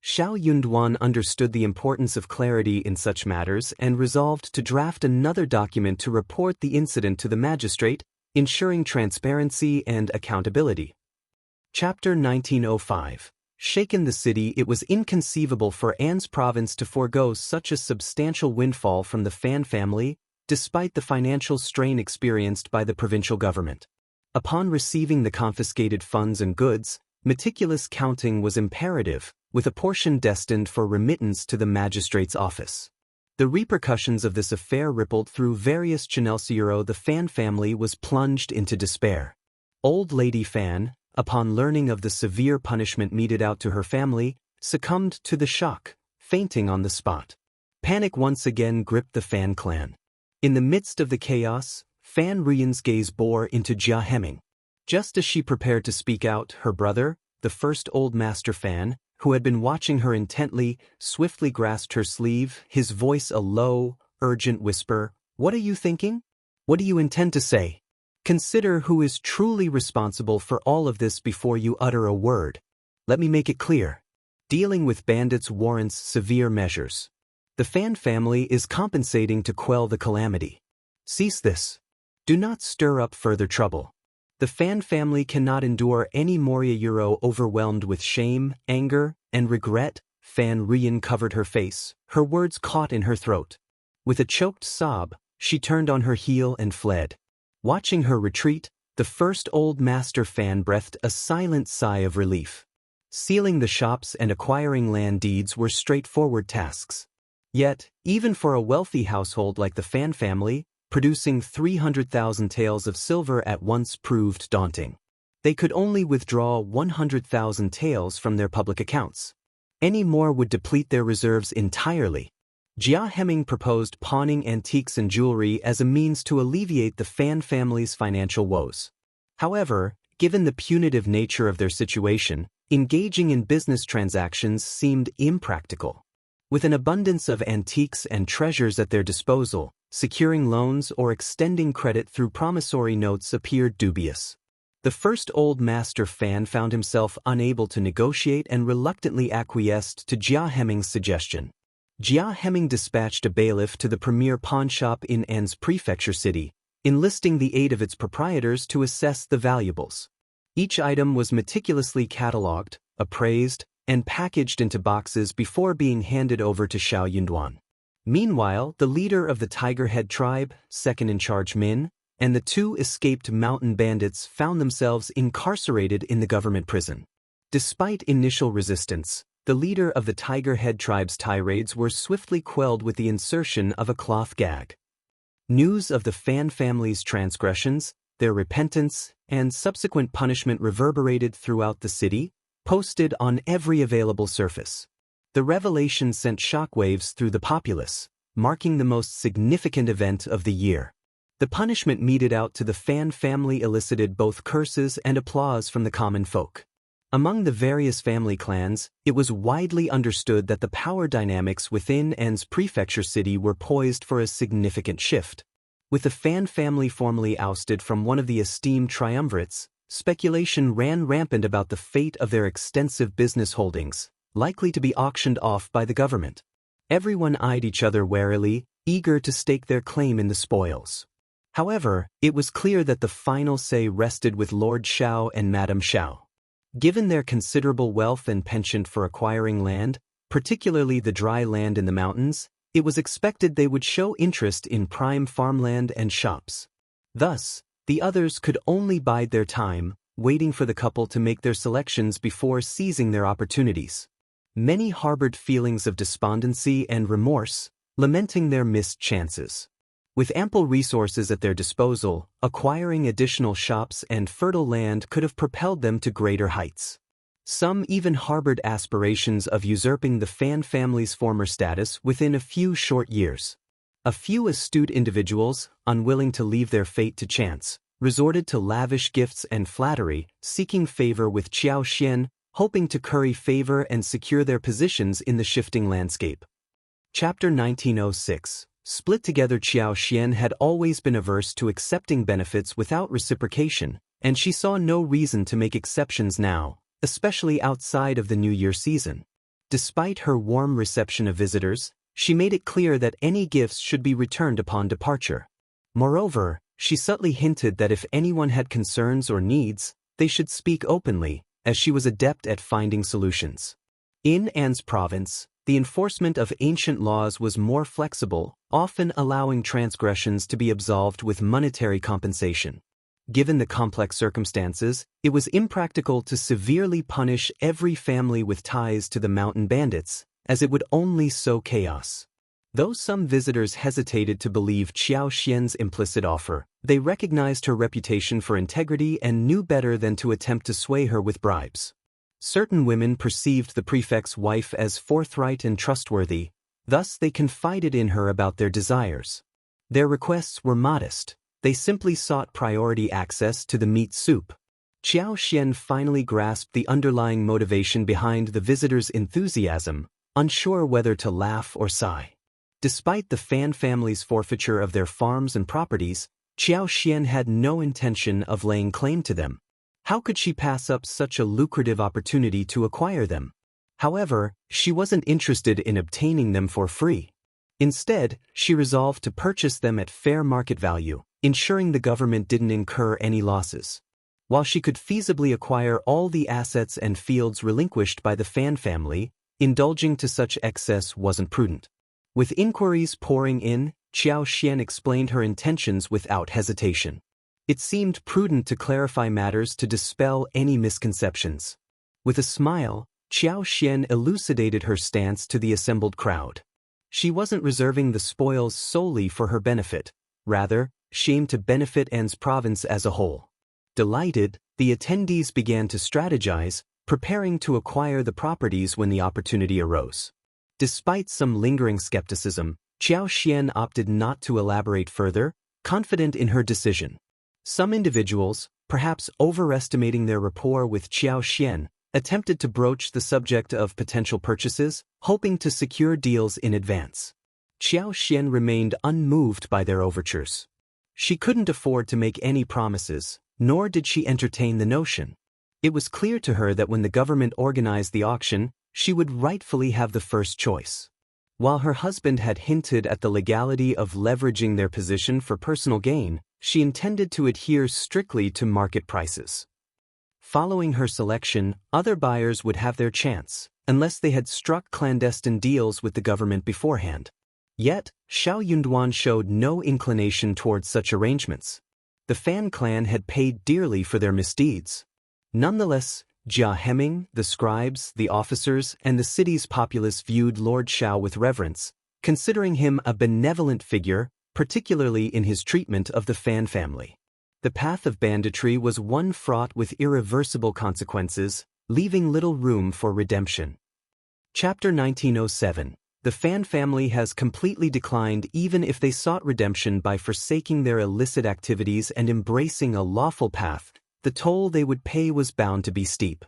Xiao Yunduan understood the importance of clarity in such matters and resolved to draft another document to report the incident to the magistrate, ensuring transparency and accountability. Chapter 1905. Shaken the city. It was inconceivable for An's province to forego such a substantial windfall from the Fan family, despite the financial strain experienced by the provincial government. Upon receiving the confiscated funds and goods, meticulous counting was imperative, with a portion destined for remittance to the magistrate's office. The repercussions of this affair rippled through various Xianxia. The Fan family was plunged into despair. Old Lady Fan, upon learning of the severe punishment meted out to her family, succumbed to the shock, fainting on the spot. Panic once again gripped the Fan clan. In the midst of the chaos, Fan Ruyan's gaze bore into Jia Heming. Just as she prepared to speak out, her brother, the first Old Master Fan, who had been watching her intently, swiftly grasped her sleeve, his voice a low, urgent whisper. "What are you thinking? What do you intend to say? Consider who is truly responsible for all of this before you utter a word. Let me make it clear. Dealing with bandits warrants severe measures. The Fan family is compensating to quell the calamity. Cease this. Do not stir up further trouble. The Fan family cannot endure any more." Overwhelmed with shame, anger, and regret, Fan Ruyan covered her face, her words caught in her throat. With a choked sob, she turned on her heel and fled. Watching her retreat, the first Old Master Fan breathed a silent sigh of relief. Sealing the shops and acquiring land deeds were straightforward tasks. Yet, even for a wealthy household like the Fan family, producing 300,000 taels of silver at once proved daunting. They could only withdraw 100,000 taels from their public accounts. Any more would deplete their reserves entirely. Jia Heming proposed pawning antiques and jewelry as a means to alleviate the Fan family's financial woes. However, given the punitive nature of their situation, engaging in business transactions seemed impractical. With an abundance of antiques and treasures at their disposal, securing loans or extending credit through promissory notes appeared dubious. The first Old Master Fan found himself unable to negotiate and reluctantly acquiesced to Jia Heming's suggestion. Jia Heming dispatched a bailiff to the premier pawnshop in An's prefecture city, enlisting the aid of its proprietors to assess the valuables. Each item was meticulously catalogued, appraised, and packaged into boxes before being handed over to Xiao Yunduan. Meanwhile, the leader of the Tiger Head tribe, second-in-charge Min, and the two escaped mountain bandits found themselves incarcerated in the government prison. Despite initial resistance, the leader of the Tiger Head tribe's tirades were swiftly quelled with the insertion of a cloth gag. News of the Fan family's transgressions, their repentance, and subsequent punishment reverberated throughout the city, posted on every available surface. The revelation sent shockwaves through the populace, marking the most significant event of the year. The punishment meted out to the Fan family elicited both curses and applause from the common folk. Among the various family clans, it was widely understood that the power dynamics within An's prefecture city were poised for a significant shift. With the Fan family formally ousted from one of the esteemed triumvirates, speculation ran rampant about the fate of their extensive business holdings, likely to be auctioned off by the government. Everyone eyed each other warily, eager to stake their claim in the spoils. However, it was clear that the final say rested with Lord Xiao and Madame Xiao. Given their considerable wealth and penchant for acquiring land, particularly the dry land in the mountains, it was expected they would show interest in prime farmland and shops. Thus, the others could only bide their time, waiting for the couple to make their selections before seizing their opportunities. Many harbored feelings of despondency and remorse, lamenting their missed chances. With ample resources at their disposal, acquiring additional shops and fertile land could have propelled them to greater heights. Some even harbored aspirations of usurping the Fan family's former status within a few short years. A few astute individuals, unwilling to leave their fate to chance, resorted to lavish gifts and flattery, seeking favor with Qiao Xian, hoping to curry favor and secure their positions in the shifting landscape. Chapter 1906. Split together. Qiao Xian had always been averse to accepting benefits without reciprocation, and she saw no reason to make exceptions now, especially outside of the New Year season. Despite her warm reception of visitors, she made it clear that any gifts should be returned upon departure. Moreover, she subtly hinted that if anyone had concerns or needs, they should speak openly, as she was adept at finding solutions. In An's province, the enforcement of ancient laws was more flexible, often allowing transgressions to be absolved with monetary compensation. Given the complex circumstances, it was impractical to severely punish every family with ties to the mountain bandits, as it would only sow chaos. Though some visitors hesitated to believe Xiaoxian's implicit offer, they recognized her reputation for integrity and knew better than to attempt to sway her with bribes. Certain women perceived the prefect's wife as forthright and trustworthy, thus they confided in her about their desires. Their requests were modest. They simply sought priority access to the meat soup. Xiaoxian finally grasped the underlying motivation behind the visitor's enthusiasm, unsure whether to laugh or sigh. Despite the Fan family's forfeiture of their farms and properties, Xiaoxian had no intention of laying claim to them. How could she pass up such a lucrative opportunity to acquire them? However, she wasn't interested in obtaining them for free. Instead, she resolved to purchase them at fair market value, ensuring the government didn't incur any losses. While she could feasibly acquire all the assets and fields relinquished by the Fan family, indulging to such excess wasn't prudent. With inquiries pouring in, Xiaoxian explained her intentions without hesitation. It seemed prudent to clarify matters to dispel any misconceptions. With a smile, Xiaoxian elucidated her stance to the assembled crowd. She wasn't reserving the spoils solely for her benefit. Rather, she aimed to benefit An's province as a whole. Delighted, the attendees began to strategize, preparing to acquire the properties when the opportunity arose. Despite some lingering skepticism, Xiaoxian opted not to elaborate further, confident in her decision. Some individuals, perhaps overestimating their rapport with Xiaoxian, attempted to broach the subject of potential purchases, hoping to secure deals in advance. Xiaoxian remained unmoved by their overtures. She couldn't afford to make any promises, nor did she entertain the notion. It was clear to her that when the government organized the auction, she would rightfully have the first choice. While her husband had hinted at the legality of leveraging their position for personal gain, she intended to adhere strictly to market prices. Following her selection, other buyers would have their chance, unless they had struck clandestine deals with the government beforehand. Yet, Xiao Yunduan showed no inclination towards such arrangements. The Fan clan had paid dearly for their misdeeds. Nonetheless, Jia Hemming, the scribes, the officers, and the city's populace viewed Lord Xiao with reverence, considering him a benevolent figure, particularly in his treatment of the Fan family. The path of banditry was one fraught with irreversible consequences, leaving little room for redemption. Chapter 1907. The Fan family has completely declined even if they sought redemption by forsaking their illicit activities and embracing a lawful path. The toll they would pay was bound to be steep.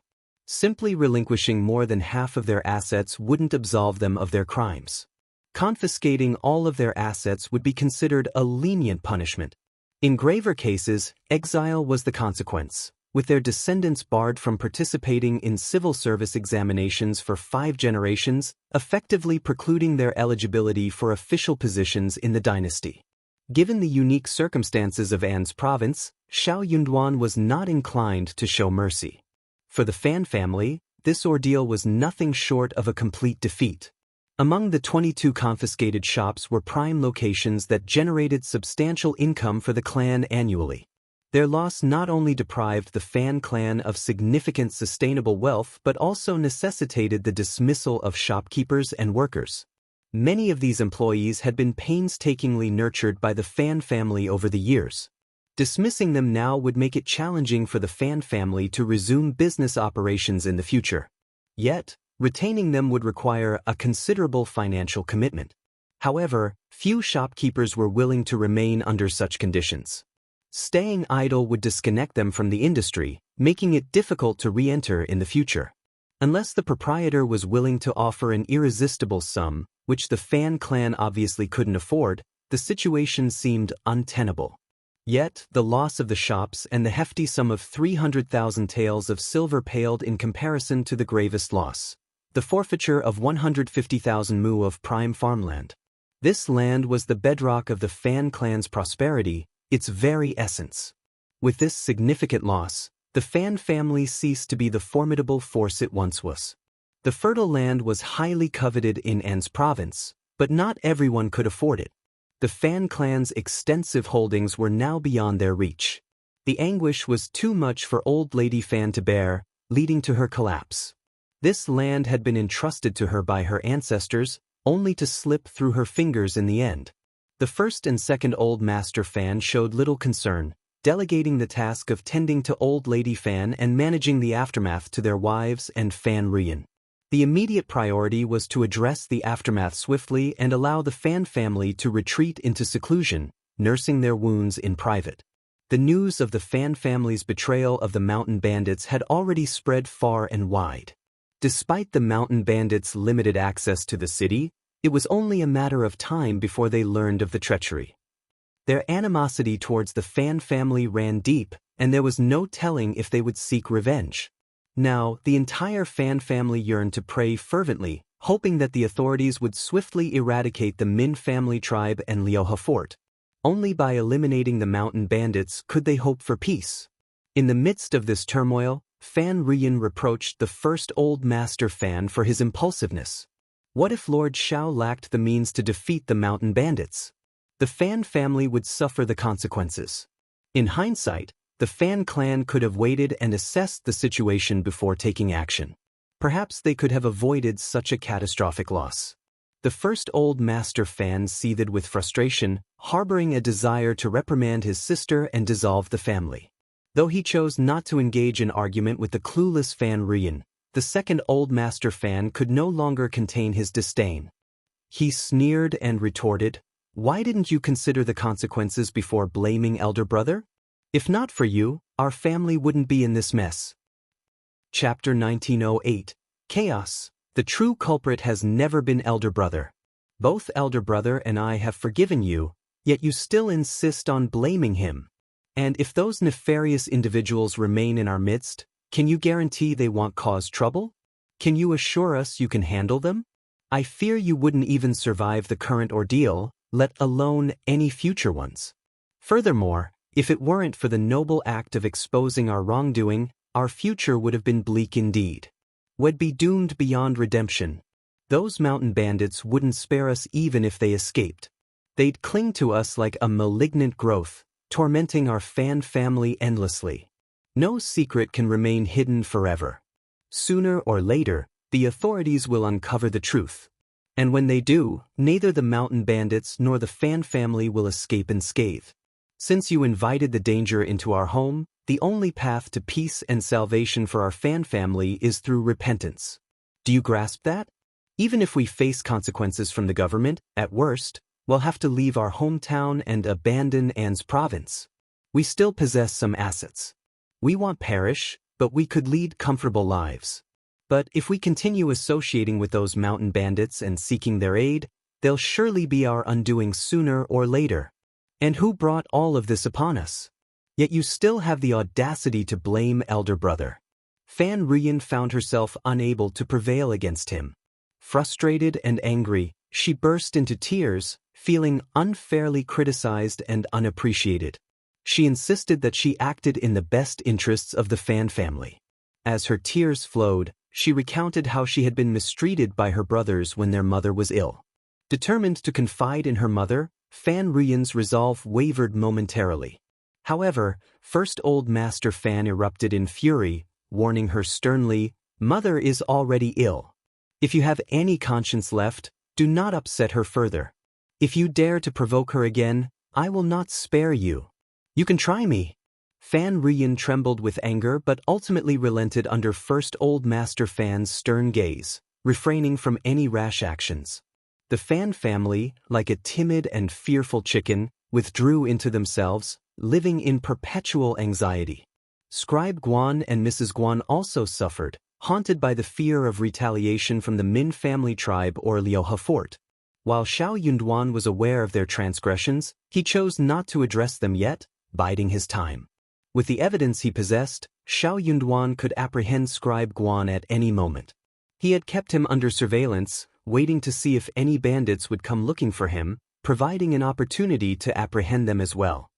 Simply relinquishing more than half of their assets wouldn't absolve them of their crimes. Confiscating all of their assets would be considered a lenient punishment. In graver cases, exile was the consequence, with their descendants barred from participating in civil service examinations for 5 generations, effectively precluding their eligibility for official positions in the dynasty. Given the unique circumstances of An's province, Xiao Yunduan was not inclined to show mercy. For the Fan family, this ordeal was nothing short of a complete defeat. Among the 22 confiscated shops were prime locations that generated substantial income for the clan annually. Their loss not only deprived the Fan clan of significant sustainable wealth but also necessitated the dismissal of shopkeepers and workers. Many of these employees had been painstakingly nurtured by the Fan family over the years. Dismissing them now would make it challenging for the Fan family to resume business operations in the future. Yet, retaining them would require a considerable financial commitment. However, few shopkeepers were willing to remain under such conditions. Staying idle would disconnect them from the industry, making it difficult to re-enter in the future. Unless the proprietor was willing to offer an irresistible sum, which the Fan clan obviously couldn't afford, the situation seemed untenable. Yet, the loss of the shops and the hefty sum of 300,000 taels of silver paled in comparison to the gravest loss: the forfeiture of 150,000 mu of prime farmland. This land was the bedrock of the Fan clan's prosperity, its very essence. With this significant loss, the Fan family ceased to be the formidable force it once was. The fertile land was highly coveted in An's province, but not everyone could afford it. The Fan clan's extensive holdings were now beyond their reach. The anguish was too much for old Lady Fan to bear, leading to her collapse. This land had been entrusted to her by her ancestors, only to slip through her fingers in the end. The first and second Old Master Fan showed little concern, delegating the task of tending to Old Lady Fan and managing the aftermath to their wives and Fan Rian. The immediate priority was to address the aftermath swiftly and allow the Fan family to retreat into seclusion, nursing their wounds in private. The news of the Fan family's betrayal of the mountain bandits had already spread far and wide. Despite the mountain bandits' limited access to the city, it was only a matter of time before they learned of the treachery. Their animosity towards the Fan family ran deep, and there was no telling if they would seek revenge. Now, the entire Fan family yearned to pray fervently, hoping that the authorities would swiftly eradicate the Min family tribe and Liuhe fort. Only by eliminating the mountain bandits could they hope for peace. In the midst of this turmoil, Fan Rian reproached the first Old Master Fan for his impulsiveness. What if Lord Xiao lacked the means to defeat the mountain bandits? The Fan family would suffer the consequences. In hindsight, the Fan clan could have waited and assessed the situation before taking action. Perhaps they could have avoided such a catastrophic loss. The first Old Master Fan seethed with frustration, harboring a desire to reprimand his sister and dissolve the family. Though he chose not to engage in argument with the clueless Fan Rian, the second Old Master Fan could no longer contain his disdain. He sneered and retorted, "Why didn't you consider the consequences before blaming elder brother? If not for you, our family wouldn't be in this mess." Chapter 1908. Chaos. The true culprit has never been elder brother. Both elder brother and I have forgiven you, yet you still insist on blaming him. And if those nefarious individuals remain in our midst, can you guarantee they won't cause trouble? Can you assure us you can handle them? I fear you wouldn't even survive the current ordeal, let alone any future ones. Furthermore, if it weren't for the noble act of exposing our wrongdoing, our future would have been bleak indeed. We'd be doomed beyond redemption. Those mountain bandits wouldn't spare us even if they escaped. They'd cling to us like a malignant growth, tormenting our Fan family endlessly. No secret can remain hidden forever. Sooner or later, the authorities will uncover the truth. And when they do, neither the mountain bandits nor the Fan family will escape unscathed. Since you invited the danger into our home, the only path to peace and salvation for our Fan family is through repentance. Do you grasp that? Even if we face consequences from the government, at worst, we'll have to leave our hometown and abandon An's province. We still possess some assets. We won't perish, but we could lead comfortable lives. But if we continue associating with those mountain bandits and seeking their aid, they'll surely be our undoing sooner or later. And who brought all of this upon us? Yet you still have the audacity to blame elder brother. Fan Rian found herself unable to prevail against him. Frustrated and angry, she burst into tears, feeling unfairly criticized and unappreciated. She insisted that she acted in the best interests of the Fan family. As her tears flowed, she recounted how she had been mistreated by her brothers when their mother was ill. Determined to confide in her mother, Fan Rian's resolve wavered momentarily. However, first Old Master Fan erupted in fury, warning her sternly, "Mother is already ill. If you have any conscience left, do not upset her further. If you dare to provoke her again, I will not spare you. You can try me." Fan Rian trembled with anger but ultimately relented under first Old Master Fan's stern gaze, refraining from any rash actions. The Fan family, like a timid and fearful chicken, withdrew into themselves, living in perpetual anxiety. Scribe Guan and Mrs. Guan also suffered, haunted by the fear of retaliation from the Min family tribe or Liuhe fort. While Xiao Yunduan was aware of their transgressions, he chose not to address them yet, biding his time. With the evidence he possessed, Xiao Yunduan could apprehend Scribe Guan at any moment. He had kept him under surveillance, waiting to see if any bandits would come looking for him, providing an opportunity to apprehend them as well.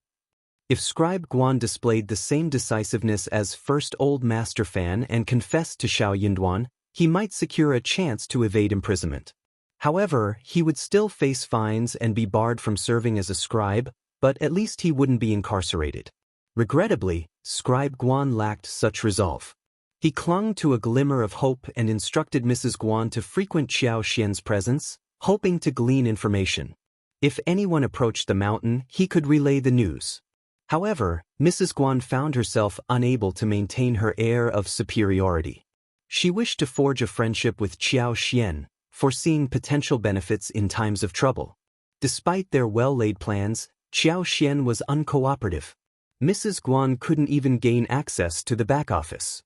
If Scribe Guan displayed the same decisiveness as first Old Master Fan and confessed to Xiao Yunduan, he might secure a chance to evade imprisonment. However, he would still face fines and be barred from serving as a scribe, but at least he wouldn't be incarcerated. Regrettably, Scribe Guan lacked such resolve. He clung to a glimmer of hope and instructed Mrs. Guan to frequent Xiao Xian's presence, hoping to glean information. If anyone approached the mountain, he could relay the news. However, Mrs. Guan found herself unable to maintain her air of superiority. She wished to forge a friendship with Xiao Xian, foreseeing potential benefits in times of trouble. Despite their well-laid plans, Xiao Xian was uncooperative. Mrs. Guan couldn't even gain access to the back office.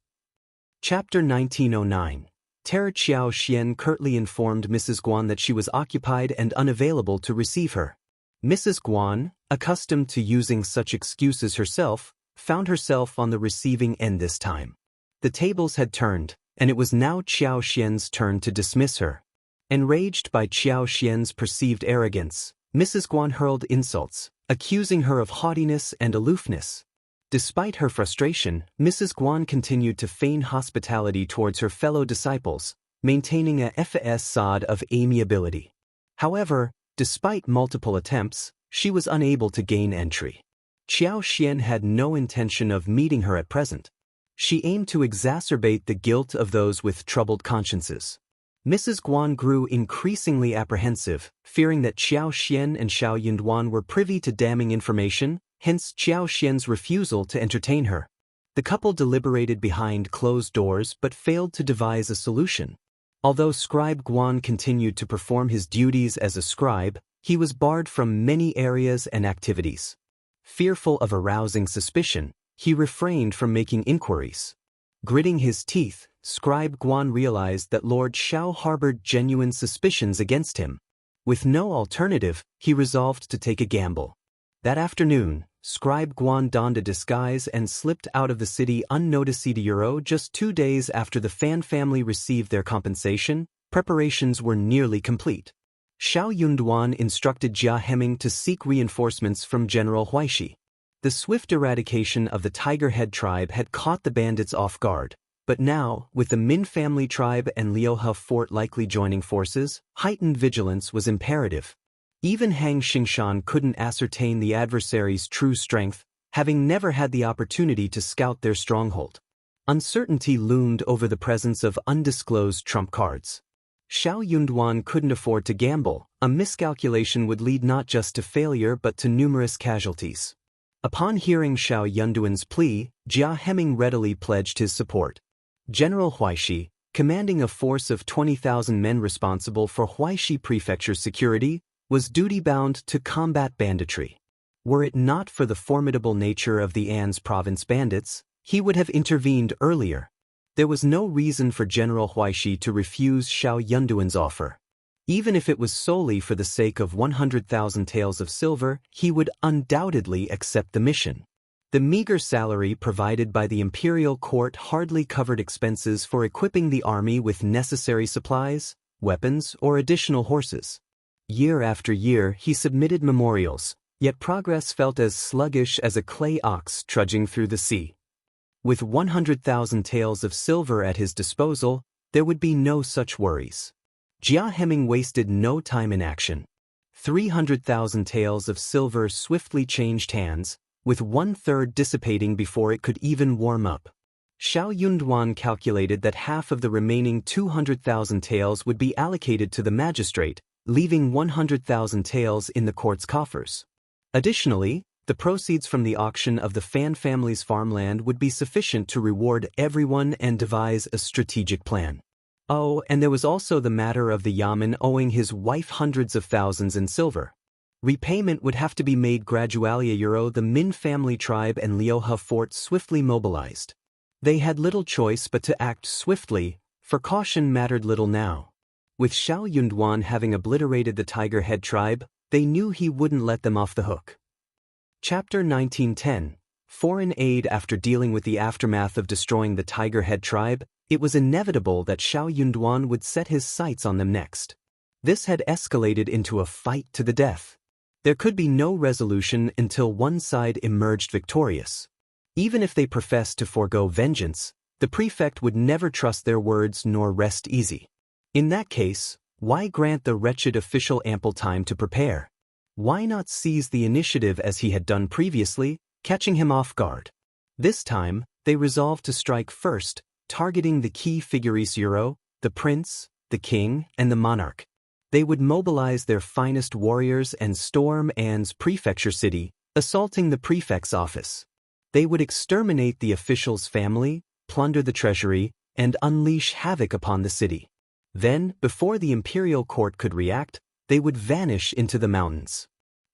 Chapter 1909. Terror. Xiao Xian curtly informed Mrs. Guan that she was occupied and unavailable to receive her. Mrs. Guan, accustomed to using such excuses herself, found herself on the receiving end this time. The tables had turned, and it was now Xiao Xian's turn to dismiss her. Enraged by Xiao Xian's perceived arrogance, Mrs. Guan hurled insults, accusing her of haughtiness and aloofness. Despite her frustration, Mrs. Guan continued to feign hospitality towards her fellow disciples, maintaining a facade of amiability. However, despite multiple attempts, she was unable to gain entry. Xiao Xian had no intention of meeting her at present. She aimed to exacerbate the guilt of those with troubled consciences. Mrs. Guan grew increasingly apprehensive, fearing that Xiao Xian and Xiao Yunduan were privy to damning information, hence Xiao Xian's refusal to entertain her. The couple deliberated behind closed doors but failed to devise a solution. Although Scribe Guan continued to perform his duties as a scribe, he was barred from many areas and activities. Fearful of arousing suspicion, he refrained from making inquiries. Gritting his teeth, Scribe Guan realized that Lord Xiao harbored genuine suspicions against him. With no alternative, he resolved to take a gamble. That afternoon, Scribe Guan donned a disguise and slipped out of the city unnoticed. Just 2 days after the Fan family received their compensation, preparations were nearly complete. Xiao Yunduan instructed Jia Heming to seek reinforcements from General Huaishi. The swift eradication of the Tiger Head tribe had caught the bandits off guard, but now, with the Min family tribe and Liuhe fort likely joining forces, heightened vigilance was imperative. Even Hang Xingshan couldn't ascertain the adversary's true strength, having never had the opportunity to scout their stronghold. Uncertainty loomed over the presence of undisclosed trump cards. Xiao Yunduan couldn't afford to gamble. A miscalculation would lead not just to failure but to numerous casualties. Upon hearing Xiao Yunduan's plea, Jia Heming readily pledged his support. General Huaishi, commanding a force of 20,000 men responsible for Huaishi Prefecture's security, was duty-bound to combat banditry. Were it not for the formidable nature of the An's province bandits, he would have intervened earlier. There was no reason for General Huaishi to refuse Xiao Yunduan's offer. Even if it was solely for the sake of 100,000 taels of silver, he would undoubtedly accept the mission. The meager salary provided by the imperial court hardly covered expenses for equipping the army with necessary supplies, weapons, or additional horses. Year after year he submitted memorials, yet progress felt as sluggish as a clay ox trudging through the sea. With 100,000 taels of silver at his disposal, there would be no such worries. Jia Heming wasted no time in action. 300,000 taels of silver swiftly changed hands, with 1/3 dissipating before it could even warm up. Xiao Yunduan calculated that half of the remaining 200,000 taels would be allocated to the magistrate, leaving 100,000 taels in the court's coffers. Additionally, the proceeds from the auction of the Fan family's farmland would be sufficient to reward everyone and devise a strategic plan. Oh, and there was also the matter of the Yamen owing his wife hundreds of thousands in silver. Repayment would have to be made gradually. The Min family tribe and Liuhe fort swiftly mobilized. They had little choice but to act swiftly, for caution mattered little now. With Xiao Yunduan having obliterated the Tiger Head tribe, they knew he wouldn't let them off the hook. Chapter 1910. Foreign aid. After dealing with the aftermath of destroying the Tiger Head tribe, it was inevitable that Xiao Yunduan would set his sights on them next. This had escalated into a fight to the death. There could be no resolution until one side emerged victorious. Even if they professed to forego vengeance, the prefect would never trust their words nor rest easy. In that case, why grant the wretched official ample time to prepare? Why not seize the initiative as he had done previously, catching him off guard? This time, they resolved to strike first, targeting the key figures: the prince, the king, and the monarch. They would mobilize their finest warriors and storm An's prefecture city, assaulting the prefect's office. They would exterminate the official's family, plunder the treasury, and unleash havoc upon the city. Then, before the imperial court could react, they would vanish into the mountains.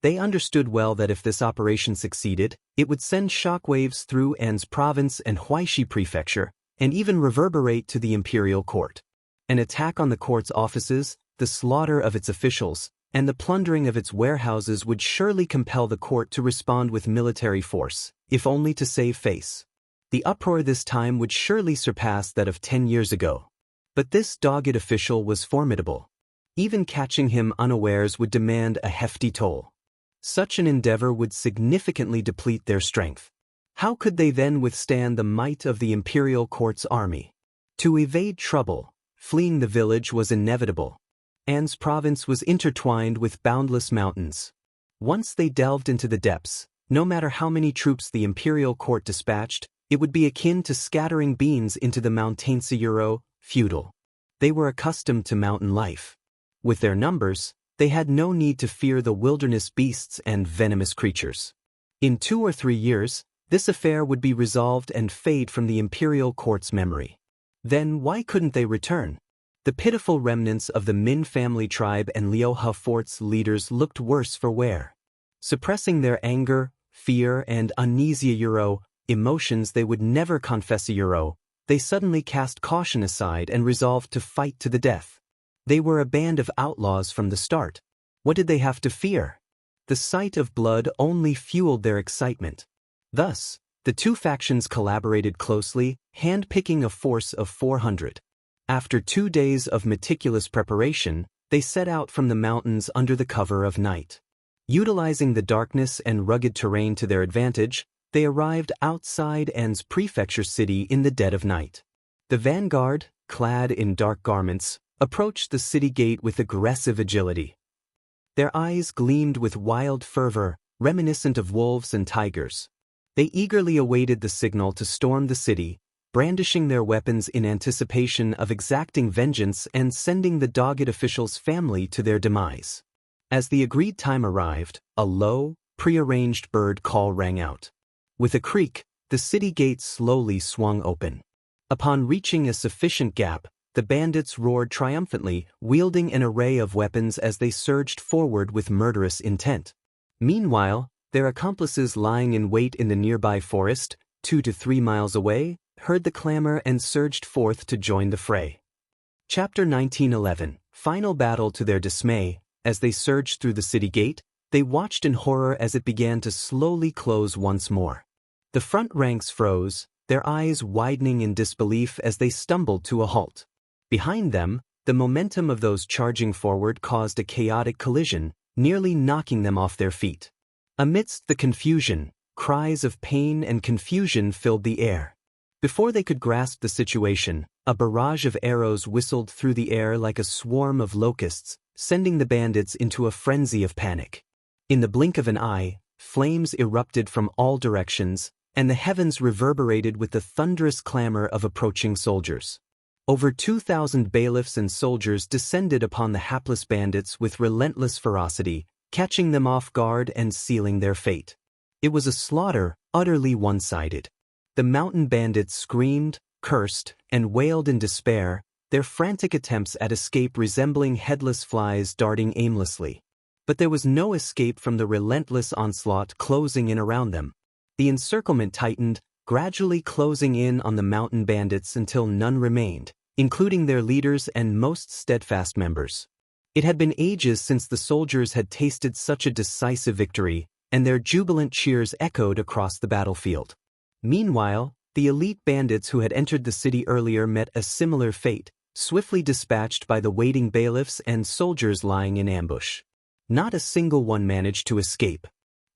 They understood well that if this operation succeeded, it would send shockwaves through An's province and Huaishi prefecture, and even reverberate to the imperial court. An attack on the court's offices, the slaughter of its officials, and the plundering of its warehouses would surely compel the court to respond with military force, if only to save face. The uproar this time would surely surpass that of 10 years ago. But this dogged official was formidable. Even catching him unawares would demand a hefty toll. Such an endeavor would significantly deplete their strength. How could they then withstand the might of the imperial court's army? To evade trouble, fleeing the village was inevitable. An's province was intertwined with boundless mountains. Once they delved into the depths, no matter how many troops the imperial court dispatched, it would be akin to scattering beans into the mountains. Feudal. They were accustomed to mountain life. With their numbers, they had no need to fear the wilderness beasts and venomous creatures. In 2 or 3 years, this affair would be resolved and fade from the imperial court's memory. Then why couldn't they return? The pitiful remnants of the Min family tribe and Liuhe Fort's leaders looked worse for wear. Suppressing their anger, fear, and uneasy emotions they would never confess they suddenly cast caution aside and resolved to fight to the death. They were a band of outlaws from the start. What did they have to fear? The sight of blood only fueled their excitement. Thus, the two factions collaborated closely, handpicking a force of 400. After 2 days of meticulous preparation, they set out from the mountains under the cover of night. Utilizing the darkness and rugged terrain to their advantage, they arrived outside An's prefecture city in the dead of night. The vanguard, clad in dark garments, approached the city gate with aggressive agility. Their eyes gleamed with wild fervor, reminiscent of wolves and tigers. They eagerly awaited the signal to storm the city, brandishing their weapons in anticipation of exacting vengeance and sending the dogged official's family to their demise. As the agreed time arrived, a low, prearranged bird call rang out. With a creak, the city gate slowly swung open. Upon reaching a sufficient gap, the bandits roared triumphantly, wielding an array of weapons as they surged forward with murderous intent. Meanwhile, their accomplices lying in wait in the nearby forest, 2 to 3 miles away, heard the clamor and surged forth to join the fray. Chapter 1911. Final battle. To their dismay, as they surged through the city gate, they watched in horror as it began to slowly close once more. The front ranks froze, their eyes widening in disbelief as they stumbled to a halt. Behind them, the momentum of those charging forward caused a chaotic collision, nearly knocking them off their feet. Amidst the confusion, cries of pain and confusion filled the air. Before they could grasp the situation, a barrage of arrows whistled through the air like a swarm of locusts, sending the bandits into a frenzy of panic. In the blink of an eye, flames erupted from all directions, and the heavens reverberated with the thunderous clamor of approaching soldiers. Over 2,000 bailiffs and soldiers descended upon the hapless bandits with relentless ferocity, catching them off guard and sealing their fate. It was a slaughter, utterly one-sided. The mountain bandits screamed, cursed, and wailed in despair, their frantic attempts at escape resembling headless flies darting aimlessly. But there was no escape from the relentless onslaught closing in around them. The encirclement tightened, gradually closing in on the mountain bandits until none remained, including their leaders and most steadfast members. It had been ages since the soldiers had tasted such a decisive victory, and their jubilant cheers echoed across the battlefield. Meanwhile, the elite bandits who had entered the city earlier met a similar fate, swiftly dispatched by the waiting bailiffs and soldiers lying in ambush. Not a single one managed to escape.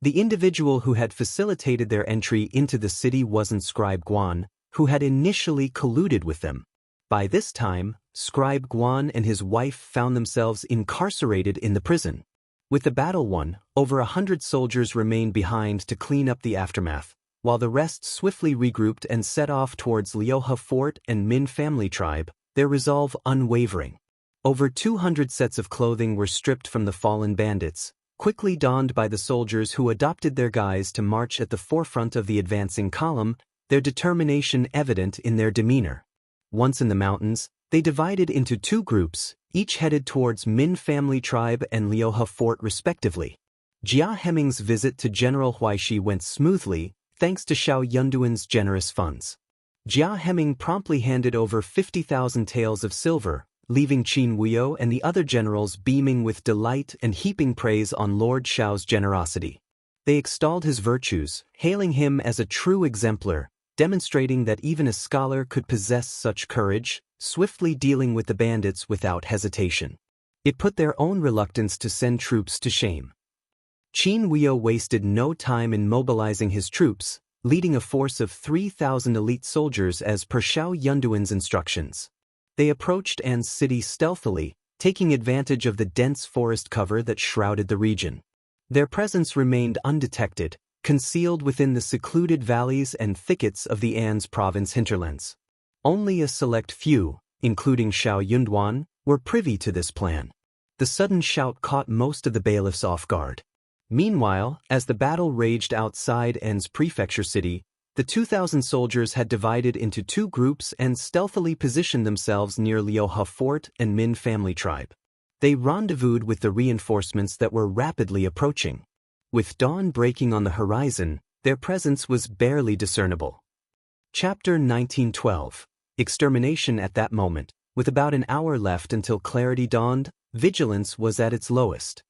The individual who had facilitated their entry into the city wasn't Scribe Guan, who had initially colluded with them. By this time, Scribe Guan and his wife found themselves incarcerated in the prison. With the battle won, over 100 soldiers remained behind to clean up the aftermath, while the rest swiftly regrouped and set off towards Liuhe Fort and Min family tribe, their resolve unwavering. Over 200 sets of clothing were stripped from the fallen bandits, quickly donned by the soldiers who adopted their guise to march at the forefront of the advancing column, their determination evident in their demeanor. Once in the mountains, they divided into two groups, each headed towards Min family tribe and Liuhe Fort respectively. Jia Heming's visit to General Huaishi went smoothly, thanks to Xiao Yunduan's generous funds. Jia Heming promptly handed over 50,000 taels of silver, leaving Qin Wuyo and the other generals beaming with delight and heaping praise on Lord Xiao's generosity. They extolled his virtues, hailing him as a true exemplar, demonstrating that even a scholar could possess such courage, swiftly dealing with the bandits without hesitation. It put their own reluctance to send troops to shame. Qin Wuyo wasted no time in mobilizing his troops, leading a force of 3,000 elite soldiers as per Xiao Yunduan's instructions. They approached An's city stealthily, taking advantage of the dense forest cover that shrouded the region. Their presence remained undetected, concealed within the secluded valleys and thickets of the An's province hinterlands. Only a select few, including Xiao Yunduan, were privy to this plan. The sudden shout caught most of the bailiffs off guard. Meanwhile, as the battle raged outside An's prefecture city, the 2,000 soldiers had divided into two groups and stealthily positioned themselves near Liuhe Fort and Min family tribe. They rendezvoused with the reinforcements that were rapidly approaching. With dawn breaking on the horizon, their presence was barely discernible. Chapter 1912. Extermination. At that moment, with about an hour left until clarity dawned, vigilance was at its lowest.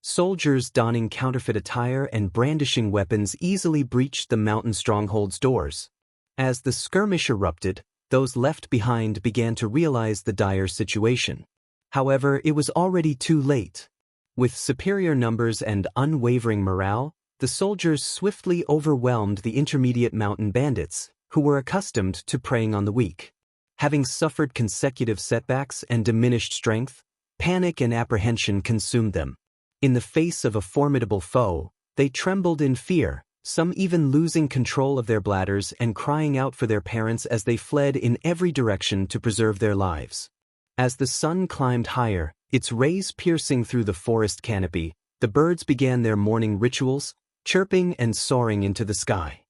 Soldiers donning counterfeit attire and brandishing weapons easily breached the mountain stronghold's doors. As the skirmish erupted, those left behind began to realize the dire situation. However, it was already too late. With superior numbers and unwavering morale, the soldiers swiftly overwhelmed the intermediate mountain bandits, who were accustomed to preying on the weak. Having suffered consecutive setbacks and diminished strength, panic and apprehension consumed them. In the face of a formidable foe, they trembled in fear, some even losing control of their bladders and crying out for their parents as they fled in every direction to preserve their lives. As the sun climbed higher, its rays piercing through the forest canopy, the birds began their morning rituals, chirping and soaring into the sky.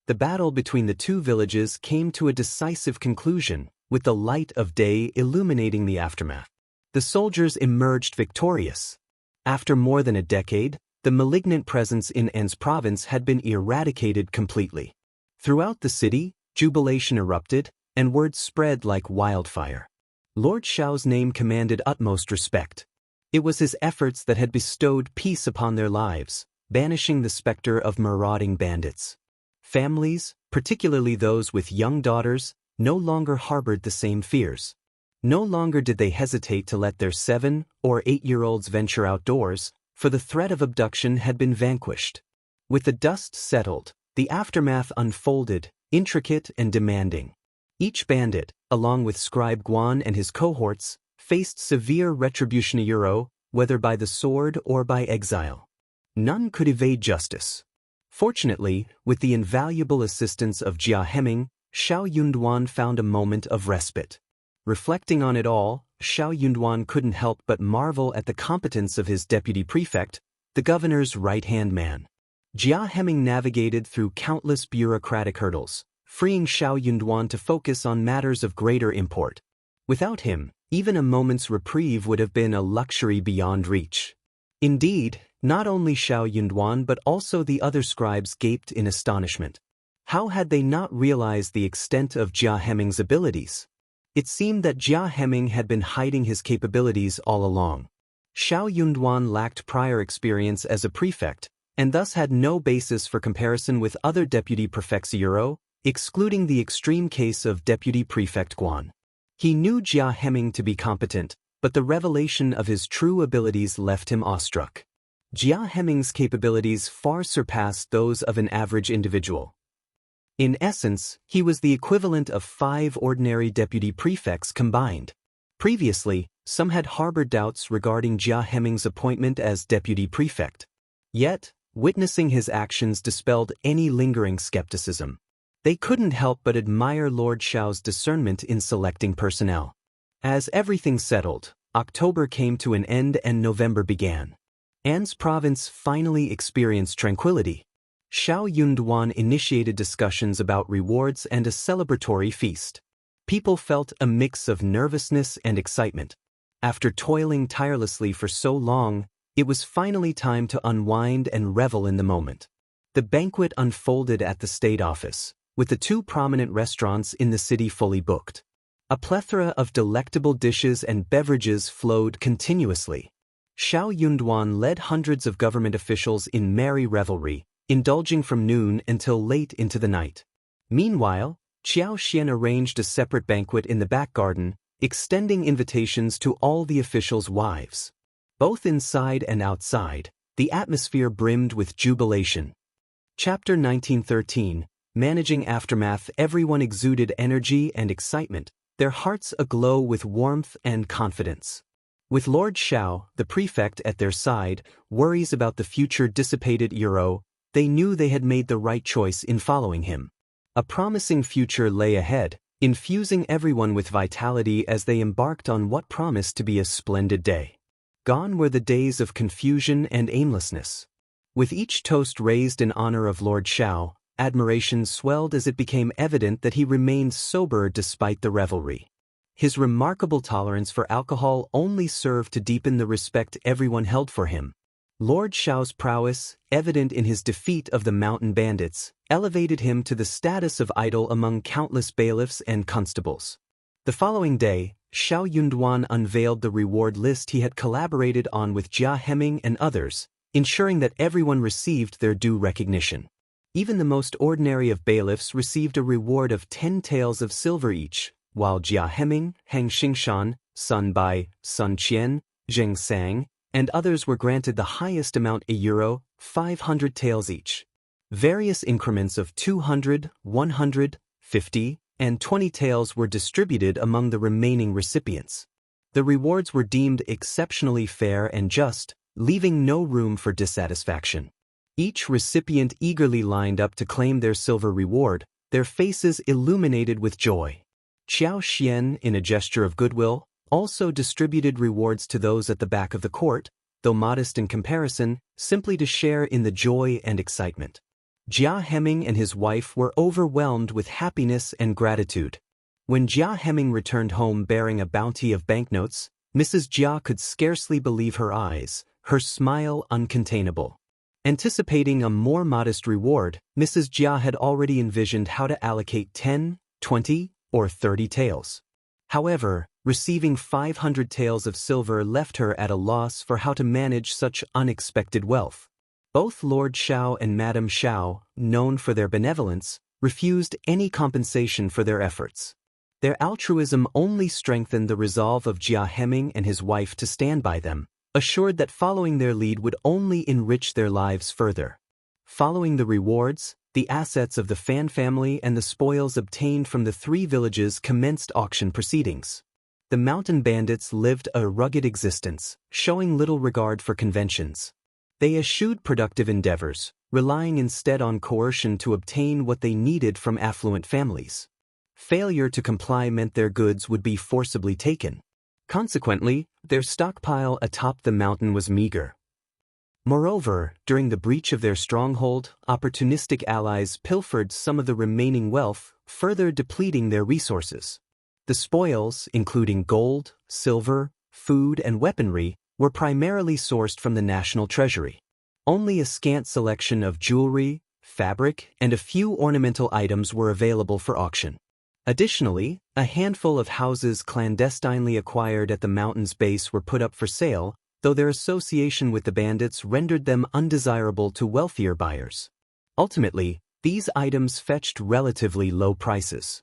The battle between the two villages came to a decisive conclusion, with the light of day illuminating the aftermath. The soldiers emerged victorious. After more than a decade, the malignant presence in An's province had been eradicated completely. Throughout the city, jubilation erupted, and word spread like wildfire. Lord Xiao's name commanded utmost respect. It was his efforts that had bestowed peace upon their lives, banishing the specter of marauding bandits. Families, particularly those with young daughters, no longer harbored the same fears. No longer did they hesitate to let their 7- or 8-year-olds venture outdoors, for the threat of abduction had been vanquished. With the dust settled, the aftermath unfolded, intricate and demanding. Each bandit, along with Scribe Guan and his cohorts, faced severe retribution, whether by the sword or by exile. None could evade justice. Fortunately, with the invaluable assistance of Jia Heming, Xiao Yunduan found a moment of respite. Reflecting on it all, Xiao Yunduan couldn't help but marvel at the competence of his deputy prefect, the governor's right-hand man. Jia Heming navigated through countless bureaucratic hurdles, freeing Xiao Yunduan to focus on matters of greater import. Without him, even a moment's reprieve would have been a luxury beyond reach. Indeed, not only Xiao Yunduan but also the other scribes gaped in astonishment. How had they not realized the extent of Jia Heming's abilities? It seemed that Jia Heming had been hiding his capabilities all along. Xiao Yunduan lacked prior experience as a prefect, and thus had no basis for comparison with other deputy prefects, excluding the extreme case of Deputy Prefect Guan. He knew Jia Heming to be competent, but the revelation of his true abilities left him awestruck. Jia Heming's capabilities far surpassed those of an average individual. In essence, he was the equivalent of 5 ordinary deputy prefects combined. Previously, some had harbored doubts regarding Jia Heming's appointment as deputy prefect. Yet, witnessing his actions dispelled any lingering skepticism. They couldn't help but admire Lord Xiao's discernment in selecting personnel. As everything settled, October came to an end and November began. An's province finally experienced tranquility. Xiao Yunduan initiated discussions about rewards and a celebratory feast. People felt a mix of nervousness and excitement. After toiling tirelessly for so long, it was finally time to unwind and revel in the moment. The banquet unfolded at the state office, with the 2 prominent restaurants in the city fully booked. A plethora of delectable dishes and beverages flowed continuously. Xiao Yunduan led hundreds of government officials in merry revelry, indulging from noon until late into the night. Meanwhile, Qiao Xian arranged a separate banquet in the back garden, extending invitations to all the officials' wives. Both inside and outside, the atmosphere brimmed with jubilation. Chapter 1913, Managing Aftermath. Everyone exuded energy and excitement, their hearts aglow with warmth and confidence. With Lord Xiao, the prefect, at their side, worries about the future dissipated. They knew they had made the right choice in following him. A promising future lay ahead, infusing everyone with vitality as they embarked on what promised to be a splendid day. Gone were the days of confusion and aimlessness. With each toast raised in honor of Lord Xiao, admiration swelled as it became evident that he remained sober despite the revelry. His remarkable tolerance for alcohol only served to deepen the respect everyone held for him. Lord Xiao's prowess, evident in his defeat of the mountain bandits, elevated him to the status of idol among countless bailiffs and constables. The following day, Xiao Yunduan unveiled the reward list he had collaborated on with Jia Heming and others, ensuring that everyone received their due recognition. Even the most ordinary of bailiffs received a reward of 10 taels of silver each, while Jia Heming, Hang Xingshan, Sun Bai, Sun Qian, Zheng Sang, and others were granted the highest amount, euro 500 taels each. Various increments of 200, 100, 50, and 20 taels were distributed among the remaining recipients. The rewards were deemed exceptionally fair and just, leaving no room for dissatisfaction. Each recipient eagerly lined up to claim their silver reward, their faces illuminated with joy. Qiao Xian, in a gesture of goodwill, also distributed rewards to those at the back of the court, though modest in comparison, simply to share in the joy and excitement. Jia Heming and his wife were overwhelmed with happiness and gratitude. When Jia Heming returned home bearing a bounty of banknotes, Mrs. Jia could scarcely believe her eyes, her smile uncontainable. Anticipating a more modest reward, Mrs. Jia had already envisioned how to allocate 10, 20, or 30 taels. However, receiving 500 taels of silver left her at a loss for how to manage such unexpected wealth. Both Lord Xiao and Madame Xiao, known for their benevolence, refused any compensation for their efforts. Their altruism only strengthened the resolve of Jia Heming and his wife to stand by them, assured that following their lead would only enrich their lives further. Following the rewards, the assets of the Fan family and the spoils obtained from the 3 villages commenced auction proceedings. The mountain bandits lived a rugged existence, showing little regard for conventions. They eschewed productive endeavors, relying instead on coercion to obtain what they needed from affluent families. Failure to comply meant their goods would be forcibly taken. Consequently, their stockpile atop the mountain was meager. Moreover, during the breach of their stronghold, opportunistic allies pilfered some of the remaining wealth, further depleting their resources. The spoils, including gold, silver, food, and weaponry, were primarily sourced from the national treasury. Only a scant selection of jewelry, fabric, and a few ornamental items were available for auction. Additionally, a handful of houses clandestinely acquired at the mountain's base were put up for sale, though their association with the bandits rendered them undesirable to wealthier buyers. Ultimately, these items fetched relatively low prices.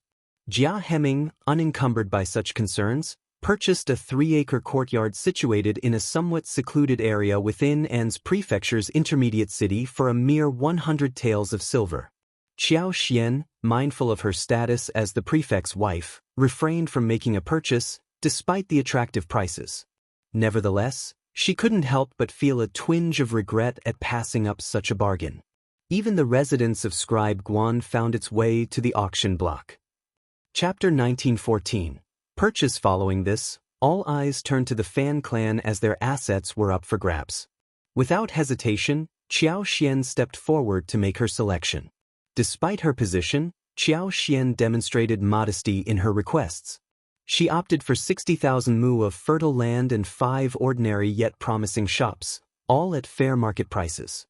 Jia Heming, unencumbered by such concerns, purchased a 3-acre courtyard situated in a somewhat secluded area within An's prefecture's intermediate city for a mere 100 taels of silver. Xiao Xian, mindful of her status as the prefect's wife, refrained from making a purchase, despite the attractive prices. Nevertheless, she couldn't help but feel a twinge of regret at passing up such a bargain. Even the residence of Scribe Guan found its way to the auction block. Chapter 1914. Purchase. Following this, all eyes turned to the Fan clan as their assets were up for grabs. Without hesitation, Xiao Xian stepped forward to make her selection. Despite her position, Xiao Xian demonstrated modesty in her requests. She opted for 60,000 mu of fertile land and 5 ordinary yet promising shops, all at fair market prices.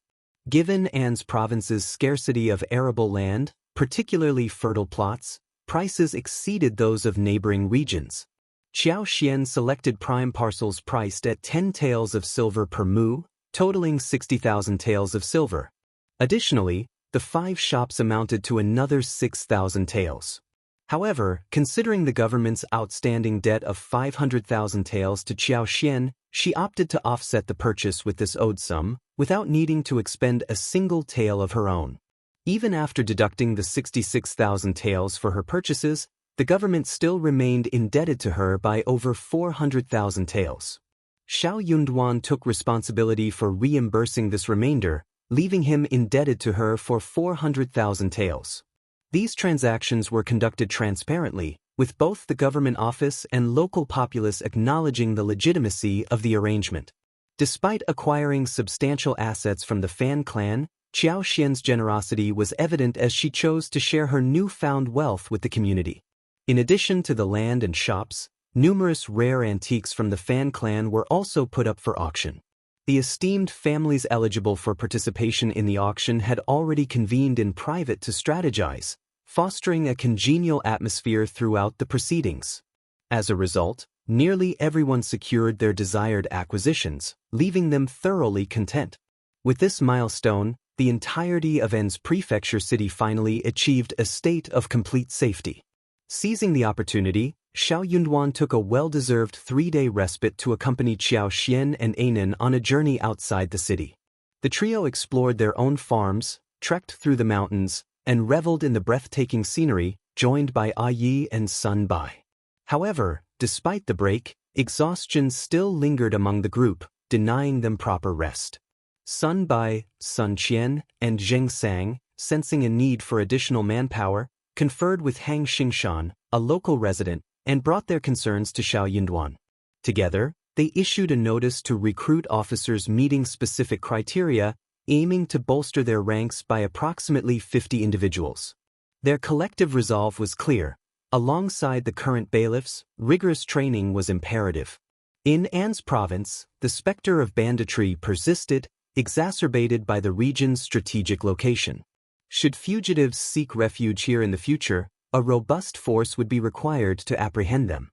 Given An's province's scarcity of arable land, particularly fertile plots, prices exceeded those of neighboring regions. Xiao Xian selected prime parcels priced at 10 taels of silver per mu, totaling 60,000 taels of silver. Additionally, the 5 shops amounted to another 6,000 taels. However, considering the government's outstanding debt of 500,000 taels to Xiao Xian, she opted to offset the purchase with this owed sum, without needing to expend a single tael of her own. Even after deducting the 66,000 taels for her purchases, the government still remained indebted to her by over 400,000 taels. Xiao Yunduan took responsibility for reimbursing this remainder, leaving him indebted to her for 400,000 taels. These transactions were conducted transparently, with both the government office and local populace acknowledging the legitimacy of the arrangement. Despite acquiring substantial assets from the Fan clan, Xiao Xian's generosity was evident as she chose to share her newfound wealth with the community. In addition to the land and shops, numerous rare antiques from the Fan clan were also put up for auction. The esteemed families eligible for participation in the auction had already convened in private to strategize, fostering a congenial atmosphere throughout the proceedings. As a result, nearly everyone secured their desired acquisitions, leaving them thoroughly content. With this milestone, the entirety of An's prefecture city finally achieved a state of complete safety. Seizing the opportunity, Xiao Yunduan took a well-deserved 3-day respite to accompany Xiao Xian and Anan on a journey outside the city. The trio explored their own farms, trekked through the mountains, and reveled in the breathtaking scenery, joined by Yi and Sun Bai. However, despite the break, exhaustion still lingered among the group, denying them proper rest. Sun Bai, Sun Qian, and Zheng Sang, sensing a need for additional manpower, conferred with Hang Xingshan, a local resident, and brought their concerns to Xiao Yunduan. Together, they issued a notice to recruit officers meeting specific criteria, aiming to bolster their ranks by approximately 50 individuals. Their collective resolve was clear. Alongside the current bailiffs, rigorous training was imperative. In An's province, the specter of banditry persisted, exacerbated by the region's strategic location. Should fugitives seek refuge here in the future, a robust force would be required to apprehend them.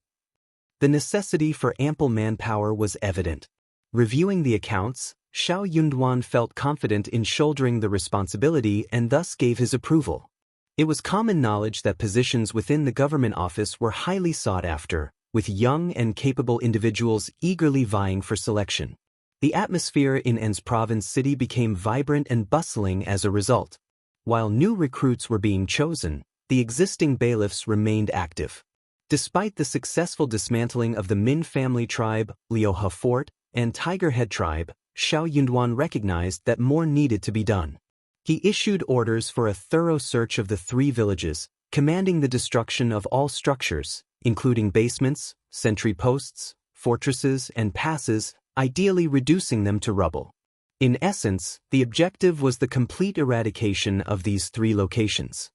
The necessity for ample manpower was evident. Reviewing the accounts, Xiao Yunduan felt confident in shouldering the responsibility and thus gave his approval. It was common knowledge that positions within the government office were highly sought after, with young and capable individuals eagerly vying for selection. The atmosphere in An's province city became vibrant and bustling as a result. While new recruits were being chosen, the existing bailiffs remained active. Despite the successful dismantling of the Min family tribe, Liuhe Fort, and Tiger Head tribe, Xiao Yunduan recognized that more needed to be done. He issued orders for a thorough search of the 3 villages, commanding the destruction of all structures, including basements, sentry posts, fortresses, and passes, ideally reducing them to rubble. In essence, the objective was the complete eradication of these 3 locations.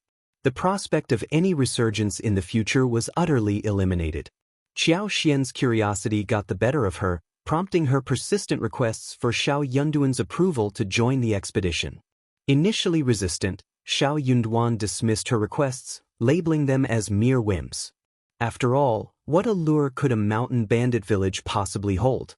The prospect of any resurgence in the future was utterly eliminated. Xiao Xian's curiosity got the better of her, prompting her persistent requests for Xiao Yunduan's approval to join the expedition. Initially resistant, Xiao Yunduan dismissed her requests, labeling them as mere whims. After all, what allure could a mountain bandit village possibly hold?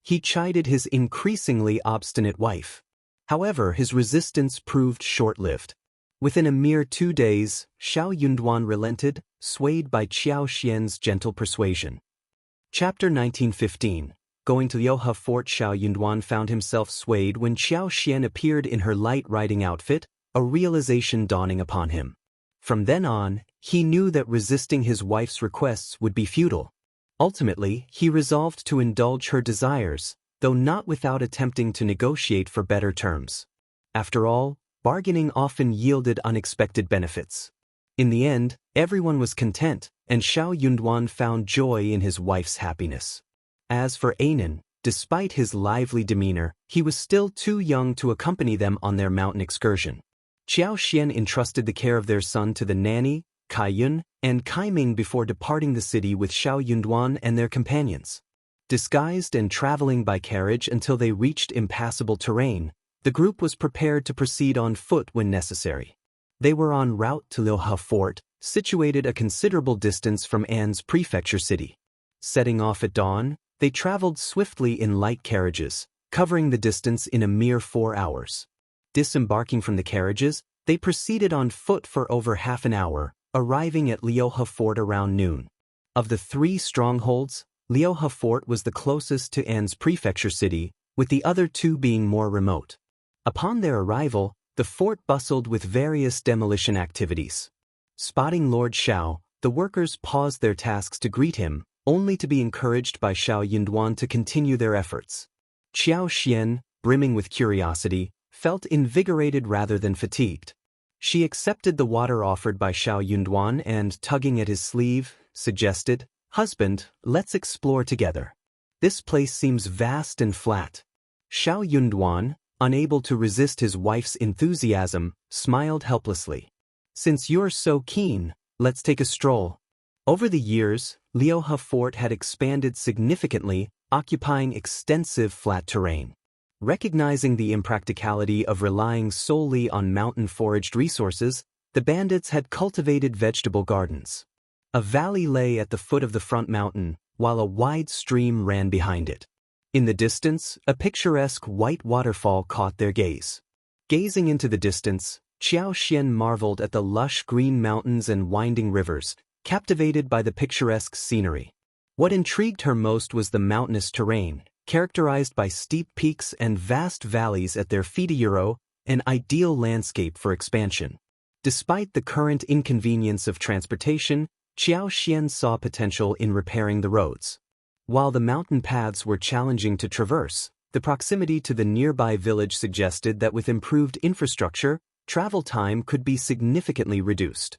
he chided his increasingly obstinate wife. However, his resistance proved short-lived. Within a mere 2 days, Xiao Yunduan relented, swayed by Qiao Xian's gentle persuasion. Chapter 1915. Going to Liuhe Fort, Xiao Yunduan found himself swayed when Qiao Xian appeared in her light riding outfit, a realization dawning upon him. From then on, he knew that resisting his wife's requests would be futile. Ultimately, he resolved to indulge her desires, though not without attempting to negotiate for better terms. After all, bargaining often yielded unexpected benefits. In the end, everyone was content, and Xiao Yunduan found joy in his wife's happiness. As for Anan, despite his lively demeanor, he was still too young to accompany them on their mountain excursion. Qiao Xian entrusted the care of their son to the nanny, Kaiyun, and Kaiming before departing the city with Xiao Yunduan and their companions. Disguised and traveling by carriage until they reached impassable terrain, the group was prepared to proceed on foot when necessary. They were en route to Liuhe Fort, situated a considerable distance from An's prefecture city. Setting off at dawn, they traveled swiftly in light carriages, covering the distance in a mere 4 hours. Disembarking from the carriages, they proceeded on foot for over half an hour, arriving at Liuhe Fort around noon. Of the 3 strongholds, Liuhe Fort was the closest to An's prefecture city, with the other 2 being more remote. Upon their arrival, the fort bustled with various demolition activities. Spotting Lord Xiao, the workers paused their tasks to greet him, only to be encouraged by Xiao Yunduan to continue their efforts. Qiao Xian, brimming with curiosity, felt invigorated rather than fatigued. She accepted the water offered by Xiao Yunduan and, tugging at his sleeve, suggested, "Husband, let's explore together. This place seems vast and flat." Xiao Yunduan, unable to resist his wife's enthusiasm, smiled helplessly. "Since you're so keen, let's take a stroll." Over the years, Liuhe Fort had expanded significantly, occupying extensive flat terrain. Recognizing the impracticality of relying solely on mountain-foraged resources, the bandits had cultivated vegetable gardens. A valley lay at the foot of the front mountain, while a wide stream ran behind it. In the distance, a picturesque white waterfall caught their gaze. Gazing into the distance, Qiao Xian marveled at the lush green mountains and winding rivers, captivated by the picturesque scenery. What intrigued her most was the mountainous terrain, characterized by steep peaks and vast valleys at their feet, an ideal landscape for expansion. Despite the current inconvenience of transportation, Qiao Xian saw potential in repairing the roads. While the mountain paths were challenging to traverse, the proximity to the nearby village suggested that with improved infrastructure, travel time could be significantly reduced.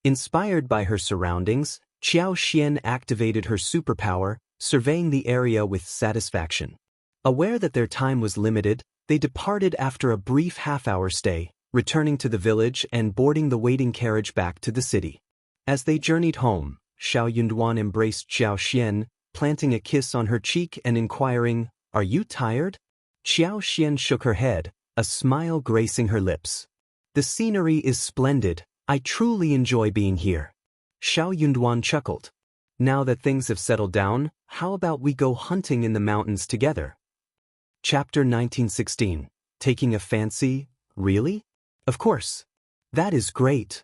Inspired by her surroundings, Qiao Xian activated her superpower, surveying the area with satisfaction. Aware that their time was limited, they departed after a brief half-hour stay, returning to the village and boarding the waiting carriage back to the city. As they journeyed home, Xiao Yunduan embraced Qiao Xian, planting a kiss on her cheek and inquiring, "Are you tired?" Qiao Xian shook her head, a smile gracing her lips. "The scenery is splendid. I truly enjoy being here." Xiao Yunduan chuckled. "Now that things have settled down, how about we go hunting in the mountains together?" Chapter 1916. Taking a fancy, really? Of course. That is great.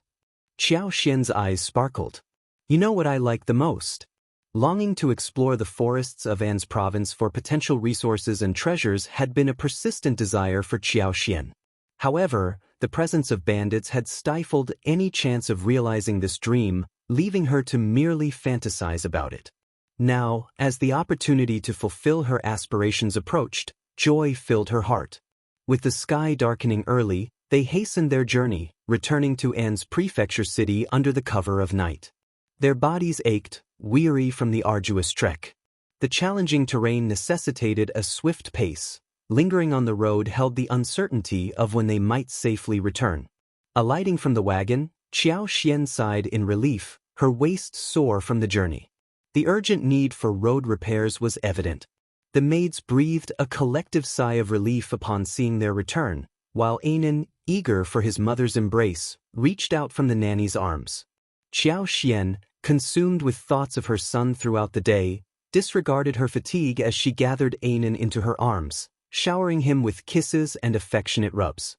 Qiao Xian's eyes sparkled. "You know what I like the most?" Longing to explore the forests of An's province for potential resources and treasures had been a persistent desire for Qiao Xian. However, the presence of bandits had stifled any chance of realizing this dream, leaving her to merely fantasize about it. Now, as the opportunity to fulfill her aspirations approached, joy filled her heart. With the sky darkening early, they hastened their journey, returning to An's prefecture city under the cover of night. Their bodies ached, weary from the arduous trek. The challenging terrain necessitated a swift pace. Lingering on the road held the uncertainty of when they might safely return. Alighting from the wagon, Qiao Xian sighed in relief, her waist sore from the journey. The urgent need for road repairs was evident. The maids breathed a collective sigh of relief upon seeing their return, while Anan, eager for his mother's embrace, reached out from the nanny's arms. Qiao Xian, consumed with thoughts of her son throughout the day, disregarded her fatigue as she gathered Anan into her arms, showering him with kisses and affectionate rubs.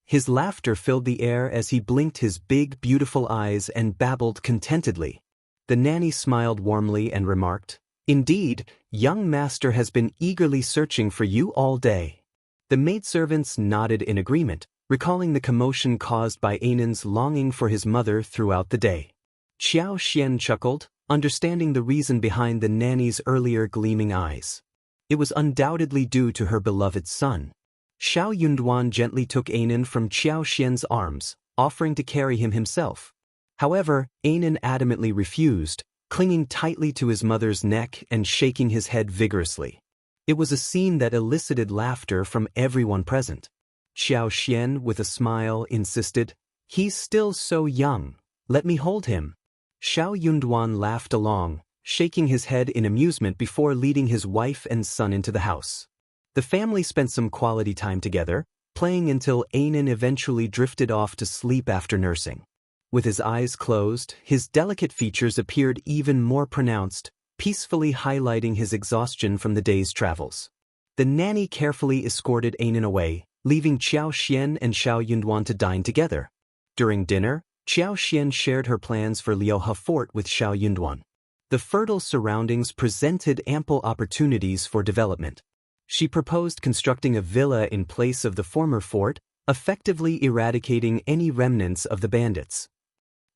His laughter filled the air as he blinked his big, beautiful eyes and babbled contentedly. The nanny smiled warmly and remarked, "Indeed, young master has been eagerly searching for you all day." The maidservants nodded in agreement, recalling the commotion caused by Anan's longing for his mother throughout the day. Xianxia chuckled, understanding the reason behind the nanny's earlier gleaming eyes. It was undoubtedly due to her beloved son. Xiao Yunduan gently took Anan from Xiaoxian's arms, offering to carry him himself. However, Anan adamantly refused, clinging tightly to his mother's neck and shaking his head vigorously. It was a scene that elicited laughter from everyone present. Xiaoxian, with a smile, insisted, "He's still so young. Let me hold him." Xiao Yunduan laughed along, shaking his head in amusement before leading his wife and son into the house. The family spent some quality time together, playing until Anan eventually drifted off to sleep after nursing. With his eyes closed, his delicate features appeared even more pronounced, peacefully highlighting his exhaustion from the day's travels. The nanny carefully escorted Anan away, leaving Xiaoxian and Xiao Yunduan to dine together. During dinner, Xiaoxian shared her plans for Liuhe Fort with Xiao Yunduan. The fertile surroundings presented ample opportunities for development. She proposed constructing a villa in place of the former fort, effectively eradicating any remnants of the bandits.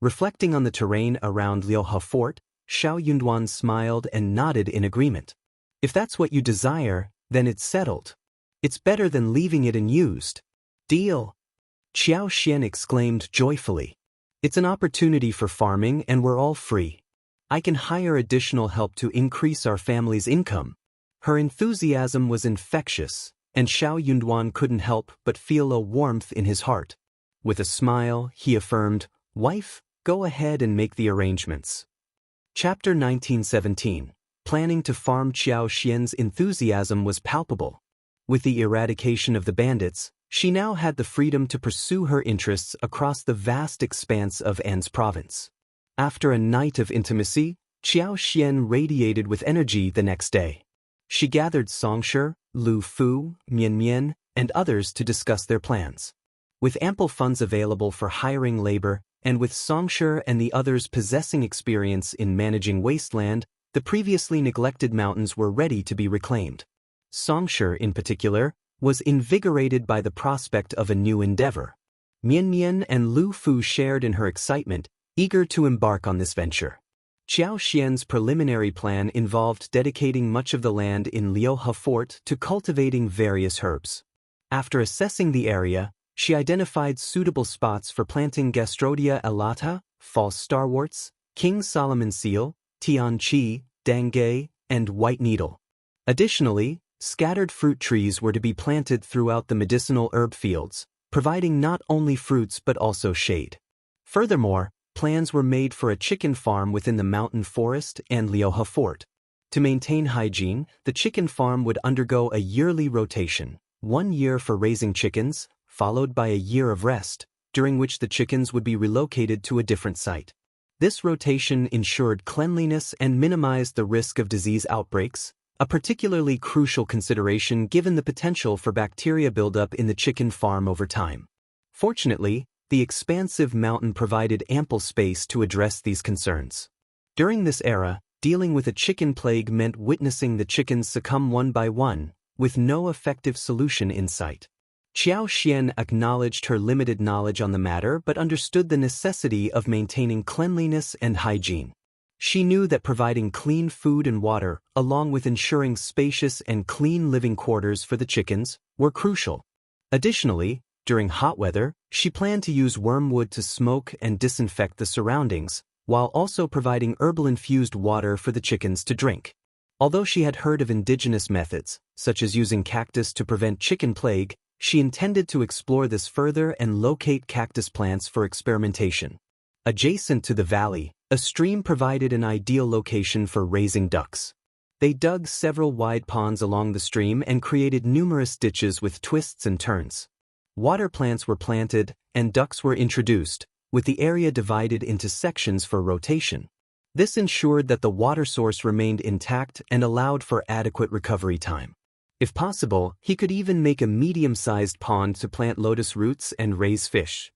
Reflecting on the terrain around Liuhe Fort, Xiao Yunduan smiled and nodded in agreement. "If that's what you desire, then it's settled. It's better than leaving it unused." "Deal!" Xiaoxian exclaimed joyfully. "It's an opportunity for farming and we're all free. I can hire additional help to increase our family's income." Her enthusiasm was infectious, and Xiao Yunduan couldn't help but feel a warmth in his heart. With a smile, he affirmed, "Wife, go ahead and make the arrangements." Chapter 1917. Planning to farm. Xiaoxian's enthusiasm was palpable. With the eradication of the bandits, she now had the freedom to pursue her interests across the vast expanse of An's province. After a night of intimacy, Xiaoxian radiated with energy the next day. She gathered Songshi, Lu Fu, Mian, and others to discuss their plans. With ample funds available for hiring labor, and with Songshi and the others possessing experience in managing wasteland, the previously neglected mountains were ready to be reclaimed. Songshi, in particular, was invigorated by the prospect of a new endeavor. Mian and Lu Fu shared in her excitement, eager to embark on this venture. Xiaoxian's preliminary plan involved dedicating much of the land in Liuhe Fort to cultivating various herbs. After assessing the area, she identified suitable spots for planting Gastrodia elata, false starworts, King Solomon seal, Tianqi, Dangay, and white needle. Additionally, scattered fruit trees were to be planted throughout the medicinal herb fields, providing not only fruits but also shade. Furthermore, plans were made for a chicken farm within the mountain forest and Liuhe Fort. To maintain hygiene, the chicken farm would undergo a yearly rotation, 1 year for raising chickens, followed by a year of rest, during which the chickens would be relocated to a different site. This rotation ensured cleanliness and minimized the risk of disease outbreaks, a particularly crucial consideration given the potential for bacteria buildup in the chicken farm over time. Fortunately, the expansive mountain provided ample space to address these concerns. During this era, dealing with a chicken plague meant witnessing the chickens succumb one by one, with no effective solution in sight. Xiaoxian acknowledged her limited knowledge on the matter but understood the necessity of maintaining cleanliness and hygiene. She knew that providing clean food and water, along with ensuring spacious and clean living quarters for the chickens, were crucial. Additionally, during hot weather, she planned to use wormwood to smoke and disinfect the surroundings, while also providing herbal-infused water for the chickens to drink. Although she had heard of indigenous methods, such as using cactus to prevent chicken plague, she intended to explore this further and locate cactus plants for experimentation. Adjacent to the valley, a stream provided an ideal location for raising ducks. They dug several wide ponds along the stream and created numerous ditches with twists and turns. Water plants were planted, and ducks were introduced, with the area divided into sections for rotation. This ensured that the water source remained intact and allowed for adequate recovery time. If possible, he could even make a medium-sized pond to plant lotus roots and raise fish.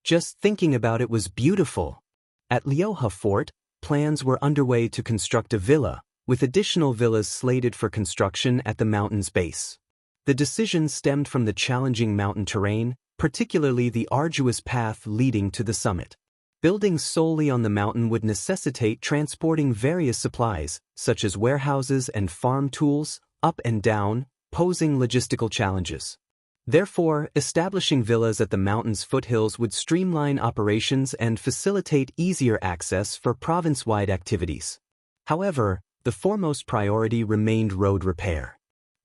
Just thinking about it was beautiful. At Liuhe Fort, plans were underway to construct a villa, with additional villas slated for construction at the mountain's base. The decision stemmed from the challenging mountain terrain, particularly the arduous path leading to the summit. Building solely on the mountain would necessitate transporting various supplies, such as warehouses and farm tools, up and down, posing logistical challenges. Therefore, establishing villas at the mountain's foothills would streamline operations and facilitate easier access for province-wide activities. However, the foremost priority remained road repair.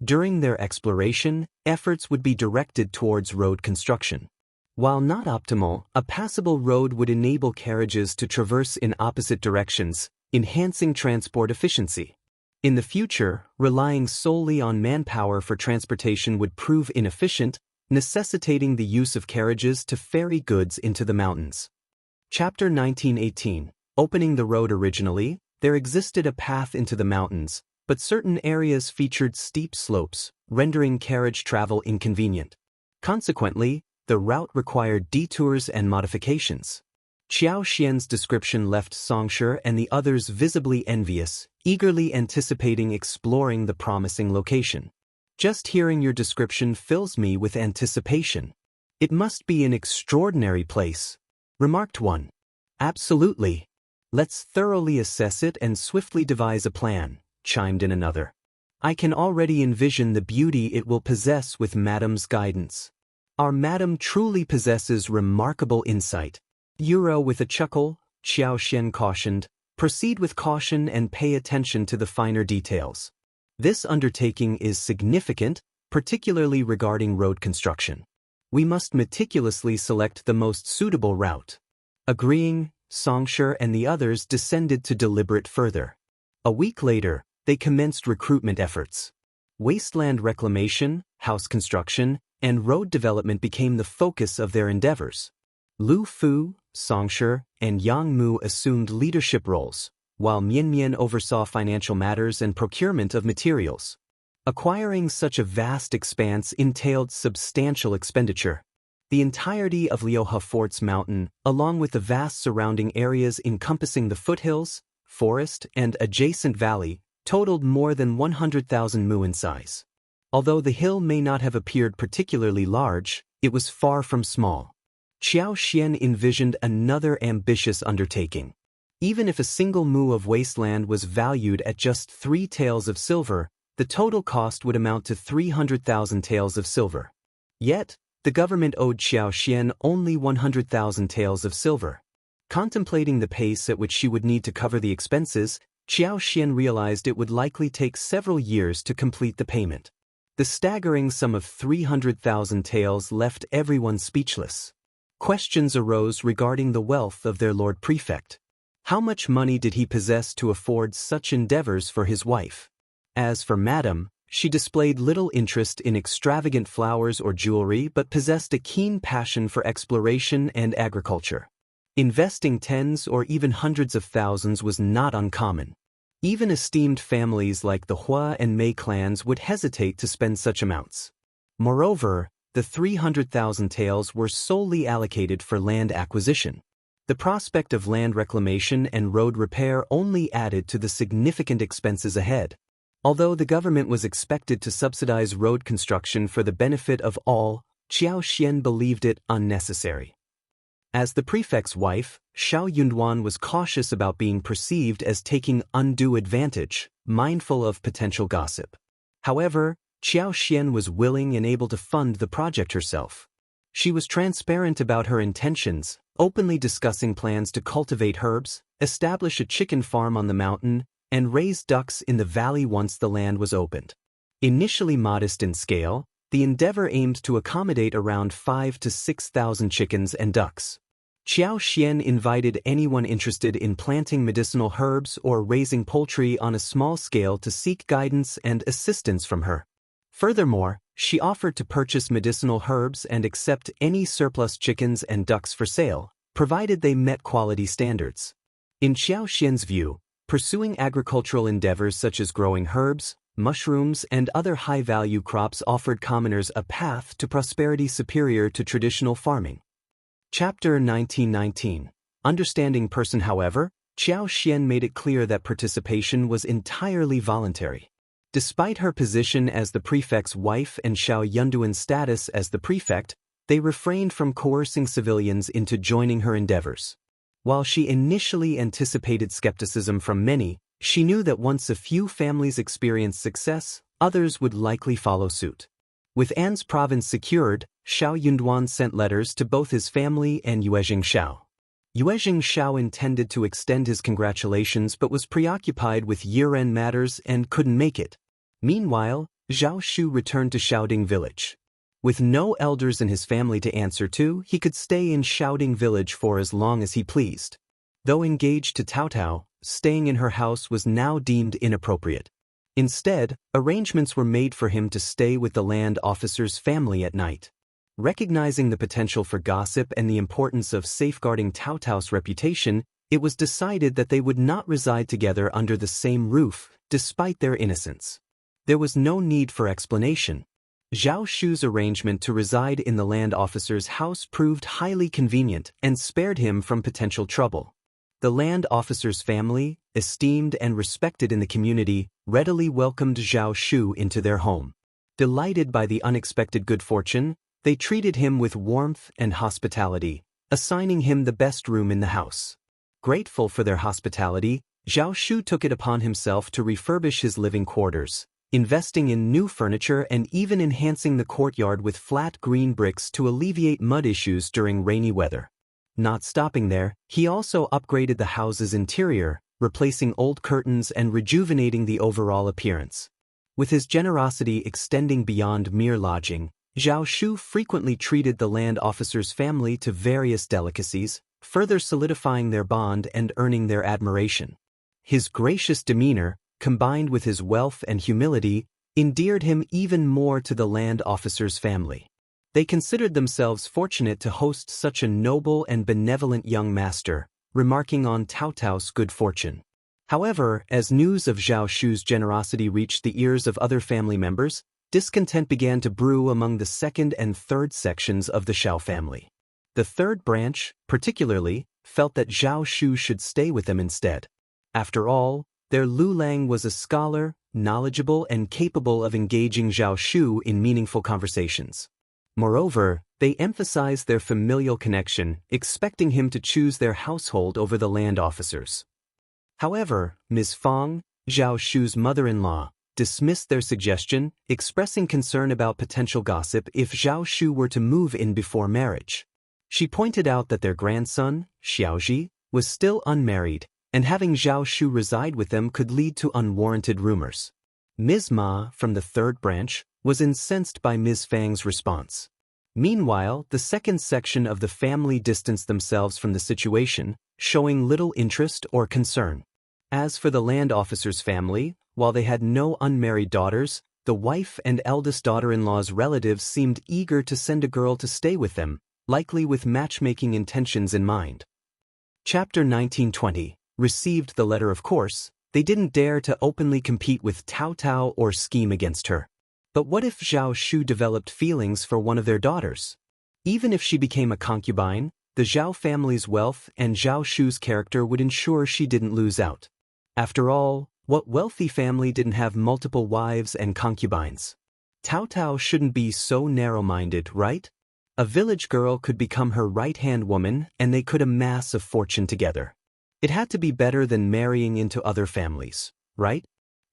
During their exploration, efforts would be directed towards road construction. While not optimal, a passable road would enable carriages to traverse in opposite directions, enhancing transport efficiency. In the future, relying solely on manpower for transportation would prove inefficient, necessitating the use of carriages to ferry goods into the mountains. Chapter 1918. Opening the road. Originally, there existed a path into the mountains, but certain areas featured steep slopes, rendering carriage travel inconvenient. Consequently, the route required detours and modifications. Xiao Xian's description left Xianxia and the others visibly envious, eagerly anticipating exploring the promising location. Just hearing your description fills me with anticipation. It must be an extraordinary place, remarked one. Absolutely. Let's thoroughly assess it and swiftly devise a plan, chimed in another. I can already envision the beauty it will possess with Madame's guidance. Our Madame truly possesses remarkable insight. Euro with a chuckle, Xiao Xian cautioned, proceed with caution and pay attention to the finer details. This undertaking is significant, particularly regarding road construction. We must meticulously select the most suitable route. Agreeing, Xianxia and the others descended to deliberate further. A week later, they commenced recruitment efforts. Wasteland reclamation, house construction, and road development became the focus of their endeavors. Lu Fu, Xianxia, and Yang Mu assumed leadership roles, while Mian Mian oversaw financial matters and procurement of materials. Acquiring such a vast expanse entailed substantial expenditure. The entirety of Liuhe Fort's mountain, along with the vast surrounding areas encompassing the foothills, forest, and adjacent valley, totaled more than 100,000 mu in size. Although the hill may not have appeared particularly large, it was far from small. Xiao Xian envisioned another ambitious undertaking. Even if a single mu of wasteland was valued at just 3 taels of silver, the total cost would amount to 300,000 taels of silver. Yet, the government owed Xiao Xian only 100,000 taels of silver. Contemplating the pace at which she would need to cover the expenses, Xiao Xian realized it would likely take several years to complete the payment. The staggering sum of 300,000 taels left everyone speechless. Questions arose regarding the wealth of their Lord Prefect. How much money did he possess to afford such endeavors for his wife? As for Madame, she displayed little interest in extravagant flowers or jewelry but possessed a keen passion for exploration and agriculture. Investing tens or even hundreds of thousands was not uncommon. Even esteemed families like the Hua and Mei clans would hesitate to spend such amounts. Moreover, the 300,000 taels were solely allocated for land acquisition. The prospect of land reclamation and road repair only added to the significant expenses ahead. Although the government was expected to subsidize road construction for the benefit of all, Xiao Xian believed it unnecessary. As the prefect's wife, Xiao Yunduan was cautious about being perceived as taking undue advantage, mindful of potential gossip. However, Xiao Xian was willing and able to fund the project herself. She was transparent about her intentions, openly discussing plans to cultivate herbs, establish a chicken farm on the mountain, and raise ducks in the valley once the land was opened. Initially modest in scale, the endeavor aimed to accommodate around 5,000 to 6,000 chickens and ducks. Xiao Xian invited anyone interested in planting medicinal herbs or raising poultry on a small scale to seek guidance and assistance from her. Furthermore, she offered to purchase medicinal herbs and accept any surplus chickens and ducks for sale, provided they met quality standards. In Xiaoxian's view, pursuing agricultural endeavors such as growing herbs, mushrooms, and other high-value crops offered commoners a path to prosperity superior to traditional farming. Chapter 1919. Understanding person. However, Xiaoxian made it clear that participation was entirely voluntary. Despite her position as the prefect's wife and Xiao Yunduan's status as the prefect, they refrained from coercing civilians into joining her endeavors. While she initially anticipated skepticism from many, she knew that once a few families experienced success, others would likely follow suit. With An's province secured, Xiao Yunduan sent letters to both his family and Yuezhing Xiao. Yuezhing Xiao intended to extend his congratulations but was preoccupied with year-end matters and couldn't make it. Meanwhile, Zhao Shu returned to Xiaoding village. With no elders in his family to answer to, he could stay in Xiaoding village for as long as he pleased. Though engaged to Tao Tao, staying in her house was now deemed inappropriate. Instead, arrangements were made for him to stay with the land officer's family at night. Recognizing the potential for gossip and the importance of safeguarding Tao Tao's reputation, it was decided that they would not reside together under the same roof, despite their innocence. There was no need for explanation. Zhao Shu's arrangement to reside in the land officer's house proved highly convenient and spared him from potential trouble. The land officer's family, esteemed and respected in the community, readily welcomed Zhao Shu into their home. Delighted by the unexpected good fortune, they treated him with warmth and hospitality, assigning him the best room in the house. Grateful for their hospitality, Zhao Shu took it upon himself to refurbish his living quarters, investing in new furniture and even enhancing the courtyard with flat green bricks to alleviate mud issues during rainy weather. Not stopping there, he also upgraded the house's interior, replacing old curtains and rejuvenating the overall appearance. With his generosity extending beyond mere lodging, Zhao Shu frequently treated the land officer's family to various delicacies, further solidifying their bond and earning their admiration. His gracious demeanor, combined with his wealth and humility, endeared him even more to the land officer's family. They considered themselves fortunate to host such a noble and benevolent young master, remarking on Tao Tao's good fortune. However, as news of Zhao Shu's generosity reached the ears of other family members, discontent began to brew among the second and third sections of the Xiao family. The third branch, particularly, felt that Zhao Shu should stay with them instead. After all, their Lu Lang was a scholar, knowledgeable and capable of engaging Zhao Shu in meaningful conversations. Moreover, they emphasized their familial connection, expecting him to choose their household over the land officers. However, Ms. Fang, Zhao Shu's mother-in-law, dismissed their suggestion, expressing concern about potential gossip if Zhao Shu were to move in before marriage. She pointed out that their grandson, Xiaoji, was still unmarried, and having Zhao Shu reside with them could lead to unwarranted rumors. Ms. Ma, from the third branch, was incensed by Ms. Fang's response. Meanwhile, the second section of the family distanced themselves from the situation, showing little interest or concern. As for the land officer's family, while they had no unmarried daughters, the wife and eldest daughter-in-law's relatives seemed eager to send a girl to stay with them, likely with matchmaking intentions in mind. Chapter 1920. Received the letter. Of course, they didn't dare to openly compete with Tao Tao or scheme against her. But what if Zhao Shu developed feelings for one of their daughters? Even if she became a concubine, the Zhao family's wealth and Zhao Shu's character would ensure she didn't lose out. After all, what wealthy family didn't have multiple wives and concubines? Tao Tao shouldn't be so narrow-minded, right? A village girl could become her right-hand woman and they could amass a fortune together. It had to be better than marrying into other families, right?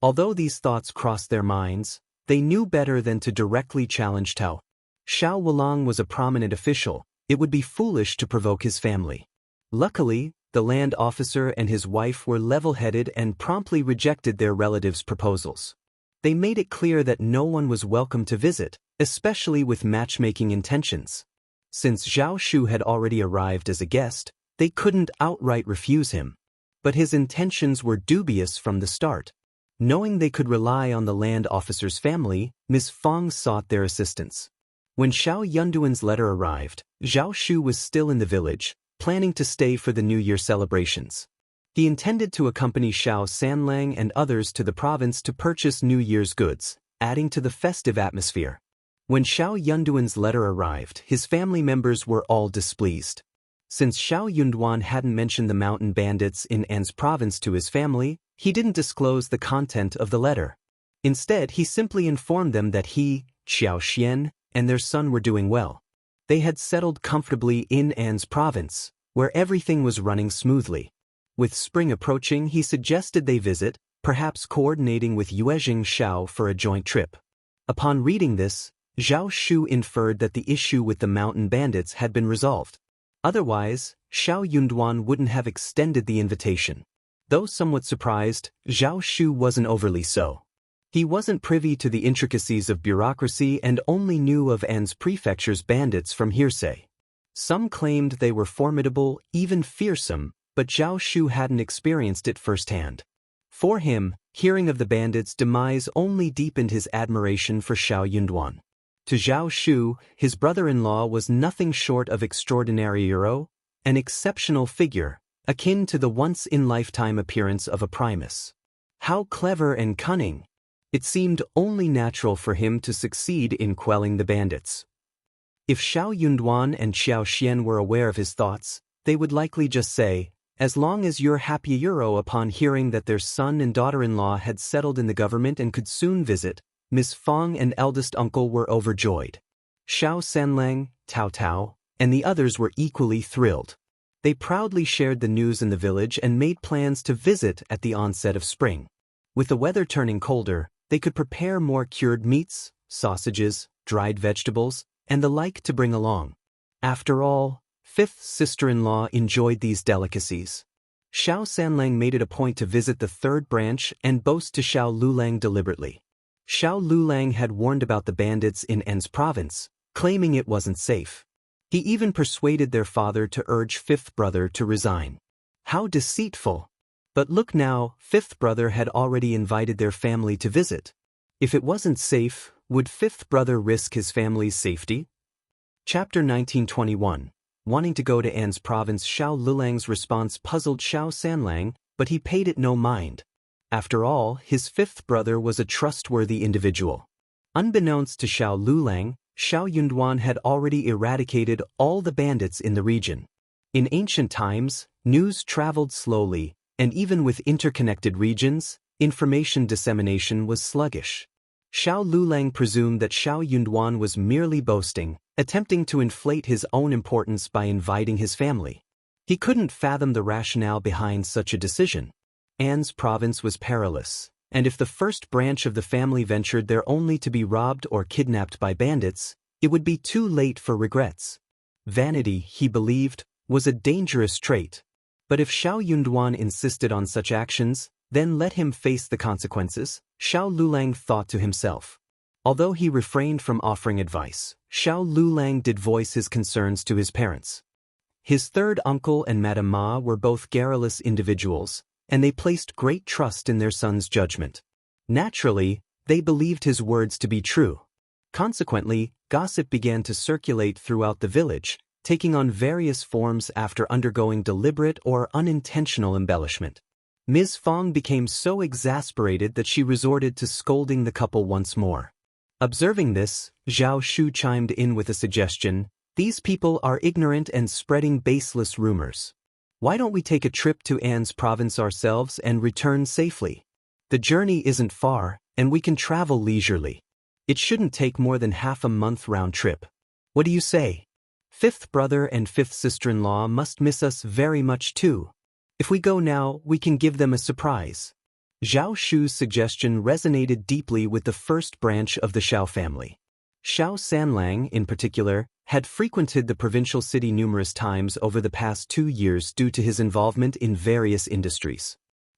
Although these thoughts crossed their minds, they knew better than to directly challenge Tao. Xiao Wulang was a prominent official. It would be foolish to provoke his family. Luckily, the land officer and his wife were level-headed and promptly rejected their relatives' proposals. They made it clear that no one was welcome to visit, especially with matchmaking intentions. Since Zhao Shu had already arrived as a guest, they couldn't outright refuse him. But his intentions were dubious from the start. Knowing they could rely on the land officer's family, Ms. Fang sought their assistance. When Xiao Yunduan's letter arrived, Zhao Shu was still in the village, planning to stay for the New Year celebrations. He intended to accompany Xiao Sanlang and others to the province to purchase New Year's goods, adding to the festive atmosphere. When Xiao Yunduan's letter arrived, his family members were all displeased. Since Xiao Yunduan hadn't mentioned the mountain bandits in An's province to his family, he didn't disclose the content of the letter. Instead, he simply informed them that he, Xiao Xian, and their son were doing well. They had settled comfortably in An's province, where everything was running smoothly. With spring approaching, he suggested they visit, perhaps coordinating with Yuezhing Xiao for a joint trip. Upon reading this, Zhao Shu inferred that the issue with the mountain bandits had been resolved. Otherwise, Xiao Yunduan wouldn't have extended the invitation. Though somewhat surprised, Zhao Shu wasn't overly so. He wasn't privy to the intricacies of bureaucracy and only knew of An's prefecture's bandits from hearsay. Some claimed they were formidable, even fearsome, but Zhao Shu hadn't experienced it firsthand. For him, hearing of the bandits' demise only deepened his admiration for Xiao Yunduan. To Zhao Shu, his brother-in-law was nothing short of extraordinary hero, an exceptional figure, akin to the once-in-lifetime appearance of a primus. How clever and cunning! It seemed only natural for him to succeed in quelling the bandits. If Xiao Yunduan and Xiao Xian were aware of his thoughts, they would likely just say, "As long as you're happy Euro," upon hearing that their son and daughter-in-law had settled in the government and could soon visit. Miss Fang and eldest uncle were overjoyed. Xiao Sanlang, Tao Tao, and the others were equally thrilled. They proudly shared the news in the village and made plans to visit at the onset of spring. With the weather turning colder, they could prepare more cured meats, sausages, dried vegetables, and the like to bring along. After all, fifth sister-in-law enjoyed these delicacies. Xiao Sanlang made it a point to visit the third branch and boast to Xiao Lulang deliberately. Xiao Lulang had warned about the bandits in An's province, claiming it wasn't safe. He even persuaded their father to urge fifth brother to resign. How deceitful! But look now, fifth brother had already invited their family to visit. If it wasn't safe, would fifth brother risk his family's safety? Chapter 1921. Wanting to go to An's province, Xiao Lulang's response puzzled Xiao Sanlang, but he paid it no mind. After all, his fifth brother was a trustworthy individual. Unbeknownst to Xiao Lulang, Xiao Yunduan had already eradicated all the bandits in the region. In ancient times, news traveled slowly, and even with interconnected regions, information dissemination was sluggish. Xiao Lulang presumed that Xiao Yunduan was merely boasting, attempting to inflate his own importance by inviting his family. He couldn't fathom the rationale behind such a decision. An's province was perilous, and if the first branch of the family ventured there only to be robbed or kidnapped by bandits, it would be too late for regrets. Vanity, he believed, was a dangerous trait. But if Xiao Yunduan insisted on such actions, then let him face the consequences, Xiao Lulang thought to himself. Although he refrained from offering advice, Xiao Lulang did voice his concerns to his parents. His third uncle and Madame Ma were both garrulous individuals, and they placed great trust in their son's judgment. Naturally, they believed his words to be true. Consequently, gossip began to circulate throughout the village, taking on various forms after undergoing deliberate or unintentional embellishment. Ms. Fang became so exasperated that she resorted to scolding the couple once more. Observing this, Zhao Shu chimed in with a suggestion: "These people are ignorant and spreading baseless rumors. Why don't we take a trip to An's province ourselves and return safely? The journey isn't far, and we can travel leisurely. It shouldn't take more than half a month round trip. What do you say? Fifth brother and fifth sister-in-law must miss us very much too. If we go now, we can give them a surprise." Zhao Shu's suggestion resonated deeply with the first branch of the Xiao family. Xiao Sanlang, in particular, had frequented the provincial city numerous times over the past 2 years due to his involvement in various industries.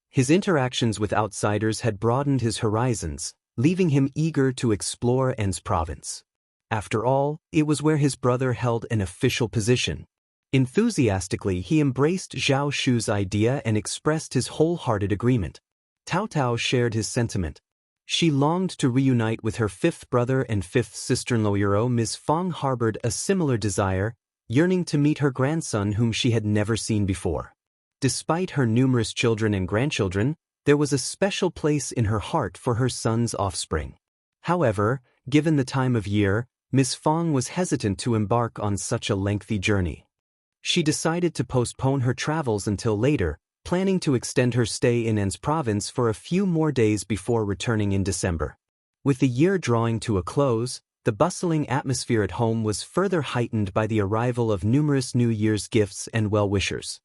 His interactions with outsiders had broadened his horizons, leaving him eager to explore An's province. After all, it was where his brother held an official position. Enthusiastically, he embraced Zhao Shu's idea and expressed his wholehearted agreement. Tao Tao shared his sentiment. She longed to reunite with her fifth brother and fifth sister-in-law. Ms. Fang harbored a similar desire, yearning to meet her grandson whom she had never seen before. Despite her numerous children and grandchildren, there was a special place in her heart for her son's offspring. However, given the time of year, Ms. Fong was hesitant to embark on such a lengthy journey. She decided to postpone her travels until later, planning to extend her stay in An's province for a few more days before returning in December. With the year drawing to a close, the bustling atmosphere at home was further heightened by the arrival of numerous New Year's gifts and well-wishers.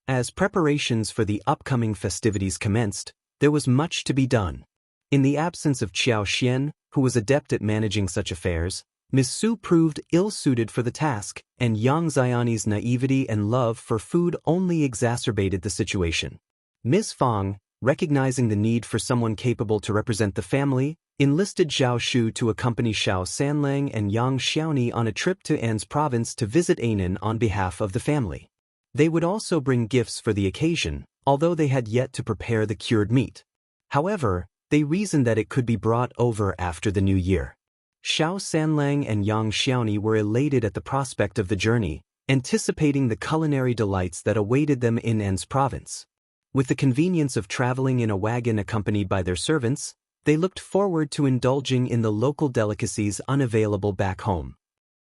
As preparations for the upcoming festivities commenced, there was much to be done. In the absence of Xianxia, who was adept at managing such affairs, Ms. Su proved ill-suited for the task, and Yang Xiani's naivety and love for food only exacerbated the situation. Ms. Fong, recognizing the need for someone capable to represent the family, enlisted Zhao Shu to accompany Xiao Sanlang and Yang Xiaoni on a trip to An's province to visit Anan on behalf of the family. They would also bring gifts for the occasion, although they had yet to prepare the cured meat. However, they reasoned that it could be brought over after the new year. Xiao Sanlang and Yang Xiaoni were elated at the prospect of the journey, anticipating the culinary delights that awaited them in An's province. With the convenience of traveling in a wagon accompanied by their servants, they looked forward to indulging in the local delicacies unavailable back home.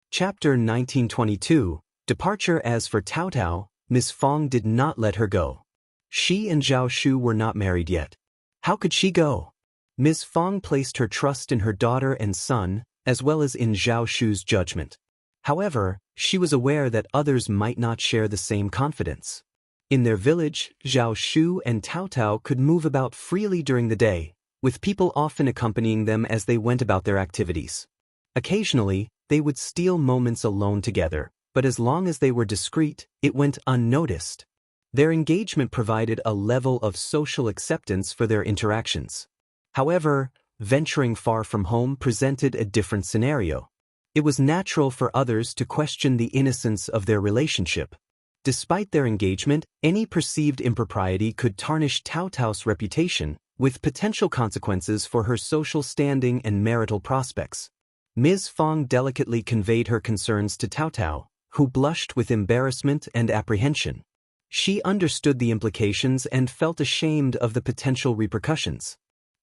Chapter 1922, Departure. As for Tao Tao, Ms. Fong did not let her go. She and Zhao Shu were not married yet. How could she go? Ms. Fong placed her trust in her daughter and son, as well as in Zhao Shu's judgment. However, she was aware that others might not share the same confidence. In their village, Zhao Shu and Tao Tao could move about freely during the day, with people often accompanying them as they went about their activities. Occasionally, they would steal moments alone together, but as long as they were discreet, it went unnoticed. Their engagement provided a level of social acceptance for their interactions. However, venturing far from home presented a different scenario. It was natural for others to question the innocence of their relationship. Despite their engagement, any perceived impropriety could tarnish Tao Tao's reputation, with potential consequences for her social standing and marital prospects. Ms. Fong delicately conveyed her concerns to Tao Tao, who blushed with embarrassment and apprehension. She understood the implications and felt ashamed of the potential repercussions.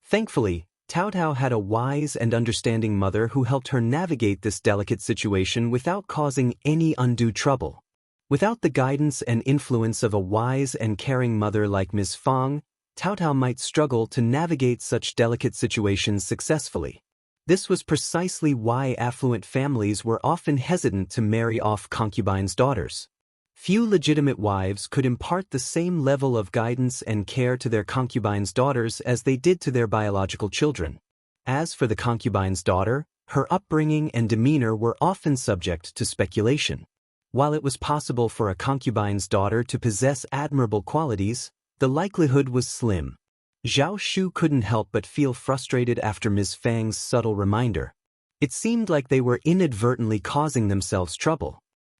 Thankfully, Tao Tao had a wise and understanding mother who helped her navigate this delicate situation without causing any undue trouble. Without the guidance and influence of a wise and caring mother like Ms. Fong, Tao Tao might struggle to navigate such delicate situations successfully. This was precisely why affluent families were often hesitant to marry off concubines' daughters. Few legitimate wives could impart the same level of guidance and care to their concubines' daughters as they did to their biological children. As for the concubine's daughter, her upbringing and demeanor were often subject to speculation. While it was possible for a concubine's daughter to possess admirable qualities, the likelihood was slim. Zhao Shu couldn't help but feel frustrated after Ms. Fang's subtle reminder. It seemed like they were inadvertently causing themselves trouble.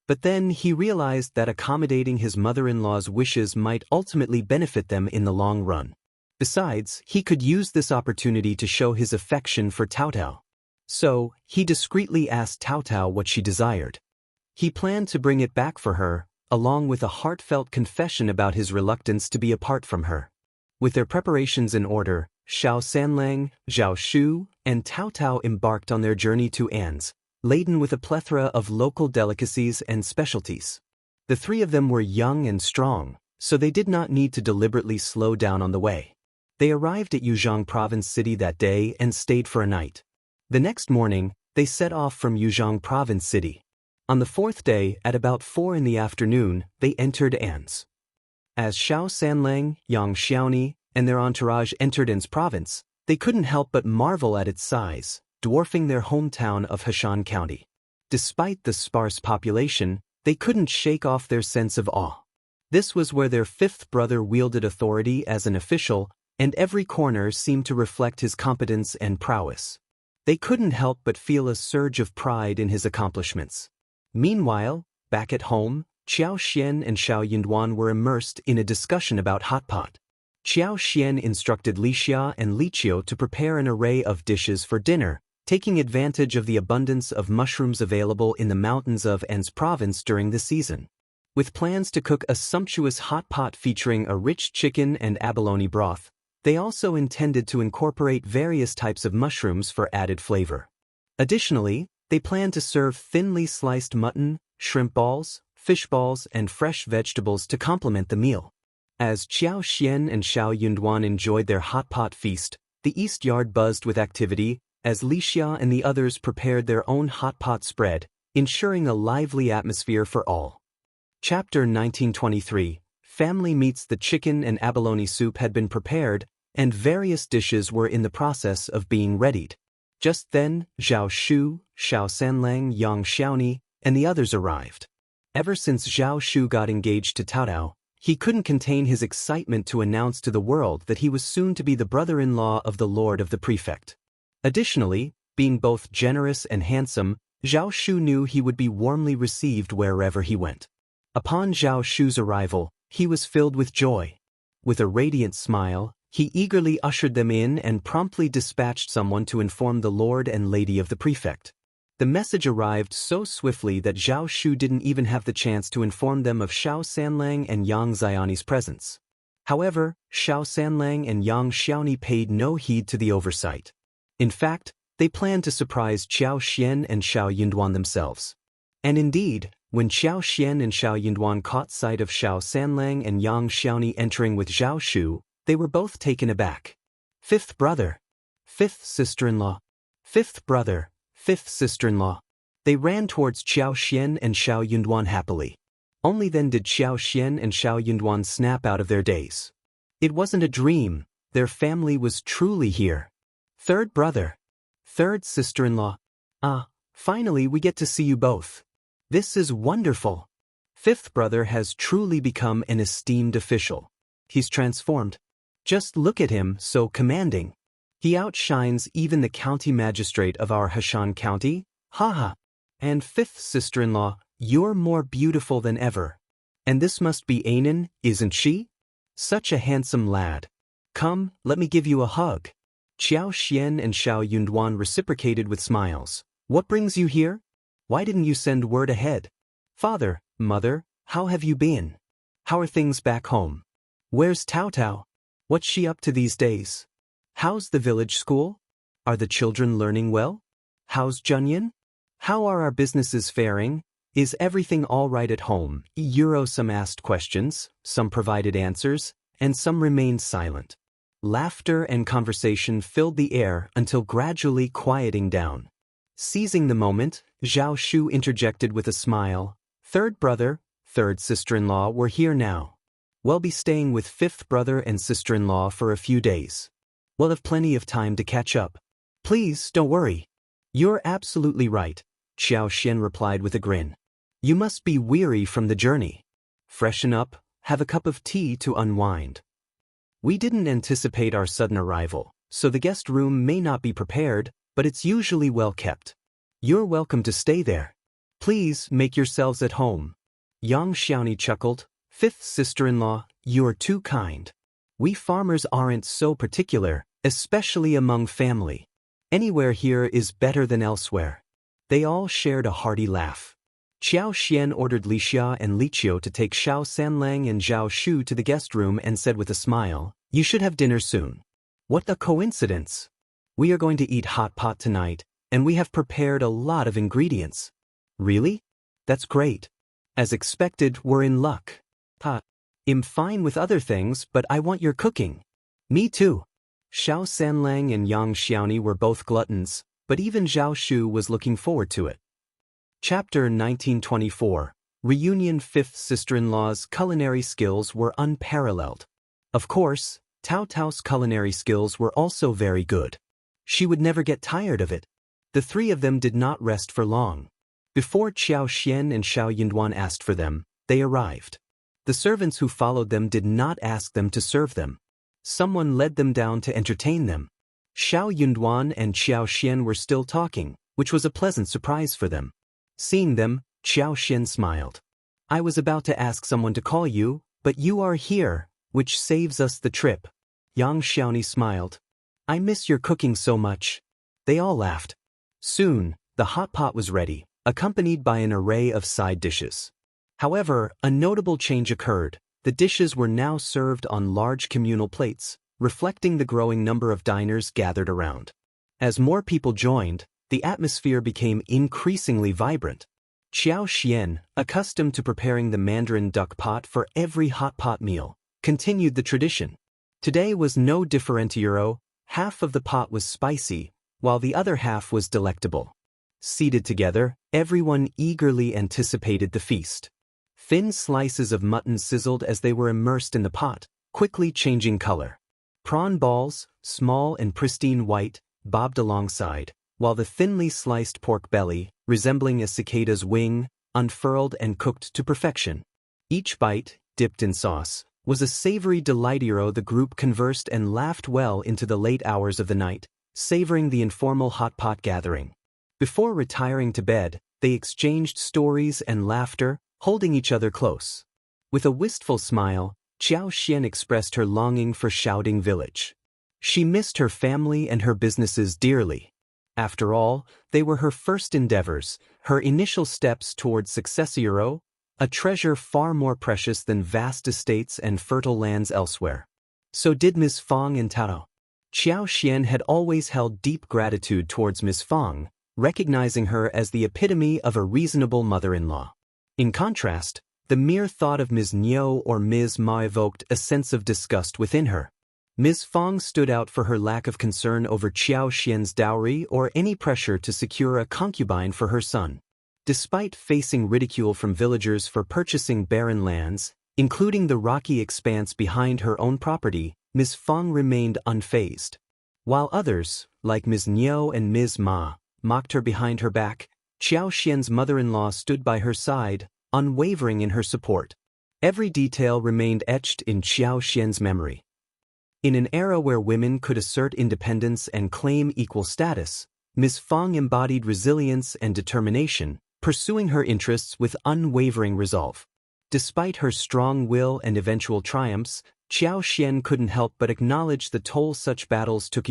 But then he realized that accommodating his mother-in-law's wishes might ultimately benefit them in the long run. Besides, he could use this opportunity to show his affection for Tao Tao. So, he discreetly asked Tao Tao what she desired. He planned to bring it back for her, along with a heartfelt confession about his reluctance to be apart from her. With their preparations in order, Xiao Sanlang, Zhao Shu, and Tao Tao embarked on their journey to An's, laden with a plethora of local delicacies and specialties. The three of them were young and strong, so they did not need to deliberately slow down on the way. They arrived at Yuzhong Province City that day and stayed for a night. The next morning, they set off from Yuzhong Province City. On the fourth day, at about 4 in the afternoon, they entered An's. As Xiao Sanlang, Yang Xiaoni, and their entourage entered An's province, they couldn't help but marvel at its size, dwarfing their hometown of Heshan County. Despite the sparse population, they couldn't shake off their sense of awe. This was where their fifth brother wielded authority as an official, and every corner seemed to reflect his competence and prowess. They couldn't help but feel a surge of pride in his accomplishments. Meanwhile, back at home, Qiao Xian and Xiao Yinduan were immersed in a discussion about hot pot. Qiao Xian instructed Li Xia and Li Qiu to prepare an array of dishes for dinner, taking advantage of the abundance of mushrooms available in the mountains of An's province during the season. With plans to cook a sumptuous hot pot featuring a rich chicken and abalone broth, they also intended to incorporate various types of mushrooms for added flavor. Additionally, they planned to serve thinly sliced mutton, shrimp balls, fish balls, and fresh vegetables to complement the meal. As Xiao Xian and Xiao Yunduan enjoyed their hot pot feast, the East Yard buzzed with activity as Lixia and the others prepared their own hot pot spread, ensuring a lively atmosphere for all. Chapter 1923. Family meets. The chicken and abalone soup had been prepared, and various dishes were in the process of being readied. Just then, Zhao Shu, Xiao Sanlang, Yang Xiaoni, and the others arrived. Ever since Zhao Shu got engaged to Tao Tao, he couldn't contain his excitement to announce to the world that he was soon to be the brother-in-law of the Lord of the Prefect. Additionally, being both generous and handsome, Zhao Shu knew he would be warmly received wherever he went. Upon Zhao Shu's arrival, he was filled with joy. With a radiant smile, he eagerly ushered them in and promptly dispatched someone to inform the Lord and Lady of the Prefect. The message arrived so swiftly that Zhao Shu didn't even have the chance to inform them of Xiao Sanlang and Yang Xiaoni's presence. However, Xiao Sanlang and Yang Xiaoni paid no heed to the oversight. In fact, they planned to surprise Xiao Xian and Xiao Yunduan themselves. And indeed, when Xiao Xian and Xiao Yunduan caught sight of Xiao Sanlang and Yang Xiaoni entering with Zhao Shu, they were both taken aback. Fifth brother. Fifth sister-in-law. Fifth brother. Fifth sister-in-law. They ran towards Xiao Xian and Xiao Yunduan happily. Only then did Xiao Xian and Xiao Yunduan snap out of their daze. It wasn't a dream, their family was truly here. Third brother. Third sister-in-law. Ah, finally we get to see you both. This is wonderful. Fifth brother has truly become an esteemed official. He's transformed. Just look at him, so commanding. He outshines even the county magistrate of our Hashan County. Haha. And fifth sister-in-law, you're more beautiful than ever. And this must be Anan, isn't she? Such a handsome lad. Come, let me give you a hug. Xiao Xian and Xiao Yunduan reciprocated with smiles. What brings you here? Why didn't you send word ahead? Father, mother, how have you been? How are things back home? Where's Tao Tao? What's she up to these days? How's the village school? Are the children learning well? How's Junyan? How are our businesses faring? Is everything all right at home? Some asked questions, some provided answers, and some remained silent. Laughter and conversation filled the air until gradually quieting down. Seizing the moment, Zhao Shu interjected with a smile. Third brother, third sister-in-law were here now. We'll be staying with fifth brother and sister-in-law for a few days. We'll have plenty of time to catch up. Please, don't worry. You're absolutely right, Xiao Xian replied with a grin. You must be weary from the journey. Freshen up, have a cup of tea to unwind. We didn't anticipate our sudden arrival, so the guest room may not be prepared, but it's usually well kept. You're welcome to stay there. Please make yourselves at home. Yang Xiaoni chuckled. Fifth sister-in-law, you're too kind. We farmers aren't so particular, especially among family. Anywhere here is better than elsewhere. They all shared a hearty laugh. Xiao Xian ordered Lixia and Liqiu to take Xiao Sanlang and Zhao Shu to the guest room and said with a smile, You should have dinner soon. What a coincidence. We are going to eat hot pot tonight, and we have prepared a lot of ingredients. Really? That's great. As expected, we're in luck. I'm fine with other things, but I want your cooking. Me too. Xiao Sanlang and Yang Xiaoni were both gluttons, but even Zhao Shu was looking forward to it. Chapter 1924. Reunion. Fifth sister-in-law's culinary skills were unparalleled. Of course, Tao Tao's culinary skills were also very good. She would never get tired of it. The three of them did not rest for long. Before Xiao Xian and Xiao Yunduan asked for them, they arrived. The servants who followed them did not ask them to serve them. Someone led them down to entertain them. Xiao Yunduan and Xiao Xian were still talking, which was a pleasant surprise for them. Seeing them, Xiao Xian smiled. I was about to ask someone to call you, but you are here, which saves us the trip. Yang Xiaoni smiled. I miss your cooking so much. They all laughed. Soon, the hot pot was ready, accompanied by an array of side dishes. However, a notable change occurred. The dishes were now served on large communal plates, reflecting the growing number of diners gathered around. As more people joined, the atmosphere became increasingly vibrant. Xiao Xian, accustomed to preparing the Mandarin duck pot for every hot pot meal, continued the tradition. Today was no differentiero. Half of the pot was spicy, while the other half was delectable. Seated together, everyone eagerly anticipated the feast. Thin slices of mutton sizzled as they were immersed in the pot, quickly changing color. Prawn balls, small and pristine white, bobbed alongside, while the thinly sliced pork belly, resembling a cicada's wing, unfurled and cooked to perfection. Each bite, dipped in sauce, was a savory delightero. The group conversed and laughed well into the late hours of the night, savoring the informal hot pot gathering. Before retiring to bed, they exchanged stories and laughter, holding each other close. With a wistful smile, Xiao Xian expressed her longing for Shouting Village. She missed her family and her businesses dearly. After all, they were her first endeavors, her initial steps towards successero, a treasure far more precious than vast estates and fertile lands elsewhere. So did Ms. Fang and Tao. Xiao Xian had always held deep gratitude towards Ms. Fang, recognizing her as the epitome of a reasonable mother-in-law. In contrast, the mere thought of Ms. Niu or Ms. Ma evoked a sense of disgust within her. Ms. Fang stood out for her lack of concern over Xiao Xian's dowry or any pressure to secure a concubine for her son. Despite facing ridicule from villagers for purchasing barren lands, including the rocky expanse behind her own property, Ms. Fang remained unfazed. While others, like Ms. Niu and Ms. Ma, mocked her behind her back, Xiao Xian's mother-in-law stood by her side, unwavering in her support. Every detail remained etched in Xiao Xian's memory. In an era where women could assert independence and claim equal status, Ms. Fang embodied resilience and determination, pursuing her interests with unwavering resolve. Despite her strong will and eventual triumphs, Xiao Xian couldn't help but acknowledge the toll such battles took,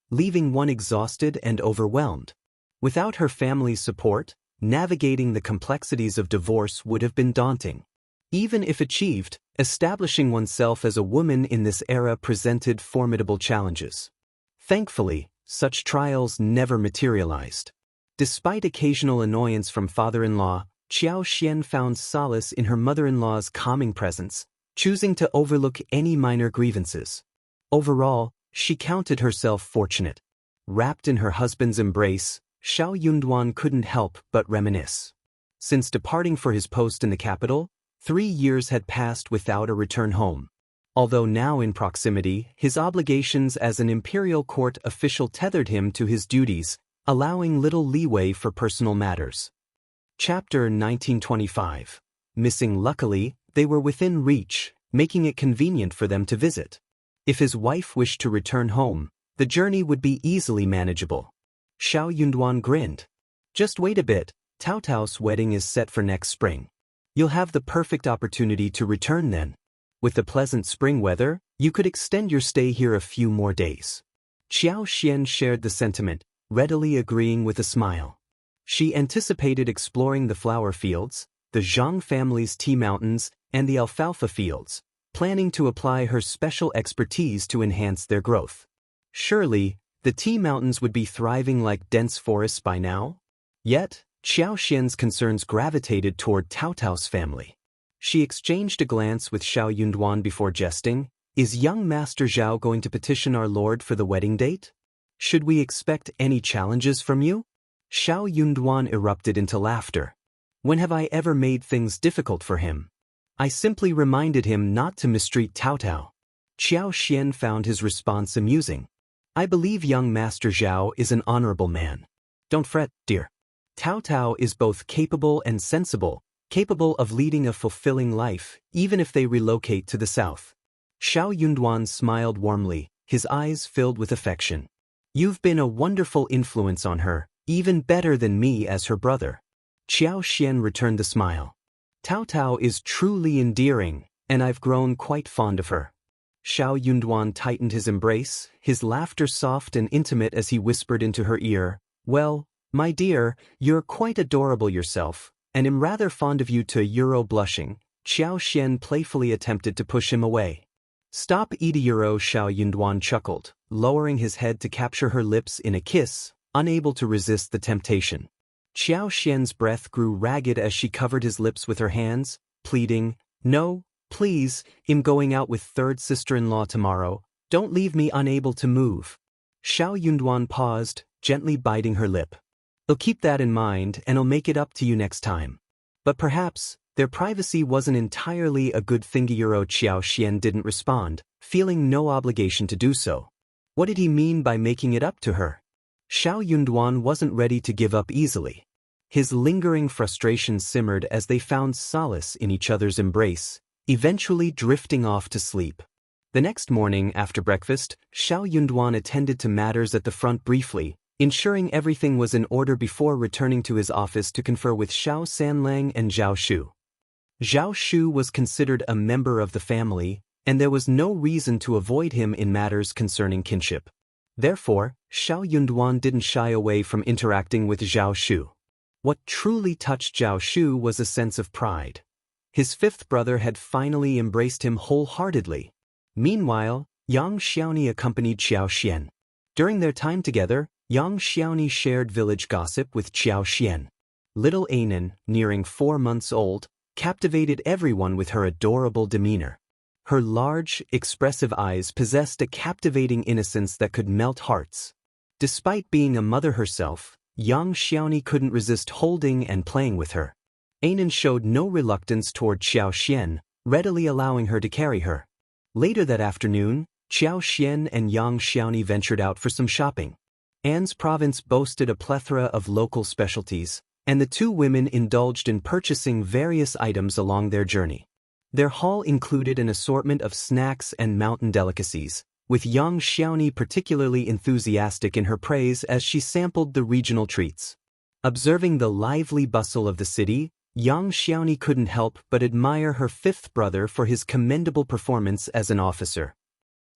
leaving one exhausted and overwhelmed. Without her family's support, navigating the complexities of divorce would have been daunting. Even if achieved, establishing oneself as a woman in this era presented formidable challenges. Thankfully, such trials never materialized. Despite occasional annoyance from father-in-law, Xiao Xian found solace in her mother-in-law's calming presence, choosing to overlook any minor grievances. Overall, she counted herself fortunate. Wrapped in her husband's embrace, Xiao Yunduan couldn't help but reminisce. Since departing for his post in the capital, 3 years had passed without a return home. Although now in proximity, his obligations as an imperial court official tethered him to his duties, allowing little leeway for personal matters. Chapter 1925. Missing. Luckily, they were within reach, making it convenient for them to visit. If his wife wished to return home, the journey would be easily manageable. Xiao Yunduan grinned. Just wait a bit, Tao Tao's wedding is set for next spring. You'll have the perfect opportunity to return then. With the pleasant spring weather, you could extend your stay here a few more days. Xiao Xian shared the sentiment, readily agreeing with a smile. She anticipated exploring the flower fields, the Zhang family's tea mountains, and the alfalfa fields, planning to apply her special expertise to enhance their growth. Surely, the tea mountains would be thriving like dense forests by now? Yet, Xiao Xian's concerns gravitated toward Tao Tao's family. She exchanged a glance with Xiao Yunduan before jesting. Is young Master Zhao going to petition our lord for the wedding date? Should we expect any challenges from you? Xiao Yunduan erupted into laughter. When have I ever made things difficult for him? I simply reminded him not to mistreat Tao Tao. Xiao Xian found his response amusing. I believe young Master Zhao is an honorable man. Don't fret, dear. Tao Tao is both capable and sensible, capable of leading a fulfilling life, even if they relocate to the south. Xiao Yunduan smiled warmly, his eyes filled with affection. You've been a wonderful influence on her, even better than me as her brother. Xiao Xian returned the smile. Tao Tao is truly endearing, and I've grown quite fond of her. Xiao Yunduan tightened his embrace, his laughter soft and intimate as he whispered into her ear, Well, my dear, you're quite adorable yourself, and am rather fond of you to Euro blushing. Xiao Xian playfully attempted to push him away. Stop Euro, Xiao Yunduan chuckled, lowering his head to capture her lips in a kiss, unable to resist the temptation. Xiao Xian's breath grew ragged as she covered his lips with her hands, pleading, "No, please, I'm going out with third sister-in-law tomorrow, don't leave me unable to move." Xiao Yunduan paused, gently biting her lip. "I'll keep that in mind and I'll make it up to you next time." But perhaps their privacy wasn't entirely a good thing. Xiao Xian didn't respond, feeling no obligation to do so. What did he mean by making it up to her? Xiao Yunduan wasn't ready to give up easily. His lingering frustration simmered as they found solace in each other's embrace, eventually drifting off to sleep. The next morning after breakfast, Xiao Yunduan attended to matters at the front briefly, ensuring everything was in order before returning to his office to confer with Xiao Sanlang and Zhao Shu. Zhao Shu was considered a member of the family, and there was no reason to avoid him in matters concerning kinship. Therefore, Xiao Yunduan didn't shy away from interacting with Zhao Shu. What truly touched Zhao Shu was a sense of pride. His fifth brother had finally embraced him wholeheartedly. Meanwhile, Yang Xiaoni accompanied Xiao Xian. During their time together, Yang Xiaoni shared village gossip with Xiao Xian. Little Anan, nearing 4 months old, captivated everyone with her adorable demeanor. Her large, expressive eyes possessed a captivating innocence that could melt hearts. Despite being a mother herself, Yang Xiaoni couldn't resist holding and playing with her. Anan showed no reluctance toward Xiao Xian, readily allowing her to carry her. Later that afternoon, Xiao Xian and Yang Xiaoni ventured out for some shopping. An's province boasted a plethora of local specialties, and the two women indulged in purchasing various items along their journey. Their haul included an assortment of snacks and mountain delicacies, with Yang Xiaoni particularly enthusiastic in her praise as she sampled the regional treats. Observing the lively bustle of the city, Yang Xiaoni couldn't help but admire her fifth brother for his commendable performance as an officer.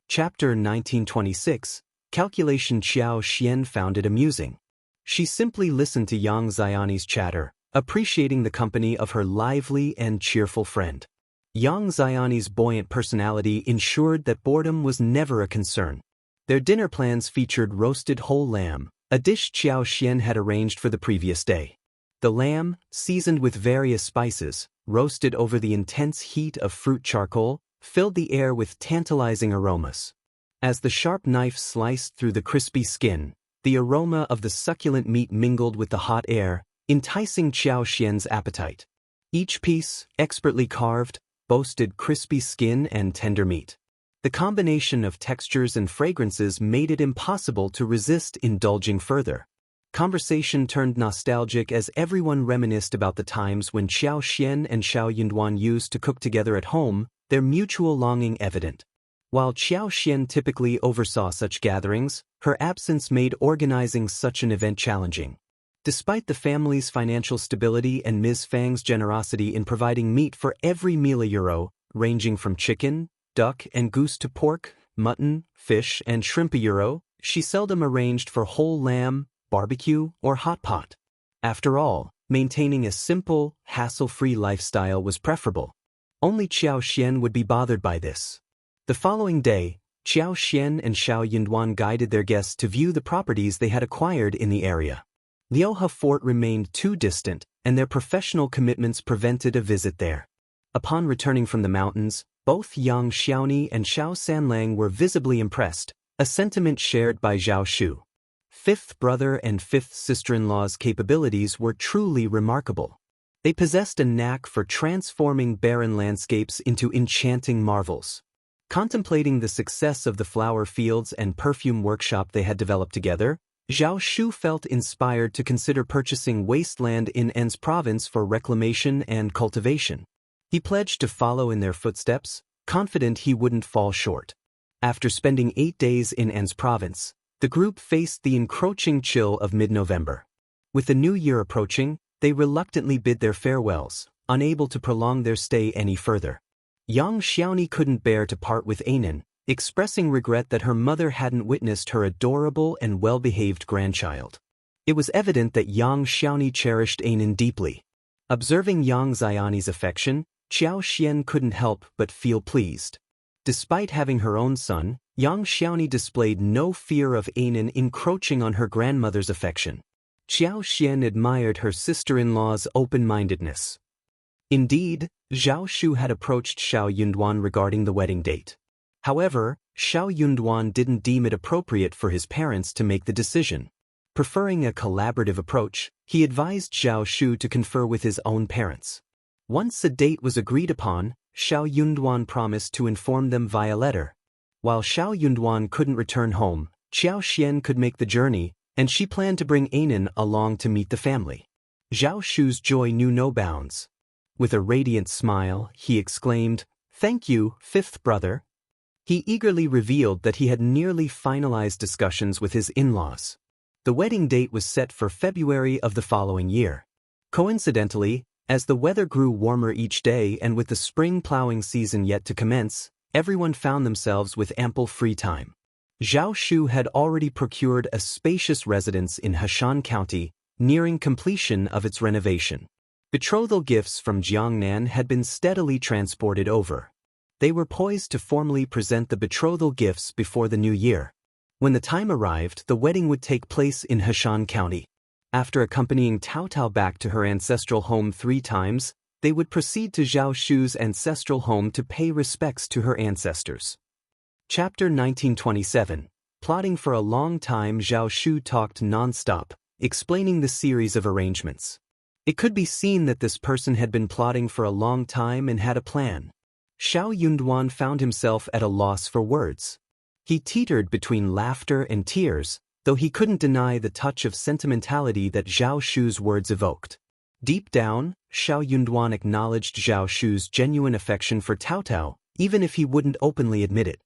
Chapter 1926, Calculation. Xiao Xian found it amusing. She simply listened to Yang Xiaoni's chatter, appreciating the company of her lively and cheerful friend. Yang Xiaoni's buoyant personality ensured that boredom was never a concern. Their dinner plans featured roasted whole lamb, a dish Xiao Xian had arranged for the previous day. The lamb, seasoned with various spices, roasted over the intense heat of fruit charcoal, filled the air with tantalizing aromas. As the sharp knife sliced through the crispy skin, the aroma of the succulent meat mingled with the hot air, enticing Xiao Xian's appetite. Each piece, expertly carved, boasted crispy skin and tender meat. The combination of textures and fragrances made it impossible to resist indulging further. Conversation turned nostalgic as everyone reminisced about the times when Xiao Xian and Xiao Yunduan used to cook together at home, their mutual longing evident. While Xiao Xian typically oversaw such gatherings, her absence made organizing such an event challenging. Despite the family's financial stability and Ms. Fang's generosity in providing meat for every meal Euro, ranging from chicken, duck and goose to pork, mutton, fish and shrimp Euro, she seldom arranged for whole lamb, barbecue, or hot pot. After all, maintaining a simple, hassle-free lifestyle was preferable. Only Xiao Xian would be bothered by this. The following day, Xiao Xian and Xiao Yunduan guided their guests to view the properties they had acquired in the area. Liuhe Fort remained too distant, and their professional commitments prevented a visit there. Upon returning from the mountains, both Yang Xiaoni and Xiao Sanlang were visibly impressed, a sentiment shared by Zhao Shu. Fifth brother and fifth sister-in-law's capabilities were truly remarkable. They possessed a knack for transforming barren landscapes into enchanting marvels. Contemplating the success of the flower fields and perfume workshop they had developed together, Zhao Shu felt inspired to consider purchasing wasteland in An's province for reclamation and cultivation. He pledged to follow in their footsteps, confident he wouldn't fall short. After spending 8 days in An's province, the group faced the encroaching chill of mid-November. With the new year approaching, they reluctantly bid their farewells, unable to prolong their stay any further. Yang Xiaoni couldn't bear to part with Anan, expressing regret that her mother hadn't witnessed her adorable and well-behaved grandchild. It was evident that Yang Xiaoni cherished Anan deeply. Observing Yang Xiani's affection, Xiaoxian couldn't help but feel pleased. Despite having her own son, Yang Xiaoni displayed no fear of Anan encroaching on her grandmother's affection. Xiaoxian admired her sister-in-law's open-mindedness. Indeed, Zhao Shu had approached Xiao Yunduan regarding the wedding date. However, Xiao Yunduan didn't deem it appropriate for his parents to make the decision. Preferring a collaborative approach, he advised Zhao Shu to confer with his own parents. Once a date was agreed upon, Xiao Yunduan promised to inform them via letter. While Xiao Yunduan couldn't return home, Xiao Xian could make the journey, and she planned to bring Anan along to meet the family. Zhao Shu's joy knew no bounds. With a radiant smile, he exclaimed, "Thank you, fifth brother." He eagerly revealed that he had nearly finalized discussions with his in-laws. The wedding date was set for February of the following year. Coincidentally, as the weather grew warmer each day and with the spring plowing season yet to commence, everyone found themselves with ample free time. Zhao Shu had already procured a spacious residence in Heshan County, nearing completion of its renovation. Betrothal gifts from Jiangnan had been steadily transported over. They were poised to formally present the betrothal gifts before the new year. When the time arrived, the wedding would take place in Heshan County. After accompanying Tao Tao back to her ancestral home 3 times, they would proceed to Zhao Shu's ancestral home to pay respects to her ancestors. Chapter 1927. Plotting for a long time, Zhao Shu talked non-stop, explaining the series of arrangements. It could be seen that this person had been plotting for a long time and had a plan. Xiao Yunduan found himself at a loss for words. He teetered between laughter and tears, though he couldn't deny the touch of sentimentality that Zhao Shu's words evoked. Deep down, Xiao Yunduan acknowledged Zhao Shu's genuine affection for Tao Tao, even if he wouldn't openly admit it.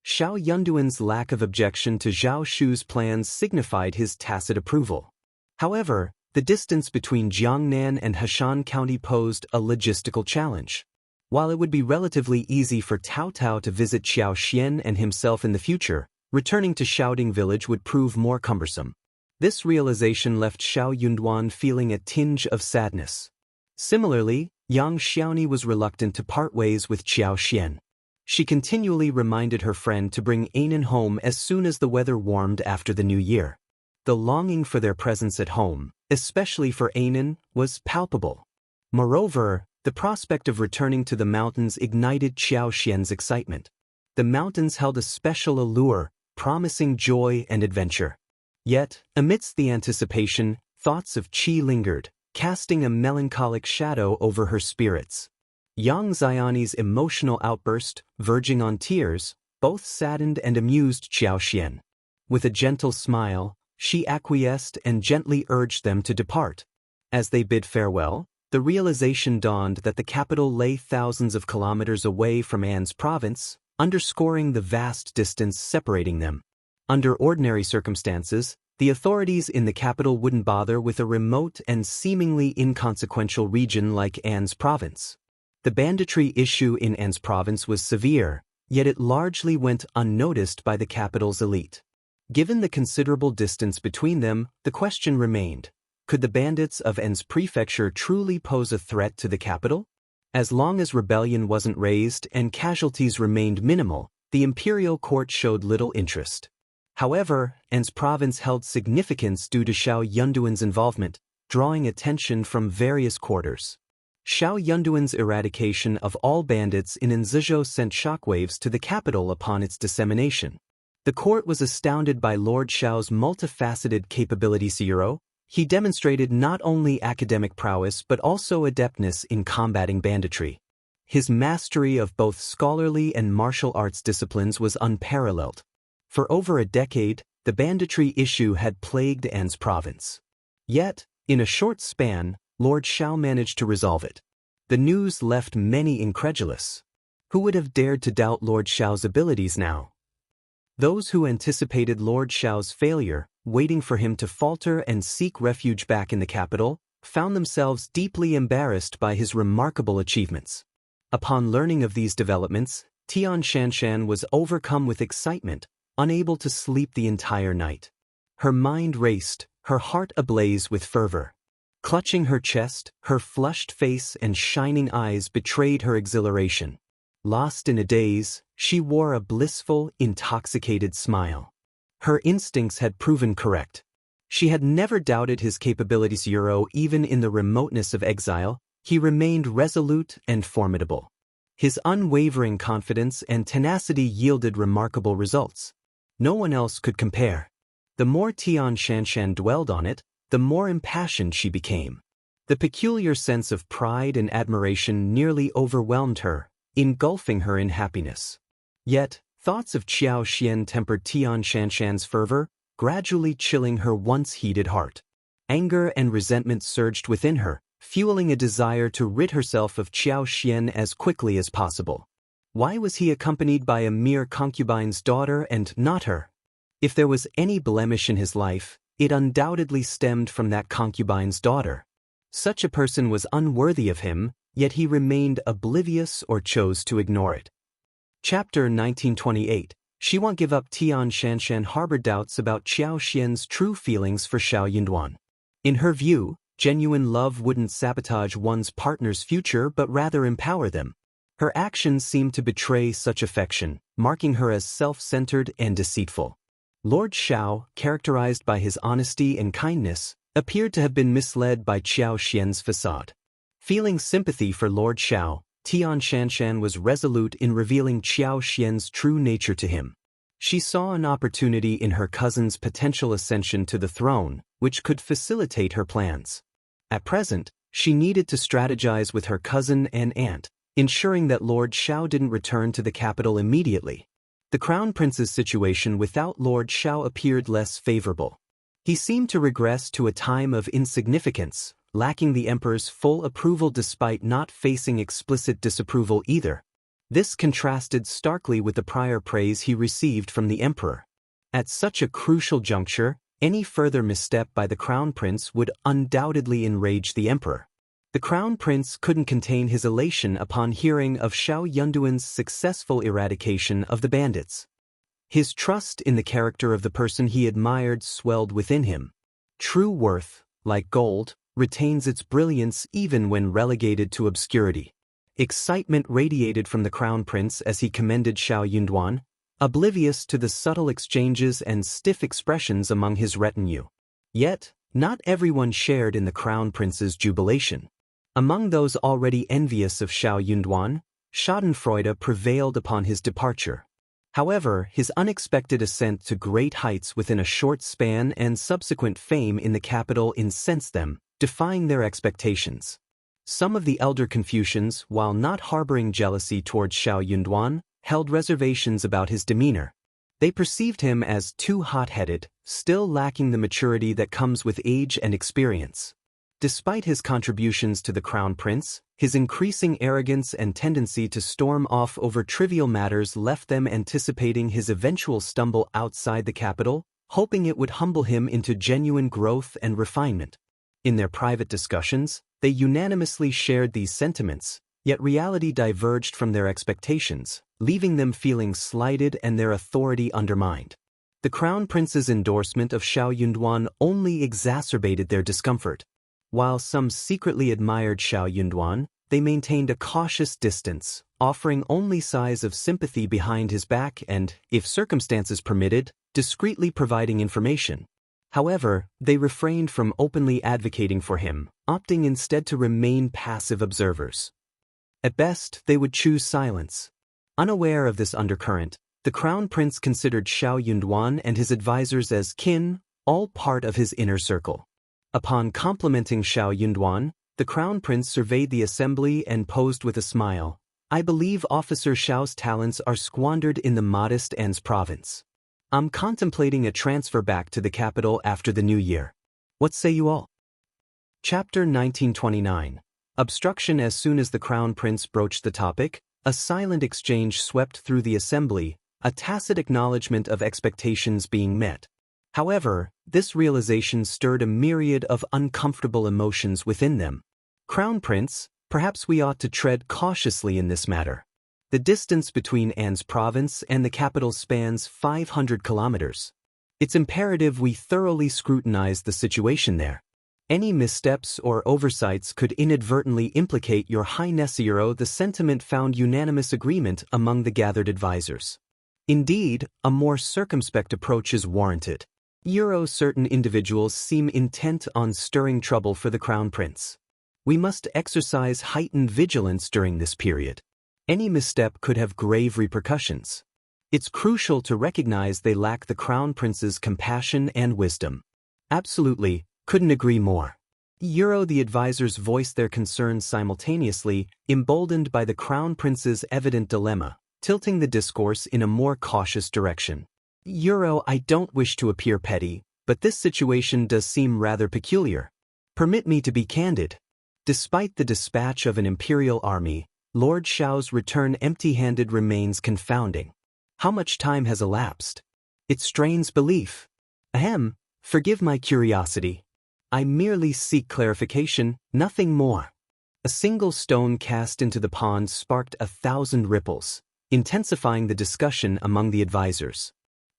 Xiao Yunduan's lack of objection to Zhao Shu's plans signified his tacit approval. However, the distance between Jiangnan and Heshan County posed a logistical challenge. While it would be relatively easy for Tao Tao to visit Xiaoxian and himself in the future, returning to Shouting Village would prove more cumbersome. This realization left Xiao Yunduan feeling a tinge of sadness. Similarly, Yang Xiaoni was reluctant to part ways with Xiaoxian. She continually reminded her friend to bring Anan home as soon as the weather warmed after the new year. The longing for their presence at home, especially for Anan, was palpable. Moreover, the prospect of returning to the mountains ignited Xiaoxian's excitement. The mountains held a special allure, promising joy and adventure. Yet, amidst the anticipation, thoughts of Qi lingered, casting a melancholic shadow over her spirits. Yang Xiani's emotional outburst, verging on tears, both saddened and amused Xiaoxian. With a gentle smile, she acquiesced and gently urged them to depart. As they bid farewell, the realization dawned that the capital lay thousands of kilometers away from An's province, underscoring the vast distance separating them. Under ordinary circumstances, the authorities in the capital wouldn't bother with a remote and seemingly inconsequential region like An's province. The banditry issue in An's province was severe, yet it largely went unnoticed by the capital's elite. Given the considerable distance between them, the question remained: could the bandits of An's prefecture truly pose a threat to the capital? As long as rebellion wasn't raised and casualties remained minimal, the imperial court showed little interest. However, An's province held significance due to Xiao Yunduan's involvement, drawing attention from various quarters. Xiao Yunduan's eradication of all bandits in Anzizhou sent shockwaves to the capital upon its dissemination. The court was astounded by Lord Xiao's multifaceted capabilities. He demonstrated not only academic prowess but also adeptness in combating banditry. His mastery of both scholarly and martial arts disciplines was unparalleled. For over a decade, the banditry issue had plagued An's province. Yet, in a short span, Lord Xiao managed to resolve it. The news left many incredulous. Who would have dared to doubt Lord Xiao's abilities now? Those who anticipated Lord Xiao's failure, waiting for him to falter and seek refuge back in the capital, found themselves deeply embarrassed by his remarkable achievements. Upon learning of these developments, Tian Shanshan was overcome with excitement, unable to sleep the entire night. Her mind raced, her heart ablaze with fervor. Clutching her chest, her flushed face and shining eyes betrayed her exhilaration. Lost in a daze, she wore a blissful, intoxicated smile. Her instincts had proven correct. She had never doubted his capabilities. Even in the remoteness of exile, he remained resolute and formidable. His unwavering confidence and tenacity yielded remarkable results. No one else could compare. The more Xianxia dwelled on it, the more impassioned she became. The peculiar sense of pride and admiration nearly overwhelmed her, engulfing her in happiness. Yet, thoughts of Qiao Xian tempered Xianxia's fervor, gradually chilling her once heated heart. Anger and resentment surged within her, fueling a desire to rid herself of Qiao Xian as quickly as possible. Why was he accompanied by a mere concubine's daughter and not her? If there was any blemish in his life, it undoubtedly stemmed from that concubine's daughter. Such a person was unworthy of him, yet he remained oblivious or chose to ignore it. Chapter 1928. She won't give up. Xianxia harbored doubts about Qiao Xian's true feelings for Xiao Yunduan. In her view, genuine love wouldn't sabotage one's partner's future but rather empower them. Her actions seemed to betray such affection, marking her as self-centered and deceitful. Lord Xiao, characterized by his honesty and kindness, appeared to have been misled by Qiao Xian's facade. Feeling sympathy for Lord Xiao, Xianxia was resolute in revealing Qiao Xian's true nature to him. She saw an opportunity in her cousin's potential ascension to the throne, which could facilitate her plans. At present, she needed to strategize with her cousin and aunt, ensuring that Lord Xiao didn't return to the capital immediately. The Crown Prince's situation without Lord Xiao appeared less favorable. He seemed to regress to a time of insignificance, lacking the Emperor's full approval despite not facing explicit disapproval either. This contrasted starkly with the prior praise he received from the Emperor. At such a crucial juncture, any further misstep by the Crown Prince would undoubtedly enrage the Emperor. The Crown Prince couldn't contain his elation upon hearing of Xiao Yunduan's successful eradication of the bandits. His trust in the character of the person he admired swelled within him. True worth, like gold, retains its brilliance even when relegated to obscurity. Excitement radiated from the Crown Prince as he commended Xiao Yunduan, oblivious to the subtle exchanges and stiff expressions among his retinue. Yet, not everyone shared in the Crown Prince's jubilation. Among those already envious of Xiao Yunduan, schadenfreude prevailed upon his departure. However, his unexpected ascent to great heights within a short span and subsequent fame in the capital incensed them, defying their expectations. Some of the elder Confucians, while not harboring jealousy towards Xiao Yunduan, held reservations about his demeanor. They perceived him as too hot-headed, still lacking the maturity that comes with age and experience. Despite his contributions to the Crown Prince, his increasing arrogance and tendency to storm off over trivial matters left them anticipating his eventual stumble outside the capital, hoping it would humble him into genuine growth and refinement. In their private discussions, they unanimously shared these sentiments, yet reality diverged from their expectations, leaving them feeling slighted and their authority undermined. The Crown Prince's endorsement of Xiao Yunduan only exacerbated their discomfort. While some secretly admired Xiao Yunduan, they maintained a cautious distance, offering only sighs of sympathy behind his back and, if circumstances permitted, discreetly providing information. However, they refrained from openly advocating for him, opting instead to remain passive observers. At best, they would choose silence. Unaware of this undercurrent, the Crown Prince considered Xiao Yunduan and his advisors as kin, all part of his inner circle. Upon complimenting Xiao Yunduan, the Crown Prince surveyed the assembly and posed with a smile. "I believe Officer Xiao's talents are squandered in the modest An's province. I'm contemplating a transfer back to the capital after the new year. What say you all?" Chapter 1929. Obstruction. As soon as the Crown Prince broached the topic, a silent exchange swept through the assembly, a tacit acknowledgement of expectations being met. However, this realization stirred a myriad of uncomfortable emotions within them. "Crown Prince, perhaps we ought to tread cautiously in this matter. The distance between An's province and the capital spans 500 kilometers. It's imperative we thoroughly scrutinize the situation there. Any missteps or oversights could inadvertently implicate your Highness. The sentiment found unanimous agreement among the gathered advisors. Indeed, a more circumspect approach is warranted. Certain individuals seem intent on stirring trouble for the Crown Prince. We must exercise heightened vigilance during this period. Any misstep could have grave repercussions. It's crucial to recognize they lack the Crown Prince's compassion and wisdom. Absolutely, couldn't agree more. The advisors voiced their concerns simultaneously, emboldened by the Crown Prince's evident dilemma, tilting the discourse in a more cautious direction. I don't wish to appear petty, but this situation does seem rather peculiar. Permit me to be candid. Despite the dispatch of an imperial army, Lord Xiao's return empty-handed remains confounding. How much time has elapsed? It strains belief. Forgive my curiosity. I merely seek clarification, nothing more. A single stone cast into the pond sparked 1,000 ripples, intensifying the discussion among the advisors.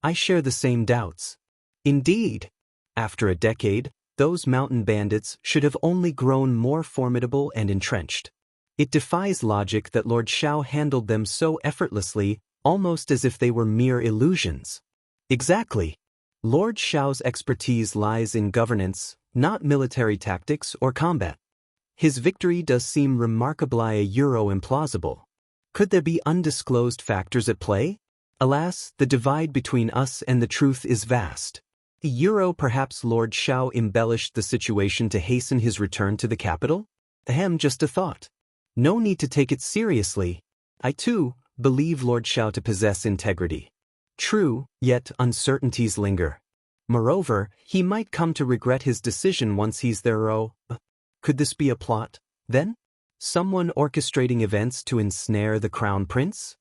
I share the same doubts. Indeed, after a decade, those mountain bandits should have only grown more formidable and entrenched. It defies logic that Lord Xiao handled them so effortlessly, almost as if they were mere illusions. Exactly. Lord Xiao's expertise lies in governance, not military tactics or combat. His victory does seem remarkably implausible. Could there be undisclosed factors at play? Alas, the divide between us and the truth is vast. Perhaps Lord Xiao embellished the situation to hasten his return to the capital? Just a thought. No need to take it seriously. I too believe Lord Xiao to possess integrity. True, yet uncertainties linger. Moreover, he might come to regret his decision once he's there. Could this be a plot, then? Someone orchestrating events to ensnare the Crown Prince?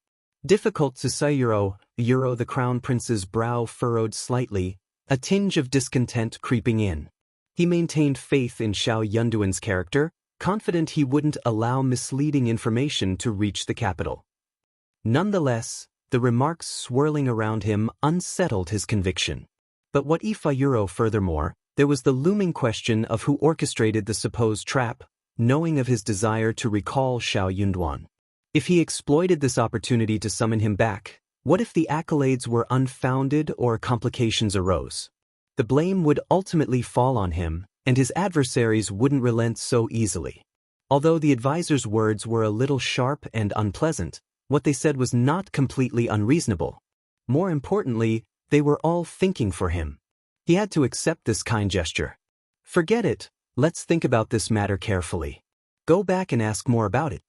Difficult to say. The Crown Prince's brow furrowed slightly, a tinge of discontent creeping in. He maintained faith in Xiao Yunduan's character, confident he wouldn't allow misleading information to reach the capital. Nonetheless, the remarks swirling around him unsettled his conviction. But what if? Furthermore, there was the looming question of who orchestrated the supposed trap, knowing of his desire to recall Xiao Yunduan. If he exploited this opportunity to summon him back, what if the accolades were unfounded or complications arose? The blame would ultimately fall on him, and his adversaries wouldn't relent so easily. Although the advisor's words were a little sharp and unpleasant, what they said was not completely unreasonable. More importantly, they were all thinking for him. He had to accept this kind gesture. Forget it, let's think about this matter carefully. Go back and ask more about it.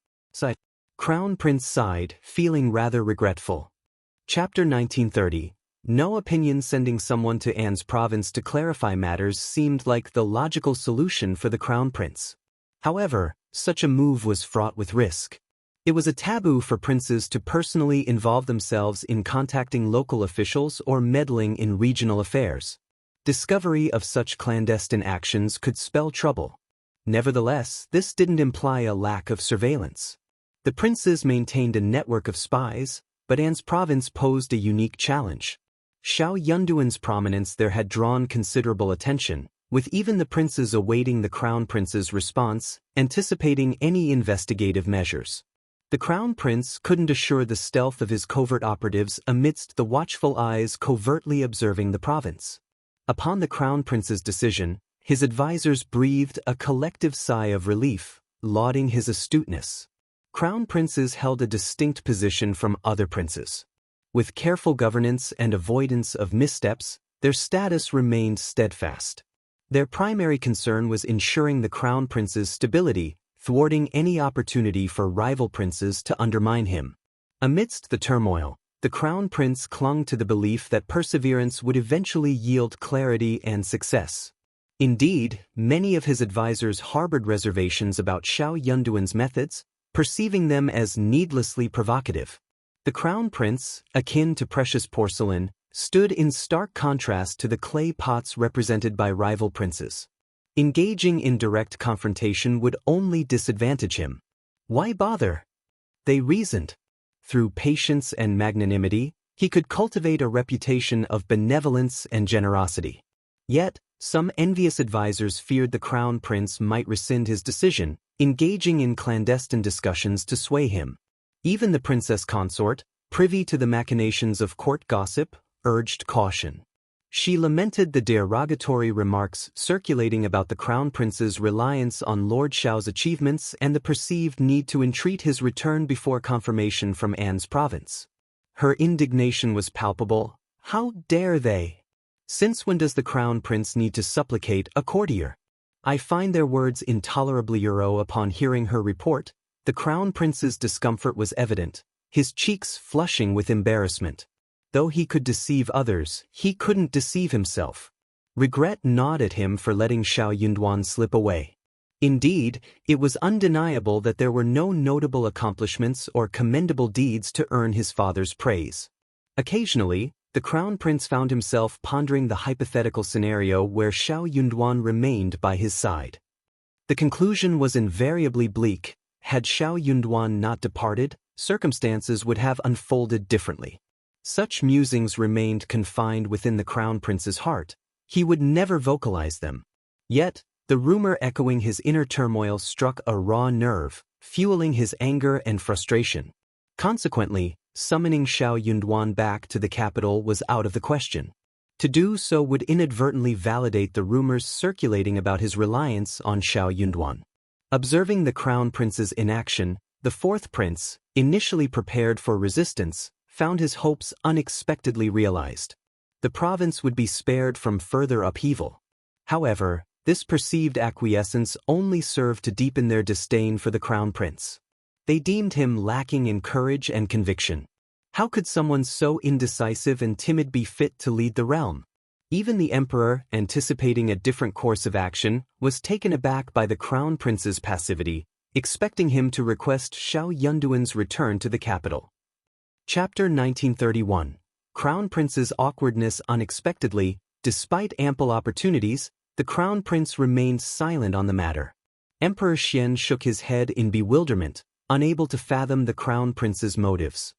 Crown Prince sighed, feeling rather regretful. Chapter 1930. No opinion. Sending someone to An's province to clarify matters seemed like the logical solution for the Crown Prince. However, such a move was fraught with risk. It was a taboo for princes to personally involve themselves in contacting local officials or meddling in regional affairs. Discovery of such clandestine actions could spell trouble. Nevertheless, this didn't imply a lack of surveillance. The princes maintained a network of spies, but An's province posed a unique challenge. Xiao Yunduan's prominence there had drawn considerable attention, with even the princes awaiting the Crown Prince's response, anticipating any investigative measures. The Crown Prince couldn't assure the stealth of his covert operatives amidst the watchful eyes covertly observing the province. Upon the Crown Prince's decision, his advisors breathed a collective sigh of relief, lauding his astuteness. Crown princes held a distinct position from other princes. With careful governance and avoidance of missteps, their status remained steadfast. Their primary concern was ensuring the Crown Prince's stability, thwarting any opportunity for rival princes to undermine him. Amidst the turmoil, the Crown Prince clung to the belief that perseverance would eventually yield clarity and success. Indeed, many of his advisors harbored reservations about Xiao Yunduan's methods, perceiving them as needlessly provocative. The Crown Prince, akin to precious porcelain, stood in stark contrast to the clay pots represented by rival princes. Engaging in direct confrontation would only disadvantage him. Why bother? They reasoned. Through patience and magnanimity, he could cultivate a reputation of benevolence and generosity. Yet, Some envious advisors feared the crown prince might rescind his decision, engaging in clandestine discussions to sway him. Even the princess consort, privy to the machinations of court gossip, urged caution. She lamented the derogatory remarks circulating about the crown prince's reliance on Lord Xiao's achievements and the perceived need to entreat his return before confirmation from An's province. Her indignation was palpable. How dare they? Since when does the crown prince need to supplicate a courtier? I find their words intolerably euro. Upon hearing her report, the crown prince's discomfort was evident, his cheeks flushing with embarrassment. Though he could deceive others, he couldn't deceive himself. Regret gnawed at him for letting Xiao Yunduan slip away. Indeed, it was undeniable that there were no notable accomplishments or commendable deeds to earn his father's praise. Occasionally, the crown prince found himself pondering the hypothetical scenario where Xiao Yunduan remained by his side. The conclusion was invariably bleak. Had Xiao Yunduan not departed, circumstances would have unfolded differently. Such musings remained confined within the crown prince's heart. He would never vocalize them. Yet, the rumor echoing his inner turmoil struck a raw nerve, fueling his anger and frustration. Consequently, summoning Xiao Yunduan back to the capital was out of the question. To do so would inadvertently validate the rumors circulating about his reliance on Xiao Yunduan. Observing the crown prince's inaction, the fourth prince, initially prepared for resistance, found his hopes unexpectedly realized. The province would be spared from further upheaval. However, this perceived acquiescence only served to deepen their disdain for the crown prince. They deemed him lacking in courage and conviction. How could someone so indecisive and timid be fit to lead the realm? Even the emperor, anticipating a different course of action, was taken aback by the crown prince's passivity, expecting him to request Xiao Yunduan's return to the capital. Chapter 1931. Crown Prince's awkwardness. Unexpectedly, despite ample opportunities, the crown prince remained silent on the matter. Emperor Xian shook his head in bewilderment, unable to fathom the crown prince's motives.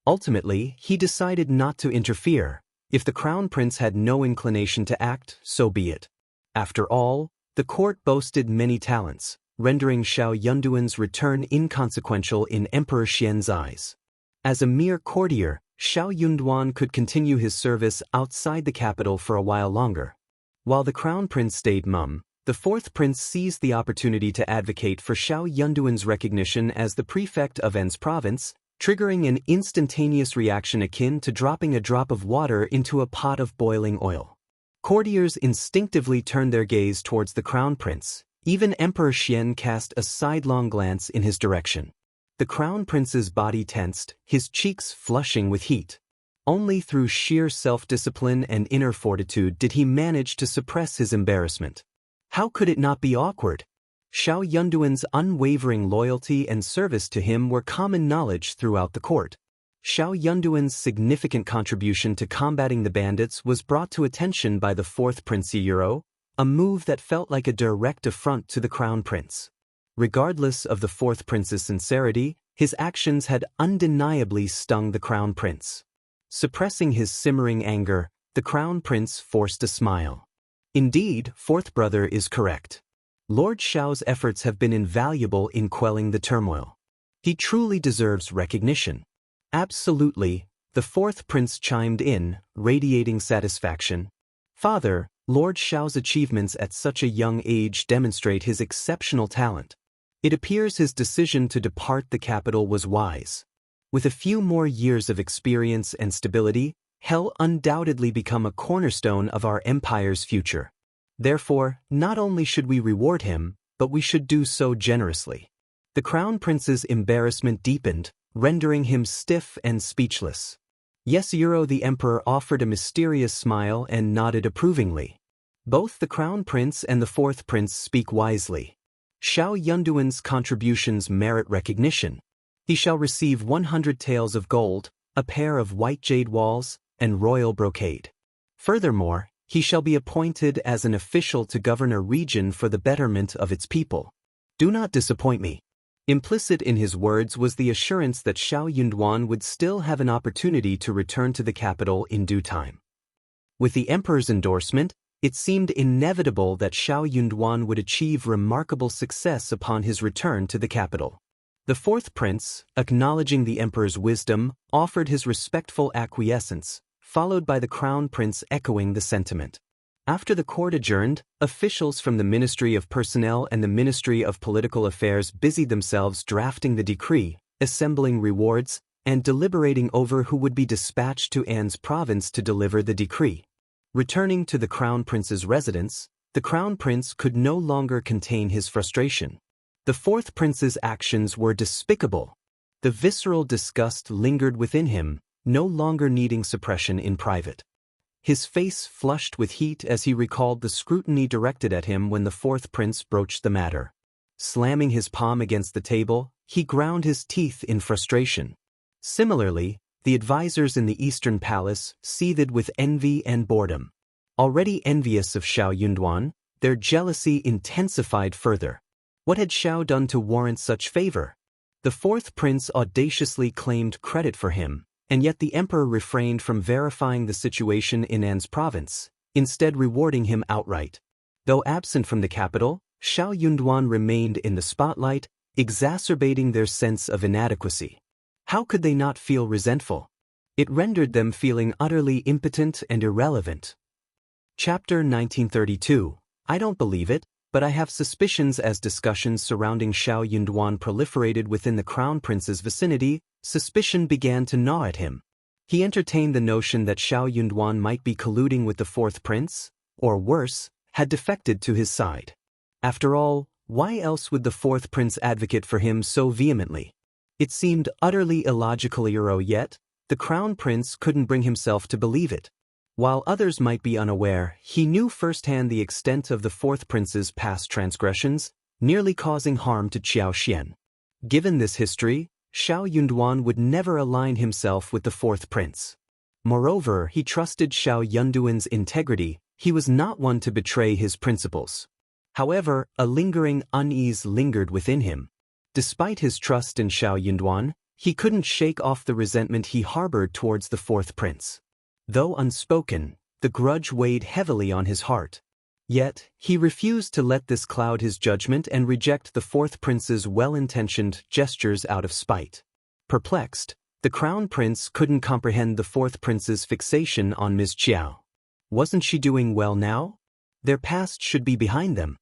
Ultimately, he decided not to interfere. If the crown prince had no inclination to act, so be it. After all, the court boasted many talents, rendering Xiao Yunduan's return inconsequential in Emperor Xian's eyes. As a mere courtier, Xiao Yunduan could continue his service outside the capital for a while longer. While the crown prince stayed mum, the fourth prince seized the opportunity to advocate for Xiao Yunduan's recognition as the prefect of An's province, triggering an instantaneous reaction akin to dropping a drop of water into a pot of boiling oil. Courtiers instinctively turned their gaze towards the crown prince. Even Emperor Xian cast a sidelong glance in his direction. The crown prince's body tensed, his cheeks flushing with heat. Only through sheer self-discipline and inner fortitude did he manage to suppress his embarrassment. How could it not be awkward? Xiao Yunduan's unwavering loyalty and service to him were common knowledge throughout the court. Xiao Yunduan's significant contribution to combating the bandits was brought to attention by the fourth prince Euro, a move that felt like a direct affront to the crown prince. Regardless of the fourth prince's sincerity, his actions had undeniably stung the crown prince. Suppressing his simmering anger, the crown prince forced a smile. Indeed, fourth brother is correct. Lord Xiao's efforts have been invaluable in quelling the turmoil. He truly deserves recognition. Absolutely, the fourth prince chimed in, radiating satisfaction. Father, Lord Xiao's achievements at such a young age demonstrate his exceptional talent. It appears his decision to depart the capital was wise. With a few more years of experience and stability, he'll undoubtedly become a cornerstone of our empire's future. Therefore, not only should we reward him, but we should do so generously. The crown prince's embarrassment deepened, rendering him stiff and speechless. Yes, the emperor offered a mysterious smile and nodded approvingly. Both the crown prince and the fourth prince speak wisely. Xiao Yunduan's contributions merit recognition. He shall receive 100 taels of gold, a pair of white jade walls, and royal brocade. Furthermore, he shall be appointed as an official to govern a region for the betterment of its people. Do not disappoint me. Implicit in his words was the assurance that Xiao Yunduan would still have an opportunity to return to the capital in due time. With the emperor's endorsement, It seemed inevitable that Xiao Yunduan would achieve remarkable success upon his return to the capital. The fourth prince, acknowledging the emperor's wisdom, offered his respectful acquiescence, followed by the crown prince echoing the sentiment. After the court adjourned, officials from the Ministry of Personnel and the Ministry of Political Affairs busied themselves drafting the decree, assembling rewards, and deliberating over who would be dispatched to An's province to deliver the decree. Returning to the crown prince's residence, the crown prince could no longer contain his frustration. The fourth prince's actions were despicable. The visceral disgust lingered within him, no longer needing suppression in private. His face flushed with heat as he recalled the scrutiny directed at him when the fourth prince broached the matter. Slamming his palm against the table, he ground his teeth in frustration. Similarly, the advisors in the Eastern Palace seethed with envy and boredom. Already envious of Xiao Yunduan, their jealousy intensified further. What had Xiao done to warrant such favor? The fourth prince audaciously claimed credit for him, and yet the emperor refrained from verifying the situation in An's province, instead rewarding him outright. Though absent from the capital, Xiao Yunduan remained in the spotlight, exacerbating their sense of inadequacy. How could they not feel resentful? It rendered them feeling utterly impotent and irrelevant. Chapter 1932. I don't believe it, but I have suspicions. As discussions surrounding Xiao Yunduan proliferated within the crown prince's vicinity, suspicion began to gnaw at him. He entertained the notion that Xiao Yunduan might be colluding with the fourth prince, or worse, had defected to his side. After all, why else would the fourth prince advocate for him so vehemently? It seemed utterly illogical, yet the crown prince couldn't bring himself to believe it. While others might be unaware, he knew firsthand the extent of the fourth prince's past transgressions, nearly causing harm to Qiao Xian. Given this history, Xiao Yunduan would never align himself with the fourth prince. Moreover, he trusted Xiao Yunduan's integrity. He was not one to betray his principles. However, a lingering unease lingered within him. Despite his trust in Xiao Yunduan, he couldn't shake off the resentment he harbored towards the fourth prince. Though unspoken, the grudge weighed heavily on his heart. Yet, he refused to let this cloud his judgment and reject the fourth prince's well-intentioned gestures out of spite. Perplexed, the crown prince couldn't comprehend the fourth prince's fixation on Ms. Qiao. Wasn't she doing well now? Their past should be behind them.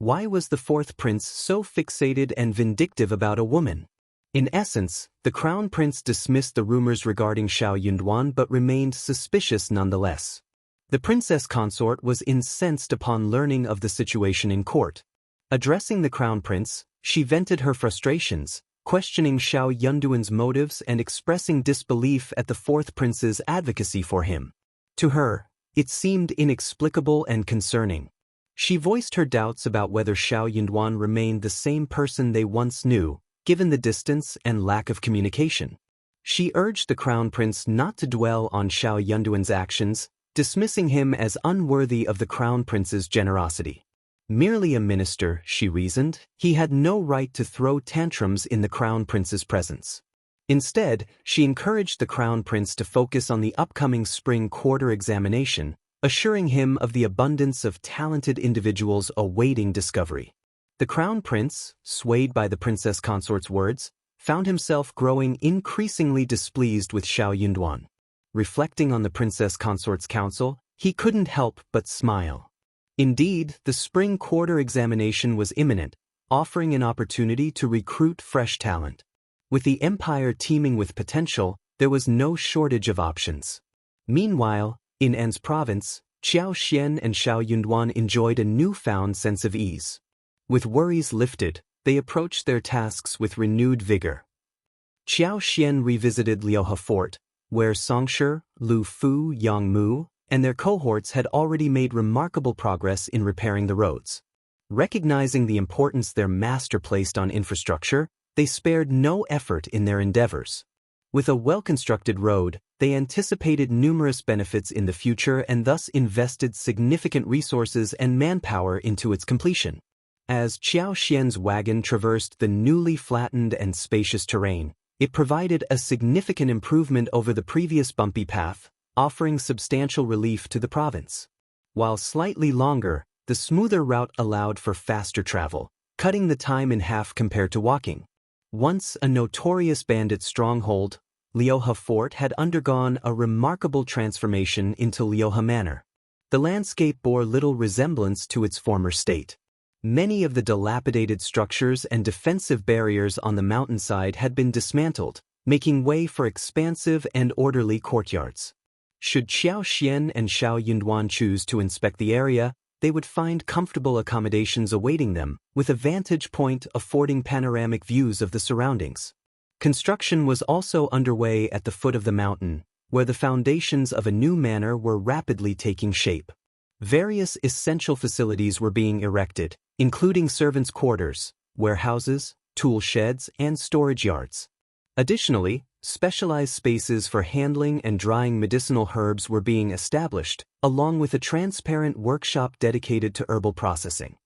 Why was the fourth prince so fixated and vindictive about a woman? In essence, the crown prince dismissed the rumors regarding Xiao Yunduan but remained suspicious nonetheless. The princess consort was incensed upon learning of the situation in court. Addressing the crown prince, she vented her frustrations, questioning Xiao Yunduan's motives and expressing disbelief at the fourth prince's advocacy for him. To her, it seemed inexplicable and concerning. She voiced her doubts about whether Xiao Yunduan remained the same person they once knew, given the distance and lack of communication. She urged the crown prince not to dwell on Xiao Yunduan's actions, dismissing him as unworthy of the crown prince's generosity. Merely a minister, she reasoned, he had no right to throw tantrums in the crown prince's presence. Instead, she encouraged the crown prince to focus on the upcoming spring quarter examination, assuring him of the abundance of talented individuals awaiting discovery. The crown prince, swayed by the princess consort's words, found himself growing increasingly displeased with Xiao Yunduan. Reflecting on the princess consort's counsel, he couldn't help but smile. Indeed, the spring quarter examination was imminent, offering an opportunity to recruit fresh talent. With the empire teeming with potential, there was no shortage of options. Meanwhile, in An's province, Qiao Xian and Xiao Yunduan enjoyed a newfound sense of ease. With worries lifted, they approached their tasks with renewed vigor. Qiao Xian revisited Liuhe Fort, where Songshi, Lu Fu, Yang Mu, and their cohorts had already made remarkable progress in repairing the roads. Recognizing the importance their master placed on infrastructure, they spared no effort in their endeavors. With a well-constructed road, they anticipated numerous benefits in the future and thus invested significant resources and manpower into its completion. As Qiao Xian's wagon traversed the newly flattened and spacious terrain, it provided a significant improvement over the previous bumpy path, offering substantial relief to the province. While slightly longer, the smoother route allowed for faster travel, cutting the time in half compared to walking. Once a notorious bandit stronghold, Liuhe Fort had undergone a remarkable transformation into Liuhe Manor. The landscape bore little resemblance to its former state. Many of the dilapidated structures and defensive barriers on the mountainside had been dismantled, making way for expansive and orderly courtyards. Should Xiao Xian and Xiao Yunduan choose to inspect the area, they would find comfortable accommodations awaiting them, with a vantage point affording panoramic views of the surroundings. Construction was also underway at the foot of the mountain, where the foundations of a new manor were rapidly taking shape. Various essential facilities were being erected, including servants' quarters, warehouses, tool sheds, and storage yards. Additionally, specialized spaces for handling and drying medicinal herbs were being established, along with a transparent workshop dedicated to herbal processing.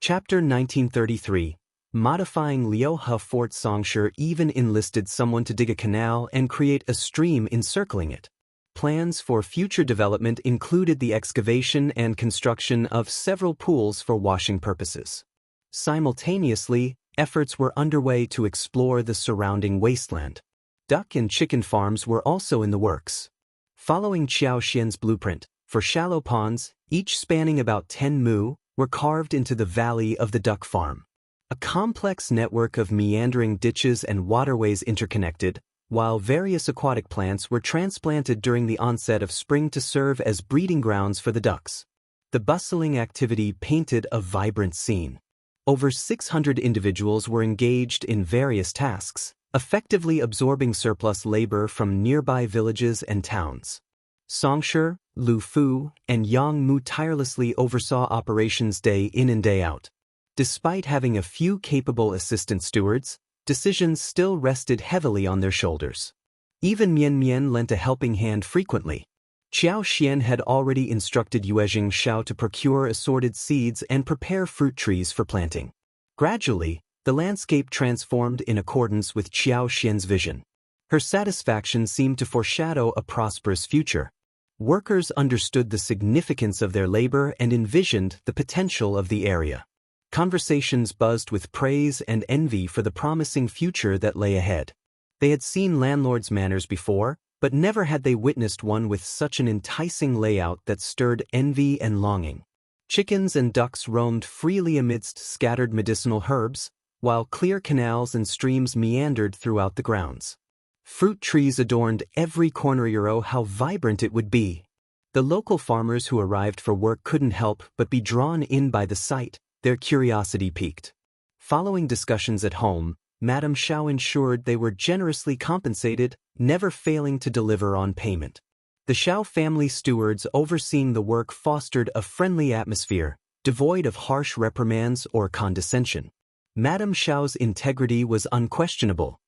Chapter 1933. Modifying Liuhe Fort. Xianxia even enlisted someone to dig a canal and create a stream encircling it. Plans for future development included the excavation and construction of several pools for washing purposes. Simultaneously, efforts were underway to explore the surrounding wasteland. Duck and chicken farms were also in the works. Following Xiao Xian's blueprint, for shallow ponds, each spanning about 10 mu, were carved into the valley of the duck farm. A complex network of meandering ditches and waterways interconnected, while various aquatic plants were transplanted during the onset of spring to serve as breeding grounds for the ducks. The bustling activity painted a vibrant scene. Over 600 individuals were engaged in various tasks, effectively absorbing surplus labor from nearby villages and towns. Xianxia, Lu Fu, and Yang Mu tirelessly oversaw operations day in and day out. Despite having a few capable assistant stewards, decisions still rested heavily on their shoulders. Even Mian Mian lent a helping hand frequently. Xiao Xian had already instructed Yuezhing Xiao to procure assorted seeds and prepare fruit trees for planting. Gradually, the landscape transformed in accordance with Xiao Xian's vision. Her satisfaction seemed to foreshadow a prosperous future. Workers understood the significance of their labor and envisioned the potential of the area. Conversations buzzed with praise and envy for the promising future that lay ahead. They had seen landlords' manors before, but never had they witnessed one with such an enticing layout that stirred envy and longing. Chickens and ducks roamed freely amidst scattered medicinal herbs, while clear canals and streams meandered throughout the grounds. Fruit trees adorned every corner. How vibrant it would be! The local farmers who arrived for work couldn't help but be drawn in by the sight. Their curiosity piqued. Following discussions at home, Madame Xiao ensured they were generously compensated, never failing to deliver on payment. The Xiao family stewards overseeing the work fostered a friendly atmosphere, devoid of harsh reprimands or condescension. Madame Xiao's integrity was unquestionable.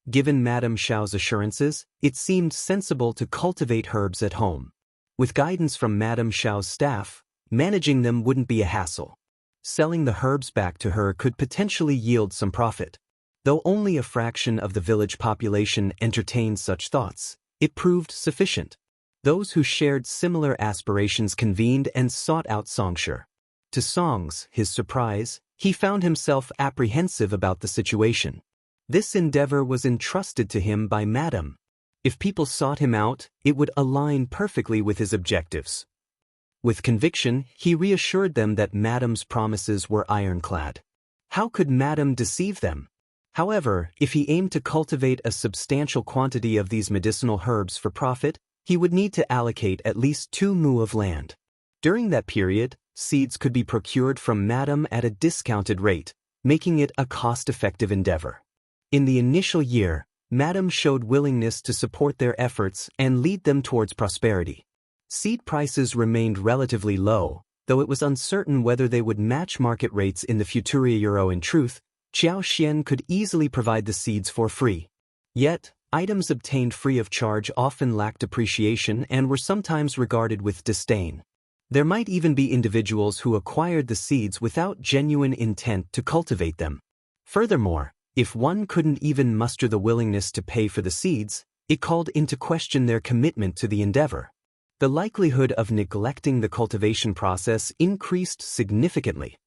Given Madame Xiao's assurances, it seemed sensible to cultivate herbs at home. With guidance from Madame Xiao's staff, managing them wouldn't be a hassle. Selling the herbs back to her could potentially yield some profit. Though only a fraction of the village population entertained such thoughts, it proved sufficient. Those who shared similar aspirations convened and sought out Xianxia. To his surprise, he found himself apprehensive about the situation. This endeavor was entrusted to him by Madame. If people sought him out, it would align perfectly with his objectives. With conviction, he reassured them that Madame's promises were ironclad. How could Madame deceive them? However, if he aimed to cultivate a substantial quantity of these medicinal herbs for profit, he would need to allocate at least 2 mu of land. During that period, seeds could be procured from Madame at a discounted rate, making it a cost-effective endeavor. In the initial year, Madame showed willingness to support their efforts and lead them towards prosperity. Seed prices remained relatively low, though it was uncertain whether they would match market rates in the future. In truth, Xiao Xian could easily provide the seeds for free. Yet, items obtained free of charge often lacked appreciation and were sometimes regarded with disdain. There might even be individuals who acquired the seeds without genuine intent to cultivate them. Furthermore, if one couldn't even muster the willingness to pay for the seeds, it called into question their commitment to the endeavor. The likelihood of neglecting the cultivation process increased significantly.